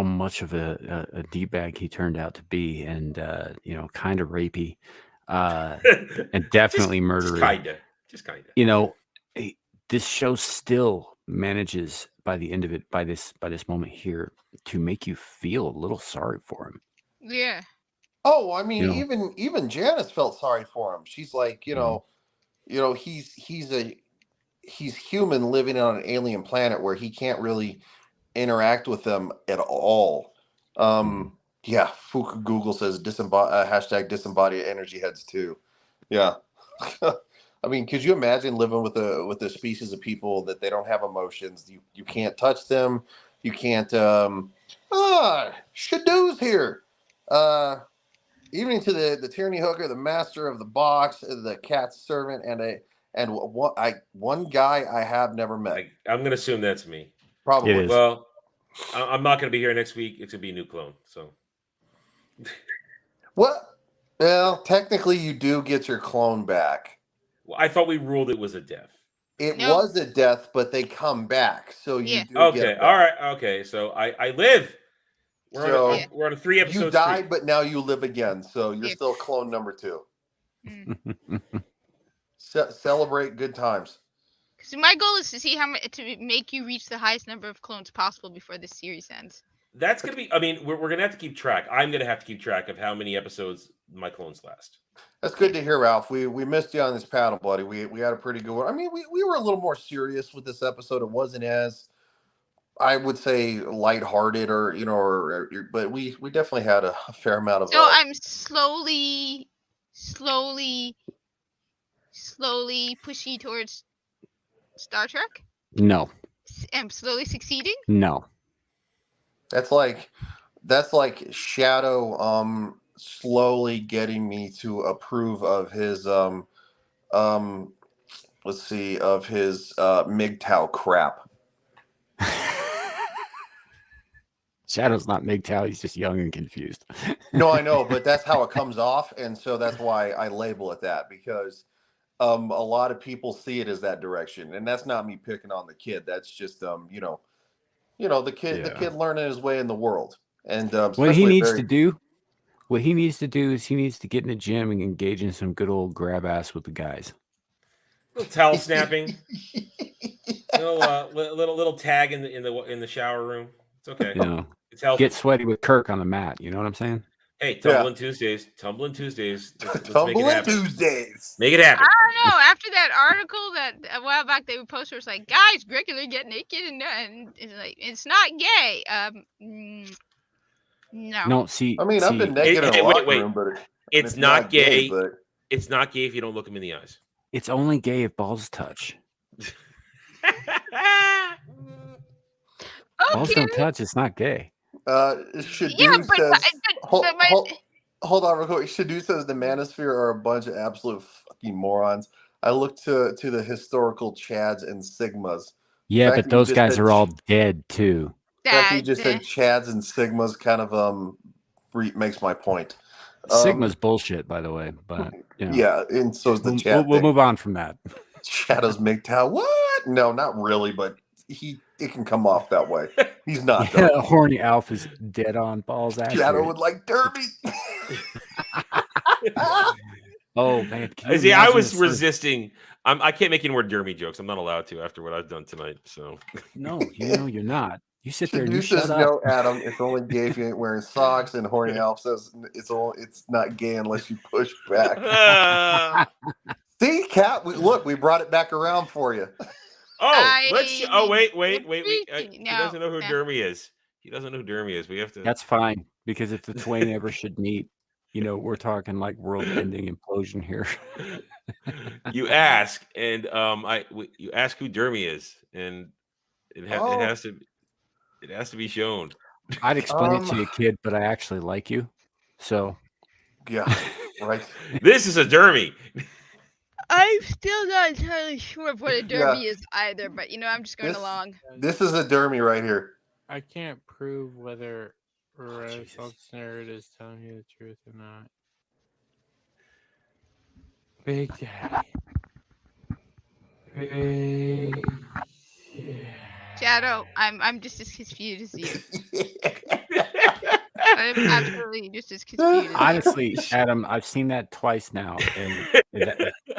much of a d-bag he turned out to be, and kind of rapey, and definitely murdery. Just kinda. This show still manages by the end of it, by this moment here, to make you feel a little sorry for him. Yeah. Oh, I mean, You know. even Janice felt sorry for him. She's like, he's human living on an alien planet where he can't really interact with them at all. Yeah, Fuku Google says hashtag disembodied energy heads too. Yeah. I mean, could you imagine living with a species of people that they don't have emotions? You can't touch them. You can't. Shadoo's here. Evening to the tyranny hooker, the master of the box, the cat's servant, and one guy I have never met. I'm gonna assume that's me. Probably. It is. Well, I'm not gonna be here next week. It's gonna be a new clone. So. What? Well, technically, you do get your clone back. Well, I thought we ruled it was a death. It was a death, but they come back, so you do Okay. get it back. All right. Okay. So I live. We're on a 3 episode You died, streak. but now you live again, so you're still clone number 2. Celebrate good times. So my goal is to see to make you reach the highest number of clones possible before this series ends. That's gonna be. I mean, we're gonna have to keep track. I'm gonna have to keep track of how many episodes my clones last. That's good to hear, Ralph. We missed you on this panel, buddy. We had a pretty good one. I mean, we were a little more serious with this episode. It wasn't as, I would say, lighthearted but we definitely had a fair amount of. So I'm slowly pushing towards Star Trek. No. I'm slowly succeeding. No. That's like Shadow slowly getting me to approve of his of his MGTOW crap. Shadow's not MGTOW, he's just young and confused. No, I know, but that's how it comes off, and so that's why I label it that, because a lot of people see it as that direction, and that's not me picking on the kid. That's just the kid learning his way in the world. And what he needs to do is he needs to get in the gym and engage in some good old grab ass with the guys. Little towel snapping, little tag in the shower room. It's okay. It's healthy. Get sweaty with Kirk on the mat. You know what I'm saying? Hey, Tumbling Tuesdays. Tumbling Tuesdays. Let's make it happen. Tuesdays. Make it happen. I don't know. After that article that a while back they would post, where it's like, guys regularly get naked and it's like, it's not gay. No. No, see. I mean, I've been naked in a locker room, but it's not gay. It's not gay if you don't look him in the eyes. It's only gay if balls touch. Balls don't touch. It's not gay. Shadu says, hold on real quick. Shadu says the Manosphere are a bunch of absolute fucking morons. I looked to the historical Chads and Sigmas. Yeah, but those guys are all dead too. The fact you just said Chads and Sigmas kind of makes my point. Sigma's bullshit, by the way. But yeah, and so is the Chad. We'll move on from that. Shadows MGTOW. What? No, not really, but it can come off that way. He's not. Yeah, Horny Alf is dead on balls accurate. Shadow would like Derby. Oh man, See, I was resisting. I can't make any more Dermy jokes. I'm not allowed to after what I've done tonight. So no, you're not. You sit there and you says shut up. No, Adam. It's only gay if you ain't wearing socks. And Horny Alf says it's not gay unless you push back. See, Cat. Look, we brought it back around for you. Wait. He No, doesn't know who Dermy is. He doesn't know who Dermy is. We have to. That's fine, because if the twain ever should meet, we're talking like world-ending implosion here. You ask, and you ask who Dermy is, and it has to be shown. I'd explain it to you, kid, but I actually like you, so yeah, right. This is a Dermy. I'm still not entirely sure of what a Derby is either, but I'm just going along. This is a Dermy right here. I can't prove whether Renaissance Nerd is telling you the truth or not. Big Daddy. Big Shadow, I'm just as confused as you. I'm absolutely just as confused. Honestly, Adam, I've seen that twice now, and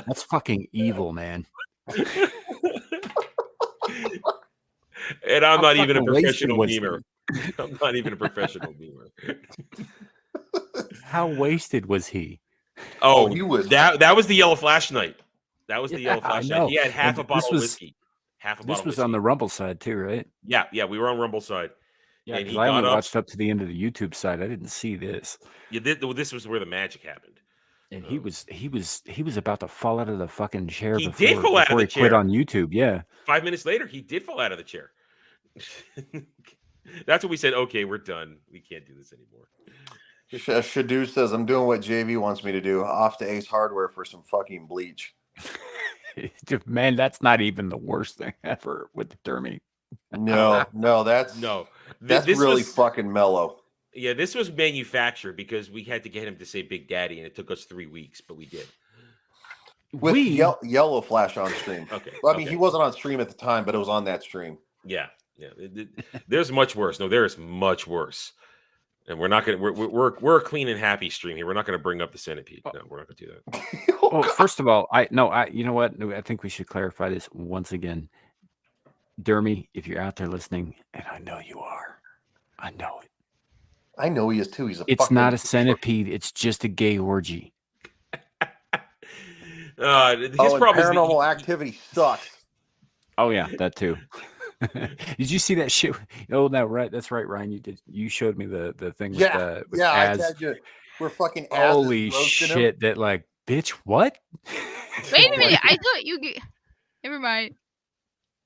that's fucking evil, man. And I'm not even a professional memer. I'm not even a professional memer. How wasted was he? Oh, he was. That was the Yellow Flash night. That was the Yellow Flash night. He had half a bottle of whiskey. This was on the Rumble side too, right? Yeah, we were on Rumble side. Yeah, because I only watched up to the end of the YouTube side. I didn't see this. Yeah, this was where the magic happened. And he was about to fall out of the fucking chair. He did fall out of the chair. Quit on YouTube. Yeah. 5 minutes later, he did fall out of the chair. That's what we said. Okay, we're done. We can't do this anymore. Shadu says, I'm doing what JV wants me to do. Off to Ace Hardware for some fucking bleach. Man, that's not even the worst thing ever with the Dermy. No, that's really fucking mellow. Yeah, this was manufactured because we had to get him to say Big Daddy, and it took us 3 weeks, but we did. With Yellow Flash on stream. Okay. Well, I mean, he wasn't on stream at the time, but it was on that stream. Yeah. There's much worse. No, there is much worse. And we're not gonna. We're a clean and happy stream here. We're not gonna bring up the centipede. No, we're not gonna do that. Well, first of all, you know what? I think we should clarify this once again. Dermy, if you're out there listening, and I know you are, I know it. I know he is too. It's not a centipede. It's just a gay orgy. Paranormal Activity sucks. Oh yeah, that too. Did you see that shit? Oh no, right. That's right, Ryan. You showed me the thing. With with I tagged you. We're fucking. Holy shit! That like, bitch. What? Wait a minute. I thought you. Never mind.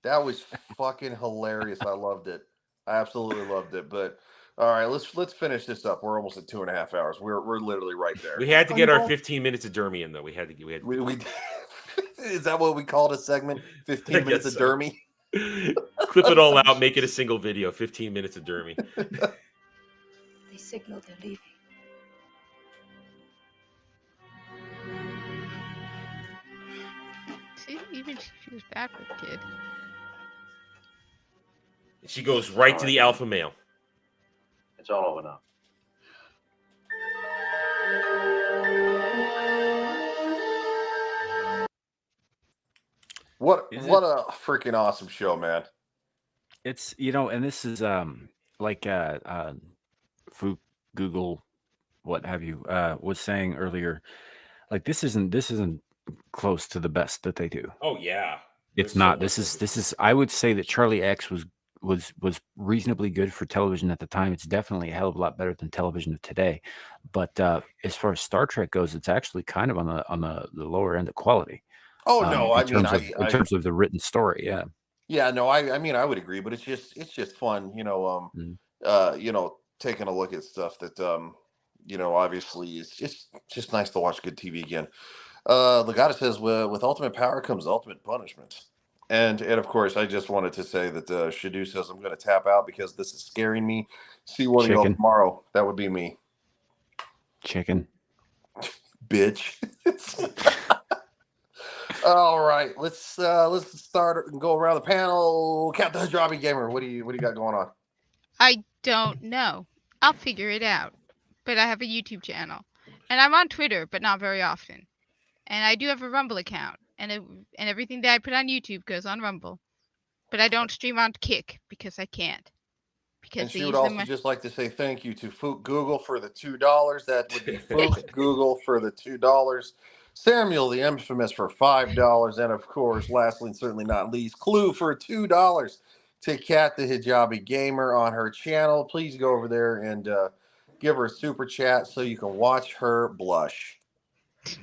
That was fucking hilarious. I loved it. I absolutely loved it. But all right, let's finish this up. We're almost at 2.5 hours. We're literally right there. We had to get our 15 minutes of Dermy in though. We had. Is that what we called a segment? 15 minutes of Dermy. Clip it all out, make it a single video. 15 minutes of Dermy. They signal they're leaving. See, even she was backward, kid. She goes right to the alpha male. It's all over now. What a freaking awesome show, man. It's and this is like Google, what have you, was saying earlier, like this isn't close to the best that they do. Oh yeah. It's not. This is I would say that Charlie X was reasonably good for television at the time. It's definitely a hell of a lot better than television of today. But as far as Star Trek goes, it's actually kind of on the lower end of quality. Oh no, in terms of the written story, yeah. Yeah, no, I mean I would agree, but it's just fun, taking a look at stuff that obviously it's just nice to watch good TV again. Legata says with ultimate power comes ultimate punishment. And of course I just wanted to say that Shadu says I'm gonna tap out because this is scaring me. See one of y'all tomorrow. That would be me. Chicken. Bitch. All right, let's start and go around the panel. Captain Hijabi Gamer, what do you got going on? I don't know. I'll figure it out. But I have a YouTube channel, and I'm on Twitter, but not very often. And I do have a Rumble account, and everything that I put on YouTube goes on Rumble. But I don't stream on Kick because I can't. Because And she would also just like to say thank you to Fook Google for the $2. That would be Fook Google for the $2. Samiel the Infamous for $5. And of course, lastly and certainly not least, Clue for $2 to Cat the Hijabi Gamer on her channel. Please go over there and give her a super chat so you can watch her blush. So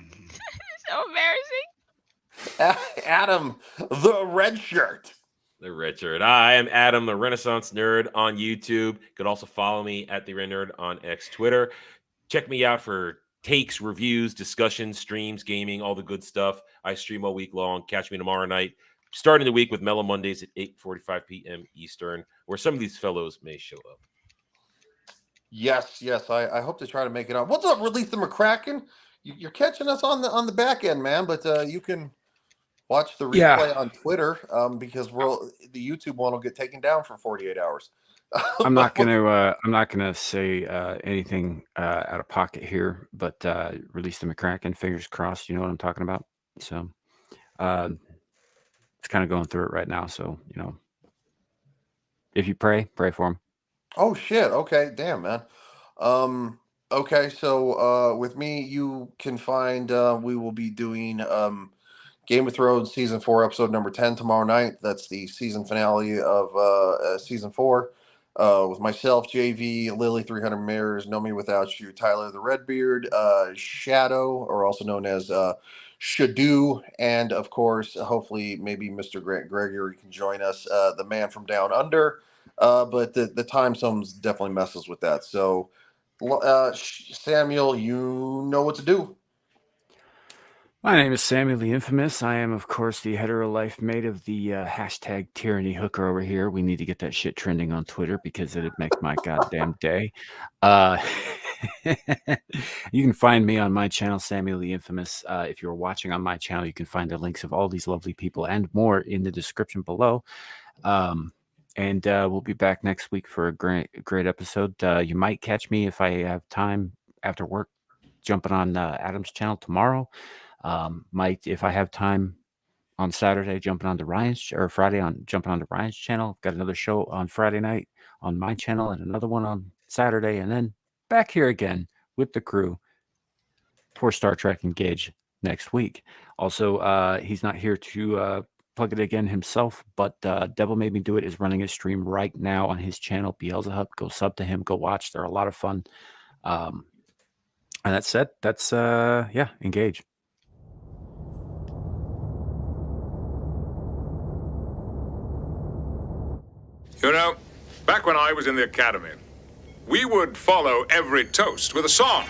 embarrassing. Adam, the red shirt. The Red Shirt. I am Adam, the Renaissance Nerd on YouTube. You could also follow me at the Red Nerd on X Twitter. Check me out for takes, reviews, discussions, streams, gaming, all the good stuff. I stream all week long. Catch me tomorrow night, starting the week with Mellow Mondays at 8:45 p.m. Eastern, where some of these fellows may show up. Yes. I hope to try to make it on. What's up, Release the McCracken? You're catching us on the back end, man. But you can watch the replay on Twitter because the YouTube one will get taken down for 48 hours. I'm not gonna say anything out of pocket here, but Release the McCracken, fingers crossed. You know what I'm talking about. So it's kind of going through it right now. So if you pray for him. Oh shit! Okay, damn, man. Okay, so with me, you can find we will be doing Game of Thrones season 4 episode number 10 tomorrow night. That's the season finale of season 4 with myself, JV, Lily 300 Mirrors, Know Me Without You, Tyler the Redbeard, Shadow, or also known as Shadu, and of course, hopefully, maybe Mr. Grant Gregory can join us, the man from down under. But the time zones definitely messes with that. So, Samiel, you know what to do. My name is Samiel the Infamous. I am, of course, the hetero life mate of the hashtag tyranny hooker over here. We need to get that shit trending on Twitter because it'd make my goddamn day. You can find me on my channel, Samiel the Infamous. If you're watching on my channel, you can find the links of all these lovely people and more in the description below. And we'll be back next week for a great episode. You might catch me if I have time after work, jumping on Adam's channel tomorrow. Might, if I have time on Saturday, jumping onto Ryan's, or Friday jumping onto Ryan's channel. Got another show on Friday night on my channel and another one on Saturday, and then back here again with the crew for Star Trek Engage next week. Also, he's not here to plug it again himself, but Devil Made Me Do It is running a stream right now on his channel, Beelzebub. Go sub to him, go watch. They're a lot of fun. And that's it. That's Engage. You know, back when I was in the academy, we would follow every toast with a song.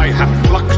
I have plucked